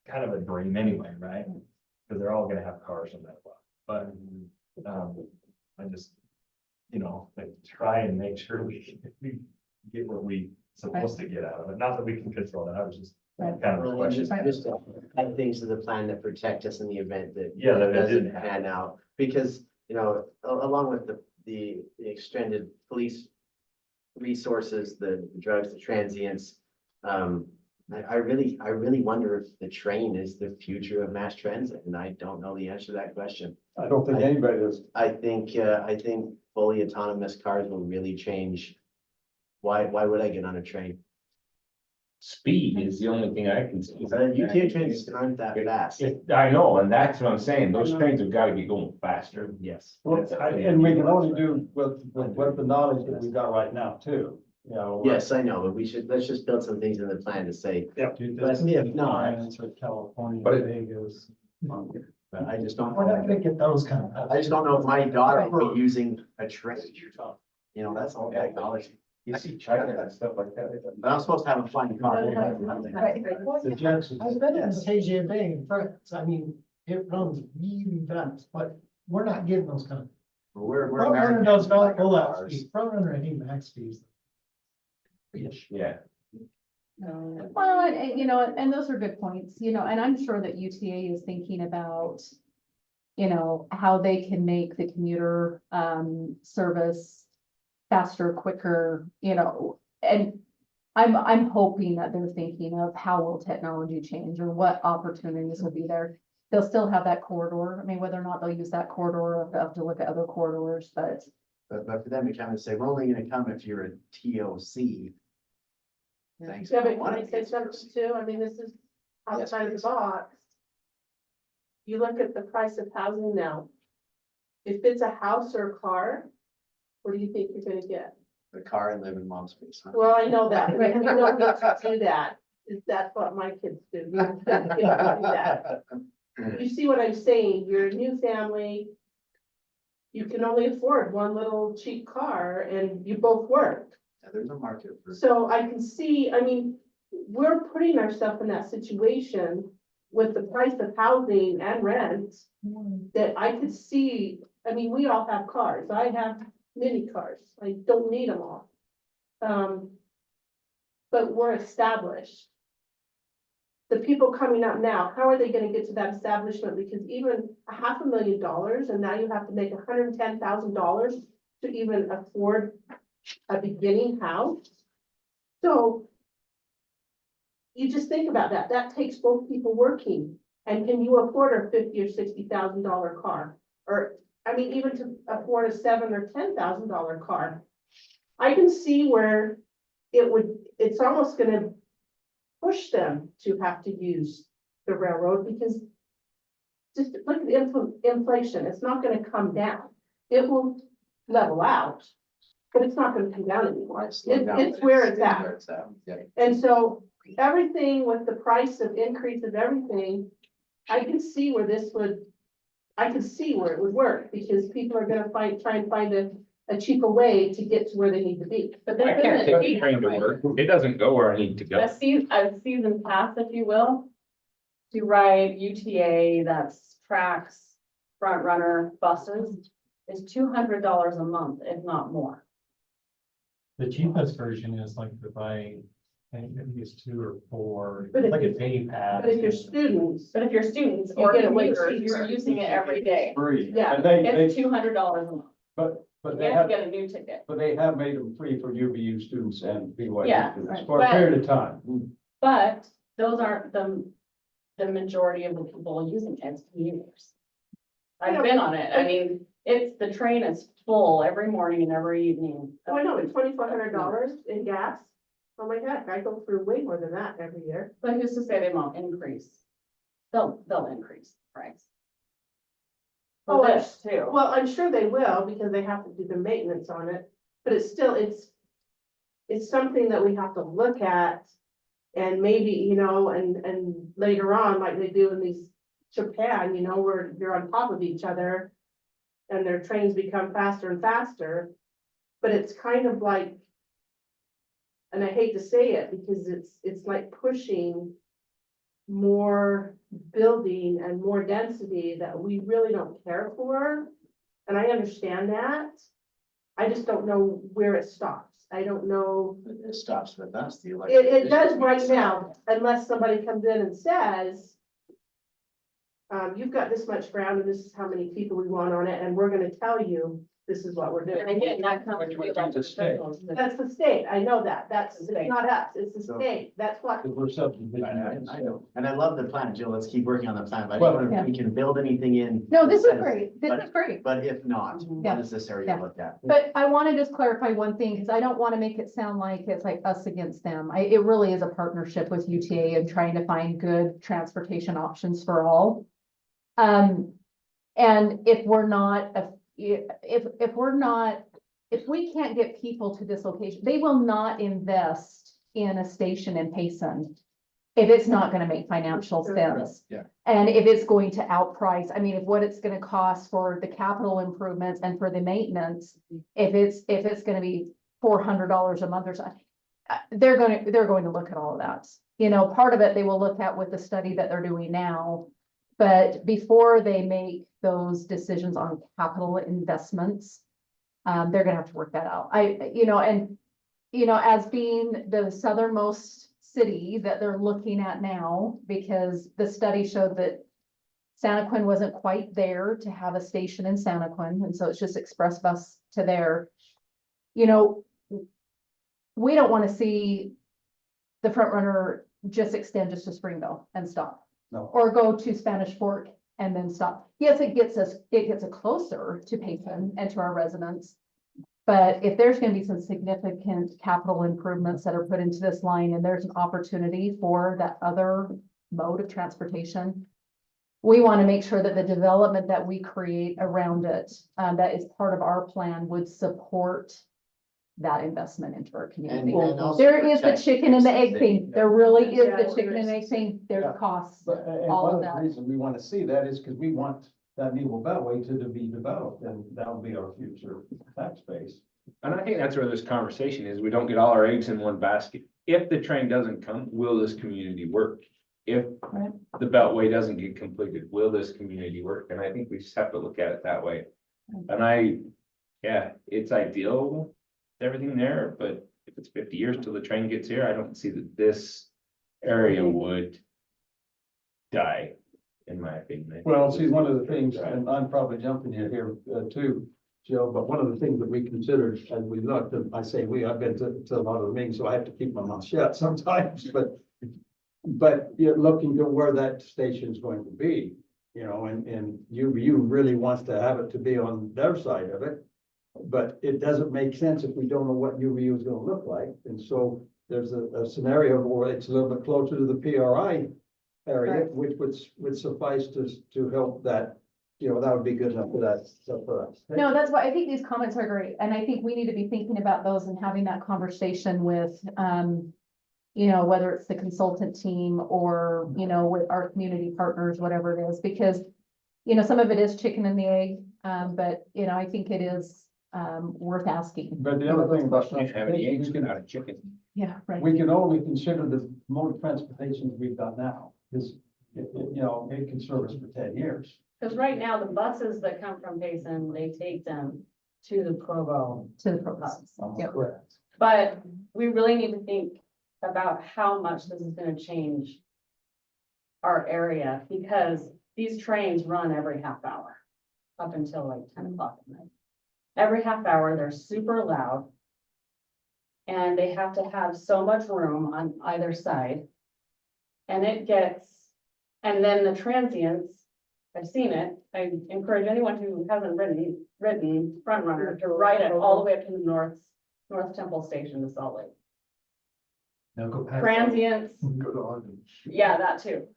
Speaker 19: kind of a dream anyway, right? Because they're all gonna have cars in that lot, but, I just, like, try and make sure we get what we supposed to get out of it, not that we can control that, I was just kind of a question.
Speaker 4: Just add things to the plan that protect us in the event that.
Speaker 19: Yeah, that
Speaker 4: it
Speaker 19: it
Speaker 4: doesn't
Speaker 19: didn't happen.
Speaker 4: pan out, because, along with the extended police resources, the drugs, the transients, I really wonder if the train is the future of mass transit, and I don't know the answer to that question.
Speaker 16: I don't think anybody does.
Speaker 4: I think fully autonomous cars will really change. Why would I get on a train?
Speaker 18: Speed is the only thing I can see.
Speaker 4: UTA trains aren't that fast.
Speaker 18: I know, and that's what I'm saying, those trains have gotta get going faster.
Speaker 4: Yes.
Speaker 16: And we can only do with the knowledge that we've got right now too,
Speaker 4: Yes, I know, but let's just build some things in the plan to say,
Speaker 13: Dude,
Speaker 4: but
Speaker 13: that's
Speaker 4: if not,
Speaker 13: with California,
Speaker 18: But it-
Speaker 13: Vegas.
Speaker 4: but I just don't.
Speaker 13: We're not gonna get those kind of.
Speaker 4: I just don't know if my daughter will be using a train. That's all technology.
Speaker 16: you see China and stuff like that.
Speaker 4: But I'm supposed to have a flying car.
Speaker 13: The Jackson. I've been in KJ Bay in France, I mean, it runs really fast, but we're not getting those kind of.
Speaker 4: We're
Speaker 13: Front runner
Speaker 4: American.
Speaker 13: does not pull out speed, front runner ain't max speeds.
Speaker 18: Yeah.
Speaker 3: Well, and those are good points, and I'm sure that UTA is thinking about, how they can make the commuter, service faster, quicker, and I'm hoping that they're thinking of how will technology change or what opportunities will be there. They'll still have that corridor. I mean, whether or not they'll use that corridor, I'll have to look at other corridors, but
Speaker 4: But for them to come and say, we're only gonna come if you're a TOC. Thanks.
Speaker 12: Yeah, but when I say something too, I mean, this is outside of the box. You look at the price of housing now. If it's a house or a car, what do you think you're gonna get?
Speaker 4: The car and live in mom's place. Huh?
Speaker 12: Well, I know that, but you don't need to do that. That's what my kids do. You don't need to do that. You see what I'm saying? You're a new family. You can only afford one little cheap car and you both work.
Speaker 4: Yeah, there's a market for.
Speaker 12: So I can see, I mean, we're putting ourselves in that situation with the price of housing and rent. That I could see, I mean, we all have cars. I have many cars. I don't need them all. But we're established. The people coming up now, how are they gonna get to that establishment? Because even $500,000 and now you have to make $110,000 to even afford a beginning house. So you just think about that. That takes both people working. And can you afford a $50,000 or $60,000 car? Or, I mean, even to afford a $7,000 or $10,000 car. I can see where it's almost gonna push them to have to use the railroad because just look at the inflation. It's not gonna come down. It will level out, but it's not gonna come down anymore. It's where it's at. And so everything with the price of increase of everything, I can see where it would work because people are gonna try and find a cheaper way to get to where they need to be.
Speaker 18: I can't take the train to work. It doesn't go where I need to go.
Speaker 20: A season pass, if you will, to ride UTA, that's tracks, front runner buses, is $200 a month, if not more.
Speaker 13: The cheapest version is like to buy, I think it's 2 or 4,
Speaker 12: But if-
Speaker 13: like a day pass.
Speaker 12: But if you're students,
Speaker 20: But if you're students
Speaker 12: You
Speaker 20: or
Speaker 12: get it way
Speaker 20: commuters,
Speaker 12: cheaper.
Speaker 20: you're using it every day.
Speaker 16: Free.
Speaker 12: Yeah,
Speaker 16: And
Speaker 20: It's $200 a month.
Speaker 16: but
Speaker 20: You
Speaker 16: they
Speaker 20: have to
Speaker 16: have,
Speaker 20: get a new ticket.
Speaker 16: but they have made them free for UVU students and BYU
Speaker 20: Yeah,
Speaker 16: students
Speaker 20: right.
Speaker 16: for a
Speaker 20: But-
Speaker 16: period of time.
Speaker 20: But those aren't the majority of the people using it, it's commuters. I've been on it. I mean, the train is full every morning and every evening.
Speaker 12: oh, I know, it's $2,400 in gas. Oh my heck, I go through way more than that every year.
Speaker 20: But who's to say they won't increase? They'll increase the price.
Speaker 12: Oh,
Speaker 20: For this too.
Speaker 12: Well, I'm sure they will because they have to do the maintenance on it, but it's still, it's something that we have to look at. And maybe, and later on, like they do in these Japan, you know, where you're on top of each other. And their trains become faster and faster. But it's kind of like. And I hate to say it because it's like pushing. More building and more density that we really don't care for. And I understand that. I just don't know where it stops. I don't know.
Speaker 17: It stops with us, the
Speaker 12: It does right now, unless somebody comes in and says. You've got this much ground and this is how many people we want on it, and we're gonna tell you, this is what we're doing.
Speaker 20: And again, that comes.
Speaker 16: Which
Speaker 20: with
Speaker 16: one's the state?
Speaker 20: professionals.
Speaker 12: That's the state, I know that, it's not us, it's the state, that's what.
Speaker 16: Because we're subdivision.
Speaker 4: I know, and I love the plan, Jill, let's keep working on the plan, but I
Speaker 16: Well,
Speaker 4: don't know if we can build anything in.
Speaker 3: No, this is
Speaker 4: instead of-
Speaker 3: great. This
Speaker 4: but-
Speaker 3: is great.
Speaker 4: But if not,
Speaker 3: Yeah.
Speaker 4: what is this area
Speaker 3: Yeah.
Speaker 4: looked at?
Speaker 3: But I want to just clarify one thing, because I don't want to make it sound like it's like us against them. It really is a partnership with UTA and trying to find good transportation options for all. And if we're not, if we're not, if we can't get people to this location, they will not invest in a station in Payson if it's not going to make financial sense.
Speaker 16: Yeah.
Speaker 3: And if it's going to outprice, I mean, if what it's going to cost for the capital improvements and for the maintenance, if it's going to be $400 a month or something, they're going to look at all of that. You know, part of it they will look at with the study that they're doing now. But before they make those decisions on capital investments, they're gonna have to work that out. As being the southernmost city that they're looking at now, because the study showed that Santaquin wasn't quite there to have a station in Santaquin, and so it's just express bus to there. You know, we don't want to see the front runner just extend just to Springville and stop.
Speaker 16: No.
Speaker 3: Or go to Spanish Fork and then stop. Yes, it gets us closer to Payson and to our residents. But if there's gonna be some significant capital improvements that are put into this line and there's an opportunity for that other mode of transportation, we want to make sure that the development that we create around it, that is part of our plan, would support that investment into our community.
Speaker 4: And also
Speaker 3: There is the
Speaker 4: protect
Speaker 3: chicken and the egg
Speaker 4: existing-
Speaker 3: thing. There really is
Speaker 12: Yeah,
Speaker 3: the chicken and egg thing. There's
Speaker 16: Yeah.
Speaker 3: costs,
Speaker 16: But, and
Speaker 3: all
Speaker 16: one
Speaker 3: of
Speaker 16: of the
Speaker 3: that.
Speaker 16: reasons we want to see that is because we want that Neville Beltway to be developed, and that'll be our future tax base.
Speaker 18: And I think that's where this conversation is. We don't get all our eggs in one basket. If the train doesn't come, will this community work? If
Speaker 3: Right.
Speaker 18: the Beltway doesn't get completed, will this community work? And I think we just have to look at it that way. And it's ideal, everything there, but if it's 50 years till the train gets here, I don't see that this area would die, in my opinion.
Speaker 16: Well, see, one of the things, and I'm probably jumping in here too, Joe, but one of the things that we considered as we looked, and I say we, I've been to a lot of the meetings, so I have to keep my mouth shut sometimes, but you're looking to where that station's going to be, you know, and you really wants to have it to be on their side of it. But it doesn't make sense if we don't know what UVU is gonna look like, and so there's a scenario where it's a little bit closer to the PRI area, which would suffice to help that, you know, that would be good enough for that, stuff for us.
Speaker 3: No, that's why I think these comments are great. And I think we need to be thinking about those and having that conversation with, whether it's the consultant team or, with our community partners, whatever it is, because, some of it is chicken and the egg. But, I think it is, worth asking.
Speaker 16: But the other thing about
Speaker 18: Can't have any eggs
Speaker 16: transportation,
Speaker 18: without a chicken.
Speaker 3: Yeah, right.
Speaker 16: we can only consider the mode of transportation we've got now, because it can serve us for 10 years.
Speaker 20: Because right now, the buses that come from Payson, they take them to the Provo.
Speaker 3: To the proposal. Yep.
Speaker 16: Correct.
Speaker 20: But we really need to think about how much this is gonna change our area, because these trains run every half hour up until like 10 o'clock at night. Every half hour, they're super loud. And they have to have so much room on either side. And and then the transients, I've seen it. I encourage anyone who hasn't ridden Front Runner to ride it all the way up to the North Temple Station to Salt Lake.
Speaker 16: Now go past.
Speaker 20: Transients,
Speaker 16: Go to Ogden.
Speaker 20: yeah, that too.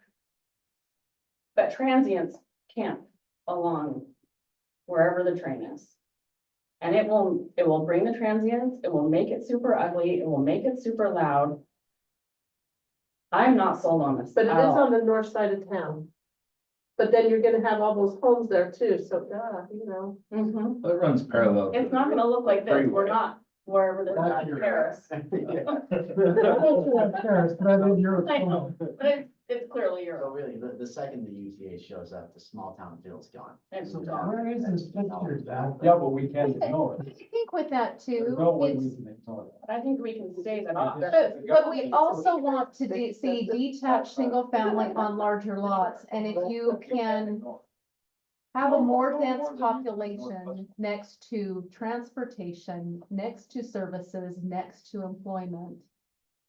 Speaker 20: But transients camp along wherever the train is. And it will bring the transients, it will make it super ugly, it will make it super loud. I'm not sold on this
Speaker 12: But it
Speaker 20: at
Speaker 12: is
Speaker 20: all.
Speaker 12: on the north side of town.
Speaker 3: but then you're gonna have all those homes there too, so, you know.
Speaker 20: Mhm.
Speaker 18: It runs parallel.
Speaker 20: It's not gonna look like this, we're not wherever this
Speaker 16: That's
Speaker 20: is,
Speaker 16: your-
Speaker 20: Paris.
Speaker 13: Paris, but I live here.
Speaker 20: I know, but it's clearly
Speaker 4: So
Speaker 20: Europe.
Speaker 4: really, the second the UTA shows up, the small town feel's gone.
Speaker 20: It's
Speaker 13: So
Speaker 20: gone.
Speaker 13: where is this picture?
Speaker 16: Yeah, but we can't ignore it.
Speaker 3: I think with that
Speaker 16: There's
Speaker 3: too,
Speaker 16: no way
Speaker 3: it's,
Speaker 16: we can ignore it.
Speaker 20: I think we can stay that off.
Speaker 3: but we also want to see detached single family on larger lots, and if you can have a more dense population next to transportation, next to services, next to employment,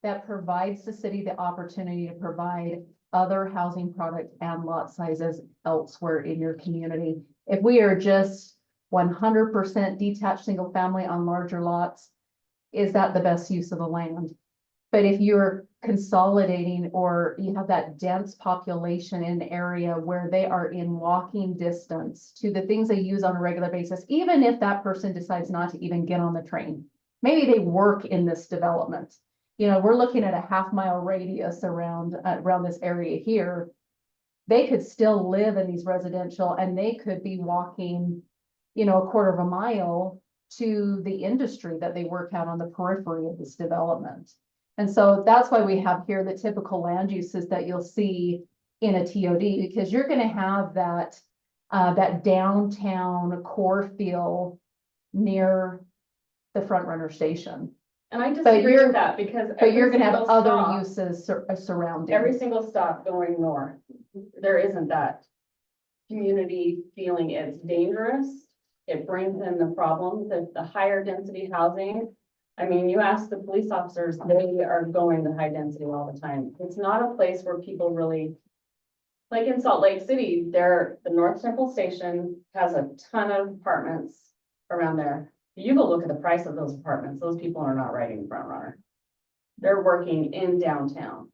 Speaker 3: that provides the city the opportunity to provide other housing product and lot sizes elsewhere in your community. If we are just 100% detached single family on larger lots, is that the best use of the land? But if you're consolidating or you have that dense population in an area where they are in walking distance to the things they use on a regular basis, even if that person decides not to even get on the train, maybe they work in this development. You know, we're looking at a half-mile radius around this area here. They could still live in these residential and they could be walking, you know, a quarter of a mile to the industry that they work out on the periphery of this development. And so that's why we have here the typical land uses that you'll see in a TOD, because you're gonna have that, that downtown core feel near the front runner station.
Speaker 20: And I disagree with that because.
Speaker 3: But you're gonna have
Speaker 20: every single
Speaker 3: other
Speaker 20: stop-
Speaker 3: uses surrounding.
Speaker 20: Every single stop going north, there isn't that community feeling. It's dangerous. It brings in the problems of the higher density housing. I mean, you ask the police officers, they are going to high density all the time. It's not a place where people really, like in Salt Lake City, the North Central Station has a ton of apartments around there. You go look at the price of those apartments, those people are not riding front runner. They're working in downtown.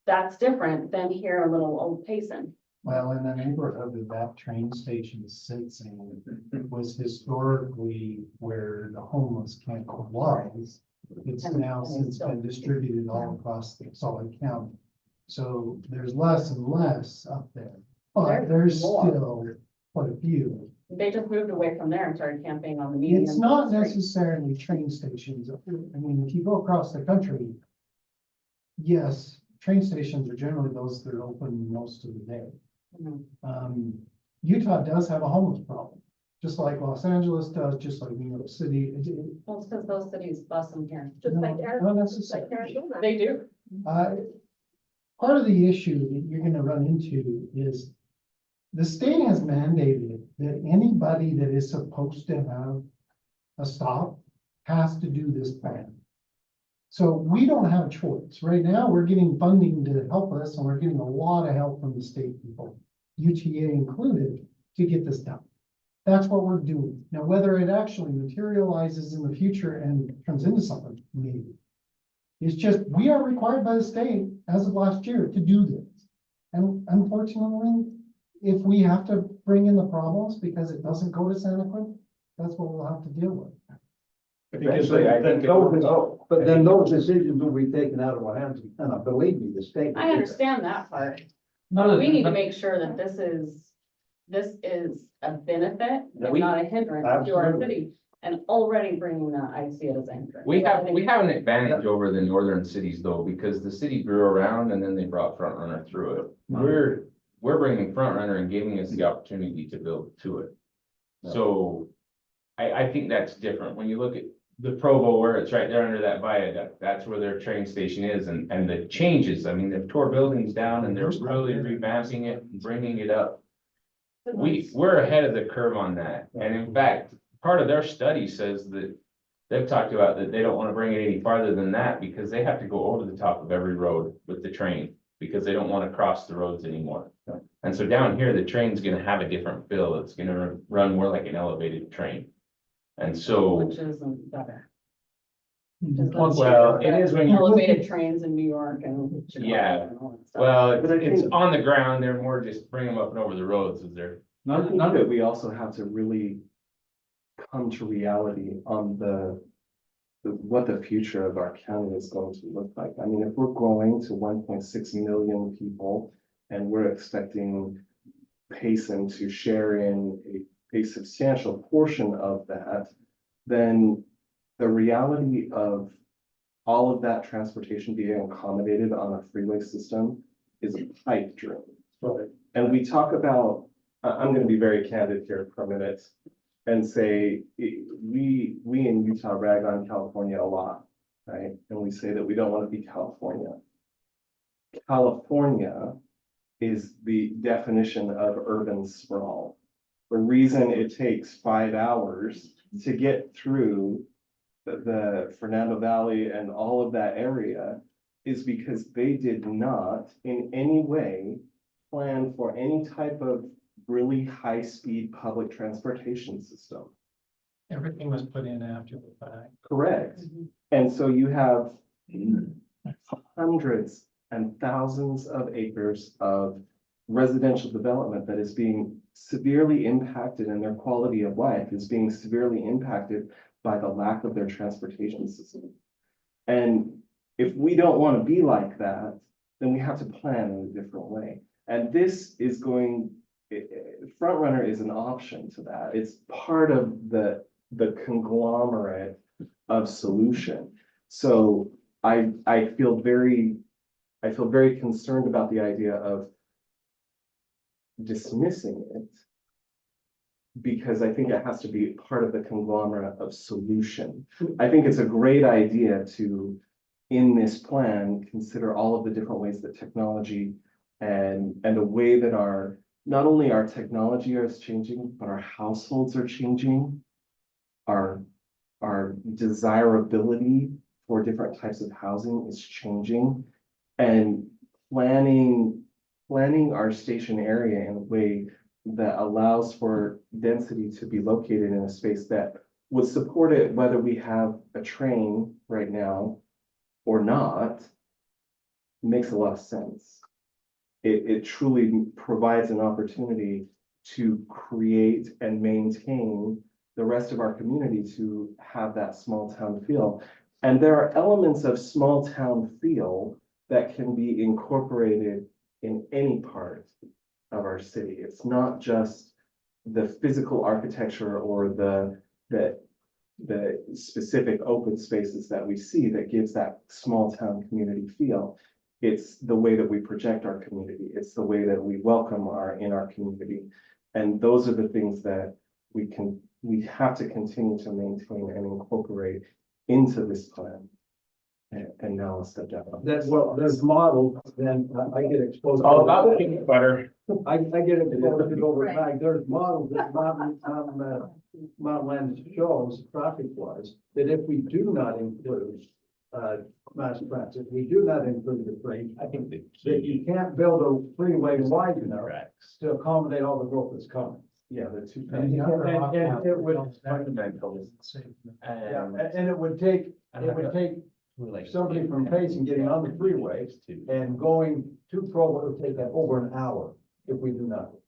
Speaker 20: That's different than here in little old Payson.
Speaker 13: Well, in the neighborhood that that train station sits in was historically where the homeless camp was. It's now since been distributed all across the Salt Lake County. So there's less and less up there, but there's
Speaker 20: more.
Speaker 13: still quite a few.
Speaker 20: They just moved away from there and started camping on the median.
Speaker 13: It's not
Speaker 20: street.
Speaker 13: necessarily train stations. I mean, if you go across the country, yes, train stations are generally those that are open most of the day.
Speaker 20: Mhm.
Speaker 13: Utah does have a homeless problem, just like Los Angeles does, just like New York City.
Speaker 20: Well, it's because those cities bus them here.
Speaker 3: Just
Speaker 13: No,
Speaker 3: like
Speaker 13: not
Speaker 3: Arizona,
Speaker 13: necessarily.
Speaker 3: just like Arizona.
Speaker 20: They do.
Speaker 13: Part of the issue that you're gonna run into is the state has mandated that anybody that is supposed to have a stop has to do this plan. So we don't have a choice. Right now, we're getting funding to help us, and we're getting a lot of help from the state people, UTA included, to get this done. That's what we're doing. Now, whether it actually materializes in the future and turns into something, maybe. It's just, we are required by the state as of last year to do this. And unfortunately, if we have to bring in the problems because it doesn't go to Santaquin, that's what we'll have to deal with.
Speaker 18: Eventually, I think.
Speaker 16: But then those decisions will be taken out of our hands, and believe me, the state. will
Speaker 20: I
Speaker 16: do that.
Speaker 20: understand that part.
Speaker 5: None of
Speaker 20: We need to
Speaker 5: that-
Speaker 20: make sure that this is a benefit and
Speaker 18: We-
Speaker 20: not a hindrance to our
Speaker 16: Absolutely.
Speaker 20: city. And already bringing that, I see it as a hindrance.
Speaker 18: We have an advantage over the northern cities though, because the city grew around and then they brought front runner through it. We're bringing front runner and giving us the opportunity to build to it. So I think that's different. When you look at the Provo where it's right there under that viaduct, that's where their train station is and the changes, I mean, they've tore buildings down and they're really revamping it and bringing it up. We're ahead of the curve on that. And in fact, part of their study says that they've talked about that they don't want to bring it any farther than that because they have to go over the top of every road with the train because they don't want to cross the roads anymore. And so down here, the train's gonna have a different feel. It's gonna run more like an elevated train. And so,
Speaker 20: Which isn't better.
Speaker 18: well, it is when you,
Speaker 20: Elevated trains in New York and. Chicago
Speaker 18: Yeah.
Speaker 20: and all that stuff.
Speaker 18: well, it's on the ground. They're more just bring them up and over the roads as they're.
Speaker 14: None of it, we also have to really come to reality on what the future of our county is going to look like. I mean, if we're growing to 1.6 million people and we're expecting Payson to share in a substantial portion of that, then the reality of all of that transportation being accommodated on a freeway system is a pipe dream.
Speaker 16: Right.
Speaker 14: And we talk about, I'm gonna be very candid here for a minute and say, we in Utah rag on California a lot, right? And we say that we don't want to be California. California is the definition of urban sprawl. The reason it takes 5 hours to get through the Fernando Valley and all of that area is because they did not in any way plan for any type of really high-speed public transportation system.
Speaker 13: Everything was put in after the fact.
Speaker 14: Correct. And so you have hundreds and thousands of acres of residential development that is being severely impacted, and their quality of life is being severely impacted by the lack of their transportation system. And if we don't want to be like that, then we have to plan in a different way. And this is going, Front Runner is an option to that. It's part of the conglomerate of solution. So I feel very concerned about the idea of dismissing it, because I think it has to be part of the conglomerate of solution. I think it's a great idea to, in this plan, consider all of the different ways that technology and the way that not only our technology is changing, but our households are changing. Our desirability for different types of housing is changing, and planning our station area in a way that allows for density to be located in a space that would support it, whether we have a train right now or not, makes a lot of sense. It truly provides an opportunity to create and maintain the rest of our community to have that small town feel. And there are elements of small town feel that can be incorporated in any part of our city. It's not just the physical architecture or the specific open spaces that we see that gives that small town community feel. It's the way that we project our community. It's the way that we welcome in our community. And those are the things that we have to continue to maintain and incorporate into this plan. And now I'll step down.
Speaker 16: That's well, there's models, then I get exposed.
Speaker 18: All about the peanut butter.
Speaker 16: I get exposed over time. There's models that Mount Land shows traffic wise, that if we do not include mass transit, we do not include the train, I think that you can't build a freeway wide enough to accommodate all the growth that's coming.
Speaker 14: Yeah, the two.
Speaker 16: And it would
Speaker 18: Fundamentals.
Speaker 16: and it would take somebody from Payson getting on the freeway and going to Provo, it would take that over an hour if we do nothing.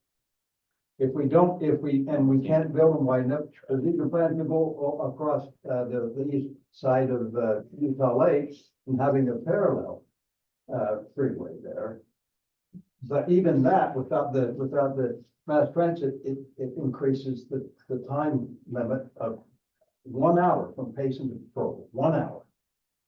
Speaker 16: If we can't build them wide enough, because these are planning to go across the east side of Utah Lake and having a parallel freeway there. But even that, without the mass transit, it increases the time limit of 1 hour from Payson to Provo, 1 hour.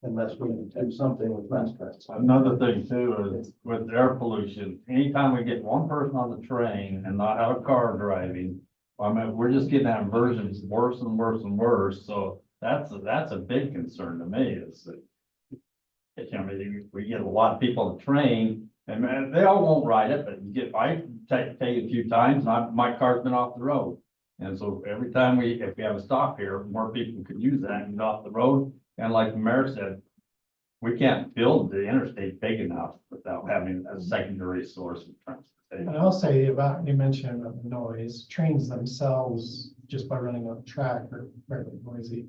Speaker 16: Unless we do something with mass transit.
Speaker 11: Another thing too is with air pollution, anytime we get one person on the train and not have a car driving, I mean, we're just getting that inversions worse and worse and worse. So that's a big concern to me is that, I mean, we get a lot of people on the train and man, they all won't ride it, but I take it a few times and my car's been off the road. And so every time if we have a stop here, more people could use that and get off the road. And like the mayor said, we can't build the interstate big enough without having a secondary source of transportation.
Speaker 13: And I'll say about, you mentioned about the noise, trains themselves, just by running on the track are fairly noisy.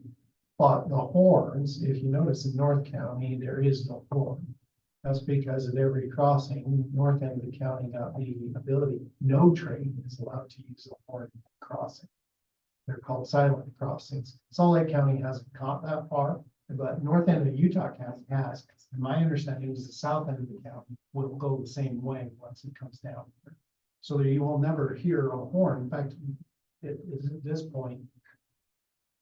Speaker 13: But the horns, if you notice in North County, there is no horn. That's because at every crossing, north end of the county got the ability, no train is allowed to use a horn crossing. They're called silent crossings. Salt Lake County hasn't caught that far, but north end of Utah County has. And my understanding is the south end of the county will go the same way once it comes down. so that you will never hear a horn. In fact, it is at this point.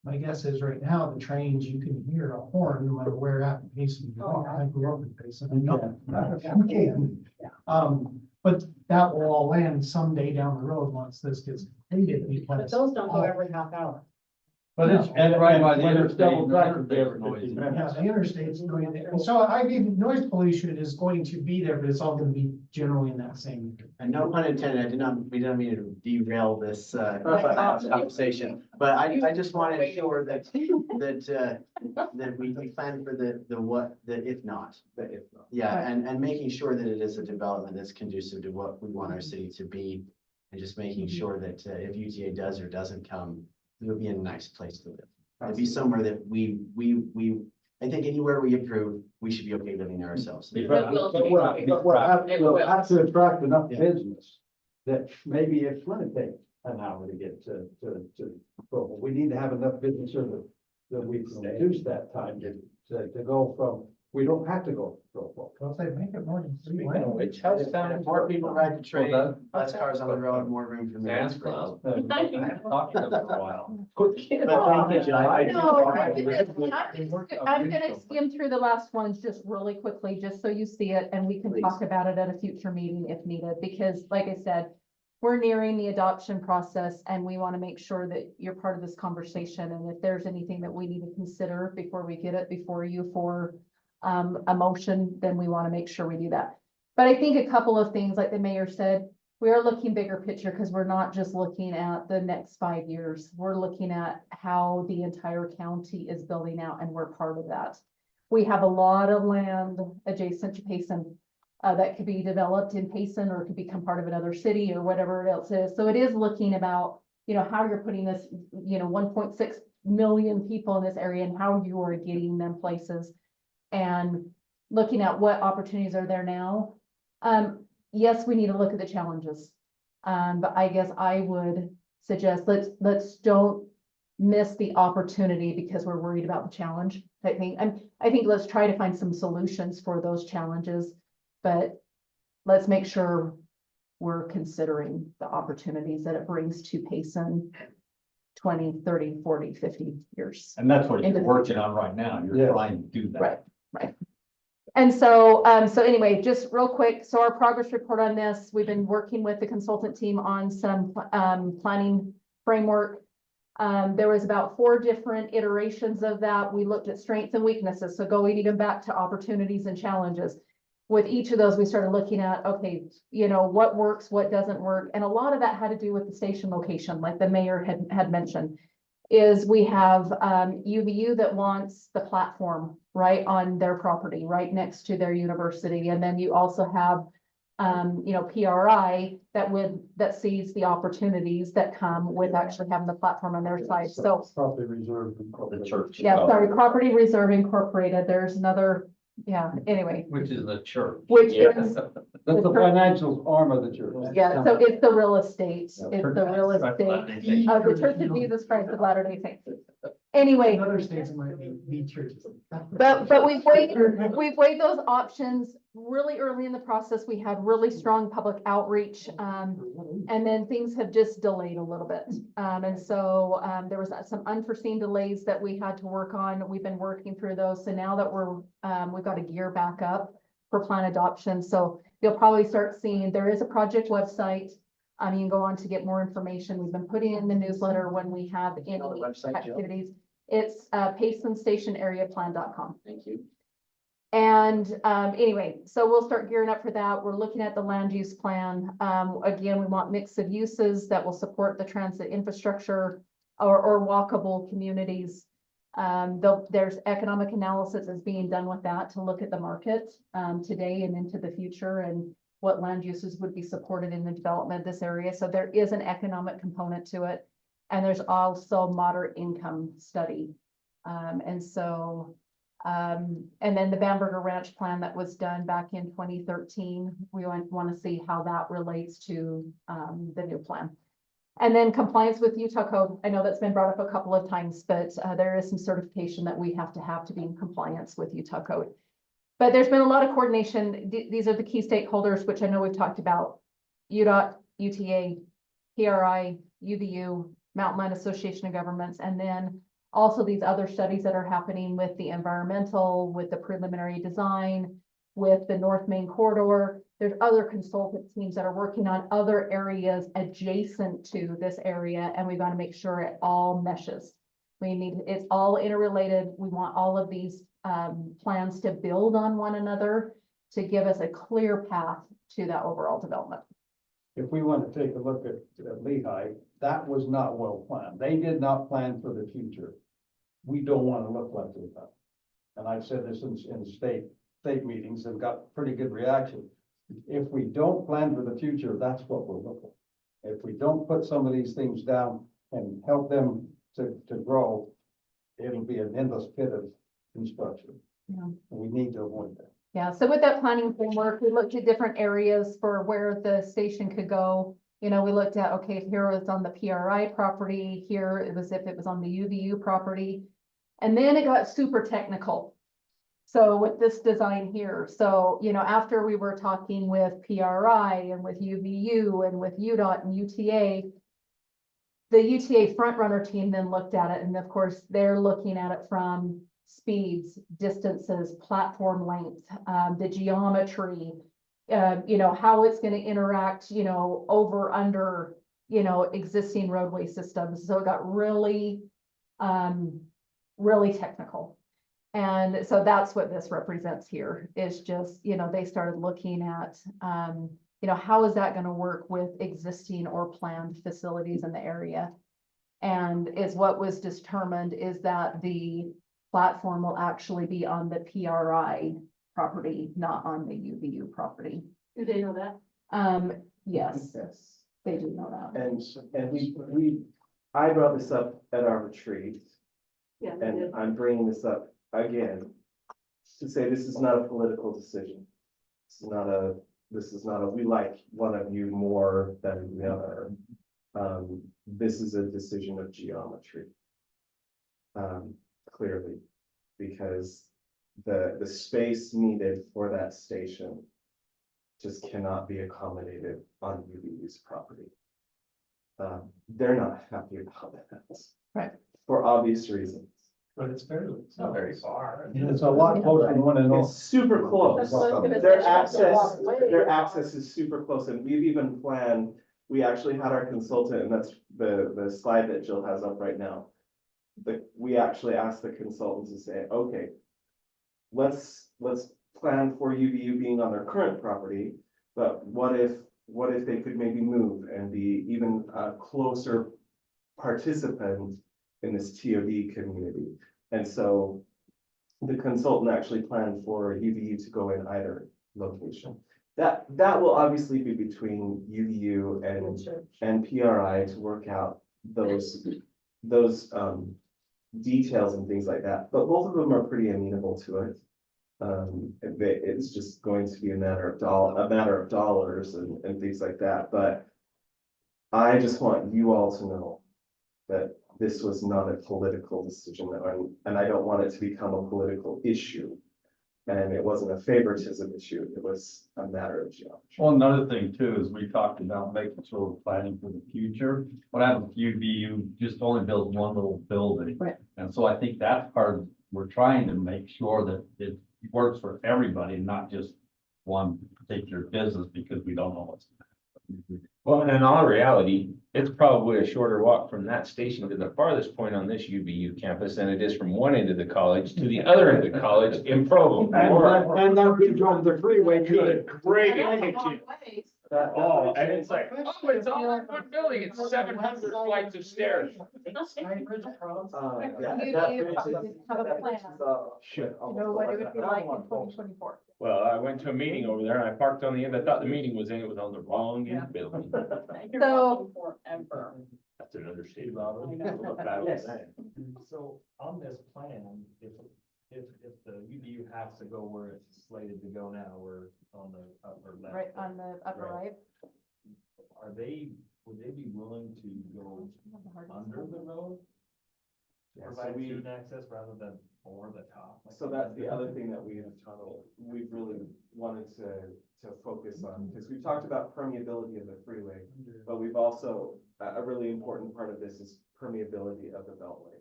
Speaker 13: My guess is right now, the trains, you can hear a horn no matter where at Payson you are. I grew up in Payson. I know. You can. But that will all land someday down the road once this gets completed.
Speaker 20: But
Speaker 13: Because
Speaker 20: those don't go every half hour.
Speaker 16: But it's, and
Speaker 1: Right by the
Speaker 16: whether it's double
Speaker 1: interstate,
Speaker 16: track
Speaker 1: the
Speaker 16: would be every
Speaker 1: interstate
Speaker 16: 15
Speaker 1: noise.
Speaker 13: yeah,
Speaker 16: minutes.
Speaker 13: the interstate's doing it. And so I mean, noise pollution is going to be there, but it's all gonna be generally in that same.
Speaker 4: And no pun intended, we didn't mean to derail this, conversation, but I just want to ensure that, that we plan for the what, the if not. Yeah, and making sure that it is a development that's conducive to what we want our city to be. And just making sure that, if UTA does or doesn't come, it'll be a nice place to live. It'll be somewhere that I think anywhere we approve, we should be okay living there ourselves.
Speaker 16: But we'll have to attract enough business that maybe it's gonna take an hour to get to Provo. We need to have enough business so that we can reduce that time to go from, we don't have to go to Provo.
Speaker 13: I'll say, make it more than three.
Speaker 18: Which house
Speaker 4: If more people ride the train, less cars on the road, more room for
Speaker 18: Sam's
Speaker 4: me.
Speaker 18: Club. I haven't talked to them for a while.
Speaker 4: But thank you, July.
Speaker 3: No, I'm gonna skim through the last ones just really quickly, just so you see it, and we can talk about it at a future meeting if needed, because like I said, we're nearing the adoption process and we want to make sure that you're part of this conversation. And if there's anything that we need to consider before we get it before you for a motion, then we want to make sure we do that. But I think a couple of things, like the mayor said, we are looking bigger picture because we're not just looking at the next 5 years. We're looking at how the entire county is building out, and we're part of that. We have a lot of land adjacent to Payson that could be developed in Payson, or it could become part of another city or whatever else it is. So it is looking about, how you're putting this, 1.6 million people in this area and how you are getting them places, and looking at what opportunities are there now. Yes, we need to look at the challenges. But I guess I would suggest let's don't miss the opportunity because we're worried about the challenge. I think let's try to find some solutions for those challenges, but let's make sure we're considering the opportunities that it brings to Payson 20, 30, 40, 50 years.
Speaker 16: And that's what
Speaker 3: you're
Speaker 16: working on right now. You're trying to do that.
Speaker 3: Right. And so, anyway, just real quick, so our progress report on this, we've been working with the consultant team on some planning framework. There was about 4 different iterations of that. We looked at strengths and weaknesses, so going even back to opportunities and challenges. With each of those, we started looking at, okay, what works, what doesn't work. And a lot of that had to do with the station location, like the mayor had mentioned, is we have UVU that wants the platform right on their property, right next to their university. And then you also have, PRI that sees the opportunities that come with actually having the platform on their side. So
Speaker 16: Property reserve. The church.
Speaker 3: yeah, sorry, Property Reserve Incorporated, there's another, anyway.
Speaker 16: Which is the church.
Speaker 3: Which
Speaker 18: Yeah.
Speaker 3: is,
Speaker 16: That's the financial arm of the church.
Speaker 3: yeah, so it's the real estate, it's the real estate
Speaker 16: estate.
Speaker 3: of the Church of Jesus Christ of Latter-day Saints. Anyway,
Speaker 13: In other states, it might be churches.
Speaker 3: but we've weighed those options really early in the process. We had really strong public outreach, and then things have just delayed a little bit. And so there was some unforeseen delays that we had to work on. We've been working through those. So now that we've got to gear back up for plan adoption. So you'll probably start seeing, there is a project website. You can go on to get more information. We've been putting in the newsletter when we have any activities. It's PaysonStationAreaPlan.com.
Speaker 4: Thank you.
Speaker 3: And anyway, so we'll start gearing up for that. We're looking at the land use plan. Again, we want mix of uses that will support the transit infrastructure or walkable communities. There's economic analysis is being done with that to look at the market today and into the future, and what land uses would be supported in the development of this area. So there is an economic component to it. And there's also moderate income study. And then the Bamberger Ranch plan that was done back in 2013, we want to see how that relates to the new plan. And then compliance with Utah code. I know that's been brought up a couple of times, but there is some certification that we have to be in compliance with Utah code. But there's been a lot of coordination. These are the key stakeholders, which I know we've talked about. UDOT, UTA, PRI, UVU, Mountain Land Association of Governments, and then also these other studies that are happening with the environmental, with the preliminary design, with the North Main corridor. There's other consultant teams that are working on other areas adjacent to this area, and we've got to make sure it all meshes. It's all interrelated. We want all of these plans to build on one another to give us a clear path to that overall development.
Speaker 16: If we want to take a look at Lehigh, that was not well planned. They did not plan for the future. We don't want to look like Lehigh. And I've said this in state meetings and got pretty good reaction. If we don't plan for the future, that's what we're looking at. If we don't put some of these things down and help them to grow, it'll be an endless pit of construction.
Speaker 3: Yeah.
Speaker 16: We need to avoid that.
Speaker 3: Yeah, so with that planning framework, we looked at different areas for where the station could go. You know, we looked at, okay, here it's on the PRI property, here it was if it was on the UVU property. And then it got super technical. So with this design here, so, you know, after we were talking with PRI and with UVU and with UDOT and UTA, the UTA front runner team then looked at it, and of course, they're looking at it from speeds, distances, platform length, the geometry, you know, how it's going to interact, you know, over, under, you know, existing roadway systems. So it got really, really technical. And so that's what this represents here, is just, you know, they started looking at, you know, how is that going to work with existing or planned facilities in the area? And is what was determined is that the platform will actually be on the PRI property, not on the UVU property.
Speaker 20: Do they know that?
Speaker 3: Yes,
Speaker 14: Yes.
Speaker 3: they do know that.
Speaker 14: And I brought this up at our retreat,
Speaker 20: Yeah.
Speaker 14: and I'm bringing this up again to say this is not a political decision. This is not a, we like one of you more than the other. This is a decision of geometry. Clearly, because the space needed for that station just cannot be accommodated on UVU's property. They're not happy about that.
Speaker 3: Right.
Speaker 14: For obvious reasons.
Speaker 16: But it's fairly.
Speaker 14: It's not very far.
Speaker 16: It's a lot closer than one and all.
Speaker 14: It's super close. Their access is super close, and we've even planned, we actually had our consultant, and that's the slide that Jill has up right now. We actually asked the consultants to say, okay, let's plan for UVU being on their current property, but what if they could maybe move and be even a closer participant in this TOD community? And so the consultant actually planned for UVU to go in either location. That will obviously be between UVU and PRI to work out those details and things like that, but both of them are pretty amenable to it. It's just going to be a matter of dollars and things like that, but I just want you all to know that this was not a political decision, and I don't want it to become a political issue. And it wasn't a favoritism issue, it was a matter of geometry.
Speaker 11: Well, another thing too, is we talked about making sure we're planning for the future. What happens if UVU just only builds one little building?
Speaker 3: Right.
Speaker 11: And so I think that's part of, we're trying to make sure that it works for everybody, not just one particular business, because we don't know what's.
Speaker 18: Well, and in all reality, it's probably a shorter walk from that station to the farthest point on this UVU campus than it is from one end of the college to the other end of the college in Provo.
Speaker 16: And then we drove the freeway to it.
Speaker 18: Great, it takes you. Oh, and it's like, oh, it's all in one building, it's 700 flights of stairs.
Speaker 3: You have a plan. You know what it would be like in 2024.
Speaker 18: Well, I went to a meeting over there and I parked on the end, I thought the meeting was in, it was on the wrong end building.
Speaker 3: So,
Speaker 20: Forever.
Speaker 18: That's another state.
Speaker 19: Yes. So on this plan, if the UDU has to go where it's slated to go now, we're on the upper left.
Speaker 3: right on the upper right.
Speaker 19: Would they be willing to go under the road? To
Speaker 14: Yeah, so
Speaker 19: provide
Speaker 14: we-
Speaker 19: student access rather than over the top?
Speaker 14: So that's the other thing that we've really wanted to focus on, because we talked about permeability of the freeway.
Speaker 17: but we've also, a really important part of this is permeability of the beltway.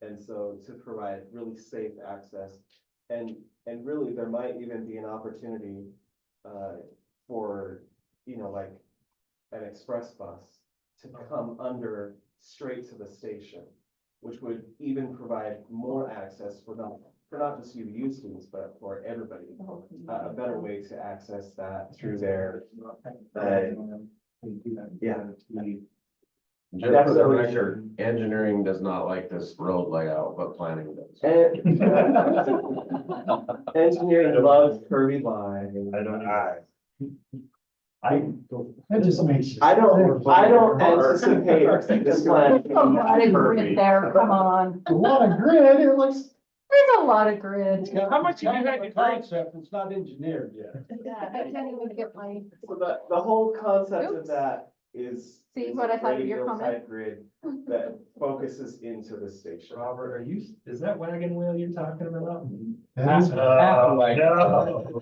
Speaker 17: And so to provide really safe access, and really there might even be an opportunity for, like an express bus to come under straight to the station, which would even provide more access for not just UVU students, but for everybody. A better way to access that through their, yeah.
Speaker 18: Just for the record, engineering does not like this road layout, but planning does.
Speaker 17: Engineering loves curvy lines.
Speaker 13: That just makes.
Speaker 17: I don't anticipate this plan.
Speaker 20: A lot of grid there, come on.
Speaker 13: A lot of grid, it looks.
Speaker 20: There's a lot of grid.
Speaker 18: How much have you had to
Speaker 16: Concept, it's not engineered yet.
Speaker 20: Yeah, I can't even get my,
Speaker 17: So the whole concept of that is.
Speaker 20: See
Speaker 17: is
Speaker 20: what
Speaker 17: a
Speaker 20: I have in your
Speaker 17: radial
Speaker 20: comment?
Speaker 17: type grid that focuses into the station.
Speaker 19: Robert, is that wagon wheel you're talking about?
Speaker 13: That is-
Speaker 19: No.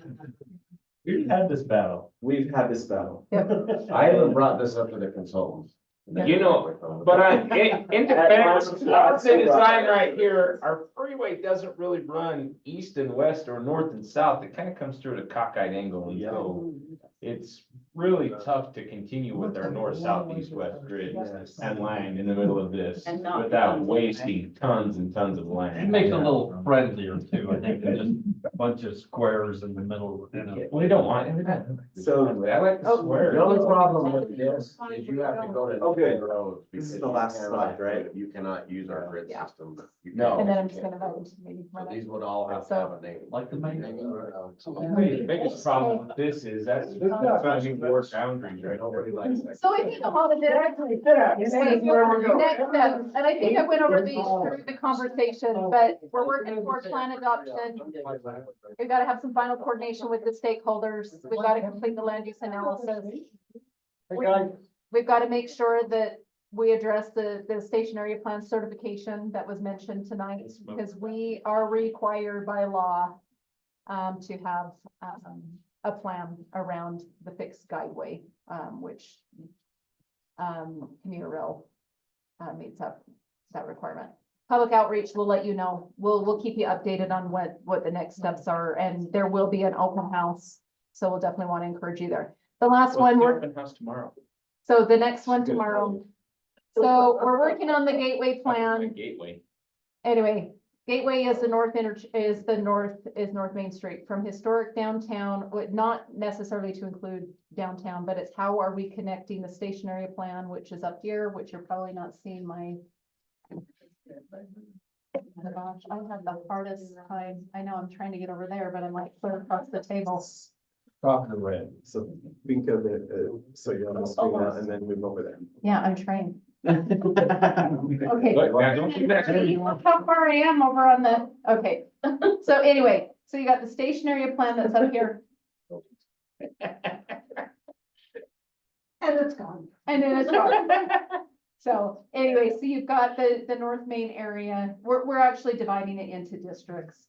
Speaker 19: We've had this battle.
Speaker 17: We've had this battle.
Speaker 18: I haven't brought this up to the consultants. You know, but in defense, I would say design right here, our freeway doesn't really run east and west or north and south. It kind of comes through at a cockeyed angle, and so it's really tough to continue with our north, south, east, west grid and line in the middle of this
Speaker 20: And not
Speaker 18: without
Speaker 20: tons of
Speaker 18: wasting tons and tons of
Speaker 11: It
Speaker 18: land.
Speaker 11: makes it a little friendlier too, I think, than just a bunch of squares in the middle,
Speaker 18: We don't want any of that.
Speaker 17: So,
Speaker 18: I like the square.
Speaker 17: The only
Speaker 18: problem with this is you have to go to.
Speaker 17: Oh, good.
Speaker 18: roads.
Speaker 17: This is
Speaker 18: because
Speaker 17: the
Speaker 18: you
Speaker 17: last
Speaker 18: cannot
Speaker 17: slide,
Speaker 18: do
Speaker 17: right?
Speaker 18: it. You cannot use our grid
Speaker 20: Yeah.
Speaker 18: system. You
Speaker 17: No.
Speaker 18: can't.
Speaker 20: and then I'm just gonna vote into meeting.
Speaker 18: So these would all have to have a name.
Speaker 11: like the main.
Speaker 18: The biggest problem with this is that's pushing board boundaries, right? Nobody likes that.
Speaker 20: So I think a lot of it actually. Next step, and I think I went over these through the conversation, but we're working towards plan adoption. We've got to have some final coordination with the stakeholders. We've got to complete the land use analysis. We've got to make sure that we address the station area plan certification that was mentioned tonight, because we are required by law to have a plan around the fixed guideway, which commuter rail meets up that requirement. Public outreach, we'll let you know. We'll keep you updated on what the next steps are, and there will be an open house. So we'll definitely want to encourage you there. The last one,
Speaker 18: Open house tomorrow.
Speaker 20: so the next one tomorrow. So we're working on the gateway plan.
Speaker 18: Gateway.
Speaker 20: Anyway, Gateway is North Main Street from historic downtown, not necessarily to include downtown, but it's how are we connecting the station area plan, which is up here, which you're probably not seeing my. Oh gosh, I have the hardest time. I know I'm trying to get over there, but I'm like clear across the table.
Speaker 17: Talking to red, so think of it, so you're on the screen now, and then move over there.
Speaker 20: Yeah, I'm trying. Okay.
Speaker 18: Don't do that.
Speaker 20: Look how far I am over on the, okay. So anyway, so you got the station area plan that's up here. And it's gone. And then it's gone. So anyway, so you've got the North Main area. We're actually dividing it into districts.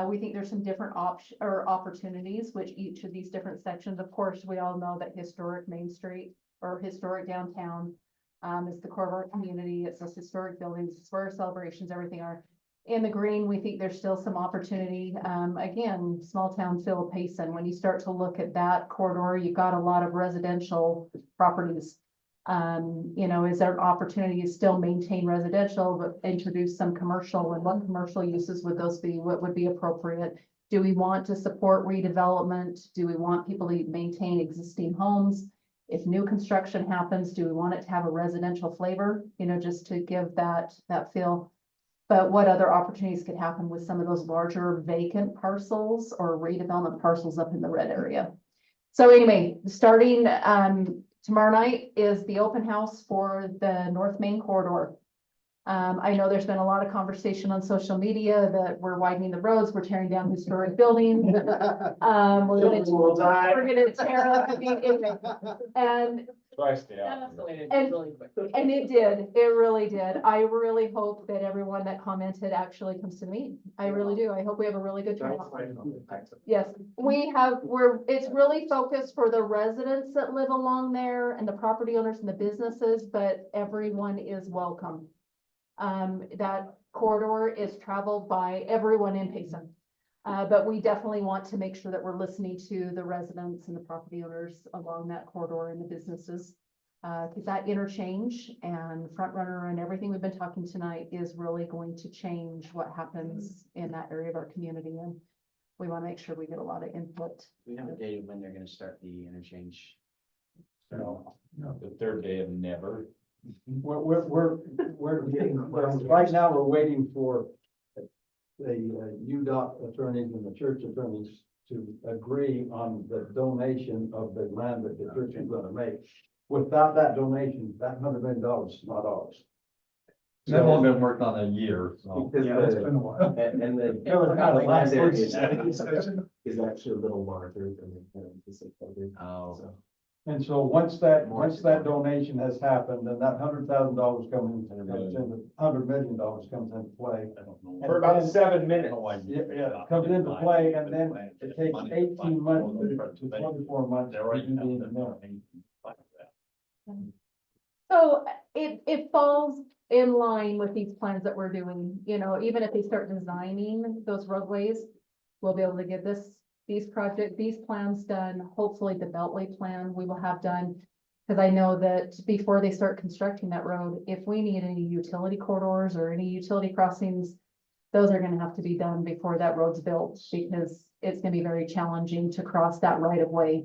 Speaker 20: We think there's some different opportunities, which each of these different sections, of course, we all know that historic Main Street or historic downtown is the core of our community. It's those historic buildings, it's where our celebrations, everything are. In the green, we think there's still some opportunity. Again, small town feel Payson. When you start to look at that corridor, you've got a lot of residential properties. Is there an opportunity to still maintain residential, but introduce some commercial, and what commercial uses would those be? What would be appropriate? Do we want to support redevelopment? Do we want people to maintain existing homes? If new construction happens, do we want it to have a residential flavor, just to give that feel? But what other opportunities could happen with some of those larger vacant parcels or redevelopment parcels up in the red area? So anyway, starting tomorrow night is the open house for the North Main corridor. I know there's been a lot of conversation on social media that we're widening the roads, we're tearing down historic buildings. We're gonna tear up, and
Speaker 18: So I stay out.
Speaker 20: That escalated
Speaker 3: And-
Speaker 20: really quick.
Speaker 3: And it did, it really did. I really hope that everyone that commented actually comes to the meeting. I really do. I hope we have a really good turnout. Yes, it's really focused for the residents that live along there and the property owners and the businesses, but everyone is welcome. That corridor is traveled by everyone in Payson. But we definitely want to make sure that we're listening to the residents and the property owners along that corridor and the businesses. Cause that interchange and front runner and everything we've been talking tonight is really going to change what happens in that area of our community. And we want to make sure we get a lot of input.
Speaker 4: We have a date of when they're gonna start the interchange.
Speaker 18: No, the third day of never.
Speaker 16: We're getting, right now, we're waiting for the UDOT attorneys and the church attorneys to agree on the donation of the land that the church is gonna make. Without that donation, that $100 million is not ours.
Speaker 10: That won't been worked on a year, so.
Speaker 16: Because
Speaker 7: Yeah, it's been a while.
Speaker 17: And the
Speaker 16: Yeah, but
Speaker 17: kind of land there
Speaker 16: it's-
Speaker 17: is actually a little larger than they kind of anticipated.
Speaker 4: Oh.
Speaker 17: So,
Speaker 16: And so once that donation has happened, then that $100,000 comes in, $100 million comes into play.
Speaker 18: For about 7 minutes.
Speaker 16: Yeah, comes into play, and then it takes 18 months to 24 months to do the engineering.
Speaker 3: So it falls in line with these plans that we're doing, you know, even if they start designing those roadways, we'll be able to get these plans done, hopefully the Beltway plan we will have done. Cause I know that before they start constructing that road, if we need any utility corridors or any utility crossings, those are gonna have to be done before that road's built, because it's gonna be very challenging to cross that right of way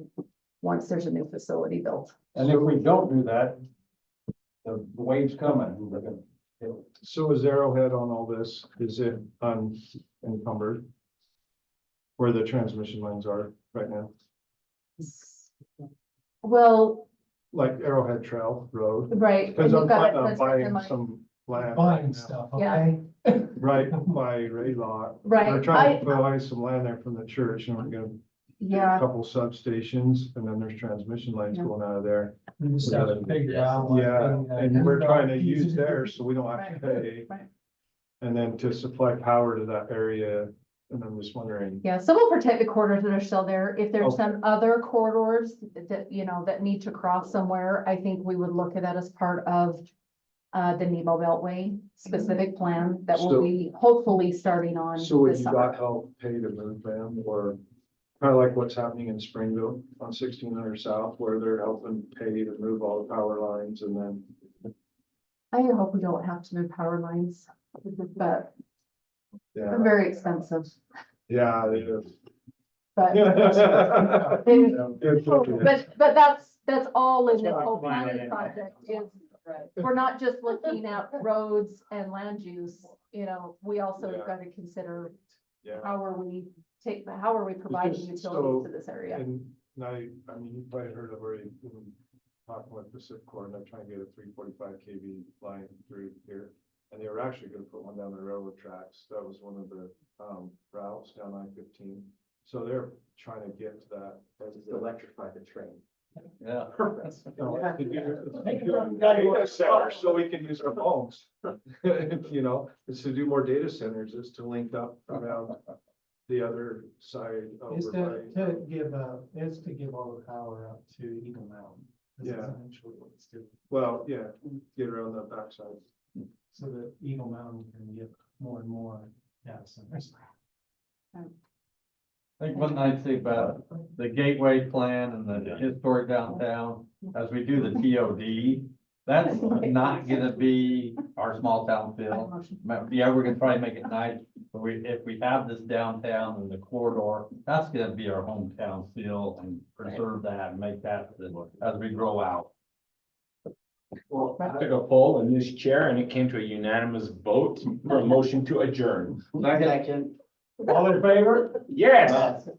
Speaker 3: once there's a new facility built.
Speaker 16: And if we don't do that, the wave's coming. We're gonna-
Speaker 7: So is Arrowhead on all this? Is it unencumbered? Where the transmission lines are right now,
Speaker 3: Well,
Speaker 7: like Arrowhead Trail Road?
Speaker 3: right.
Speaker 7: Because
Speaker 3: and
Speaker 7: I'm
Speaker 3: you've got
Speaker 7: planning on
Speaker 3: that transmission
Speaker 7: buying
Speaker 3: line.
Speaker 7: some land.
Speaker 13: Buying
Speaker 7: right now.
Speaker 13: stuff,
Speaker 3: Yeah.
Speaker 13: okay?
Speaker 7: Right by Ray Lot.
Speaker 3: Right,
Speaker 7: We're trying to buy some land there from the church and we're gonna do a
Speaker 3: Yeah,
Speaker 7: couple substations and then there's transmission lines
Speaker 3: Yeah.
Speaker 7: going out of there.
Speaker 13: We just have to figure out. what
Speaker 7: Yeah,
Speaker 13: the,
Speaker 7: and we're trying to
Speaker 13: UDOT
Speaker 7: use
Speaker 13: needs to
Speaker 7: theirs
Speaker 13: do.
Speaker 7: so we don't have to pay.
Speaker 3: right.
Speaker 7: And then to supply power to that area. And I'm just wondering,
Speaker 3: Yeah, so we'll protect the corridors that are still there. If there's
Speaker 7: Okay.
Speaker 3: some other corridors that, you know, that need to cross somewhere, I think we would look at that as part of the Nebo Beltway specific plan that will
Speaker 7: So-
Speaker 3: be hopefully starting on
Speaker 7: so would
Speaker 3: this
Speaker 7: you
Speaker 3: summer.
Speaker 7: got help pay to move them or kind of like what's happening in Springville on 1600 South where they're helping pay to move all the power lines and then,
Speaker 3: I hope we don't have to move power lines, but
Speaker 7: yeah.
Speaker 3: they're very expensive,
Speaker 7: Yeah, they do.
Speaker 3: but. But that's all in this whole planning project is, we're not just looking at roads and land use, you know, we also have got to consider
Speaker 7: Yeah.
Speaker 3: how are we providing
Speaker 7: Because-
Speaker 3: utilities to this area?
Speaker 7: And now, I mean, you probably heard I've already been talking with Pacific Core and they're trying to get a 345 kV line through here. And they were actually gonna put one down the railroad tracks. That was one of the routes down I-15. So they're trying to get to that.
Speaker 17: just electrify the train.
Speaker 10: Yeah.
Speaker 7: Data center, so we can use our phones. You know, it's to do more data centers, it's to link up around the other side
Speaker 13: It's
Speaker 7: over by.
Speaker 13: to give, it's to give all the power up to Eagle Mountain. This is
Speaker 7: Yeah.
Speaker 13: essentially what it's doing,
Speaker 7: Well, yeah, get around that backside.
Speaker 13: so that Eagle Mountain can get more and more data centers.
Speaker 10: I think one nice thing about the gateway plan and the historic downtown, as we do the TOD, that's not gonna be our small town feel. Yeah, we're gonna try and make it nice, but if we have this downtown and the corridor, that's gonna be our hometown feel and preserve that and make that as we grow out.
Speaker 18: Well, I took a poll in this chair and it came to a unanimous vote for a motion to adjourn.
Speaker 10: Second.
Speaker 16: All in favor?
Speaker 18: Yes.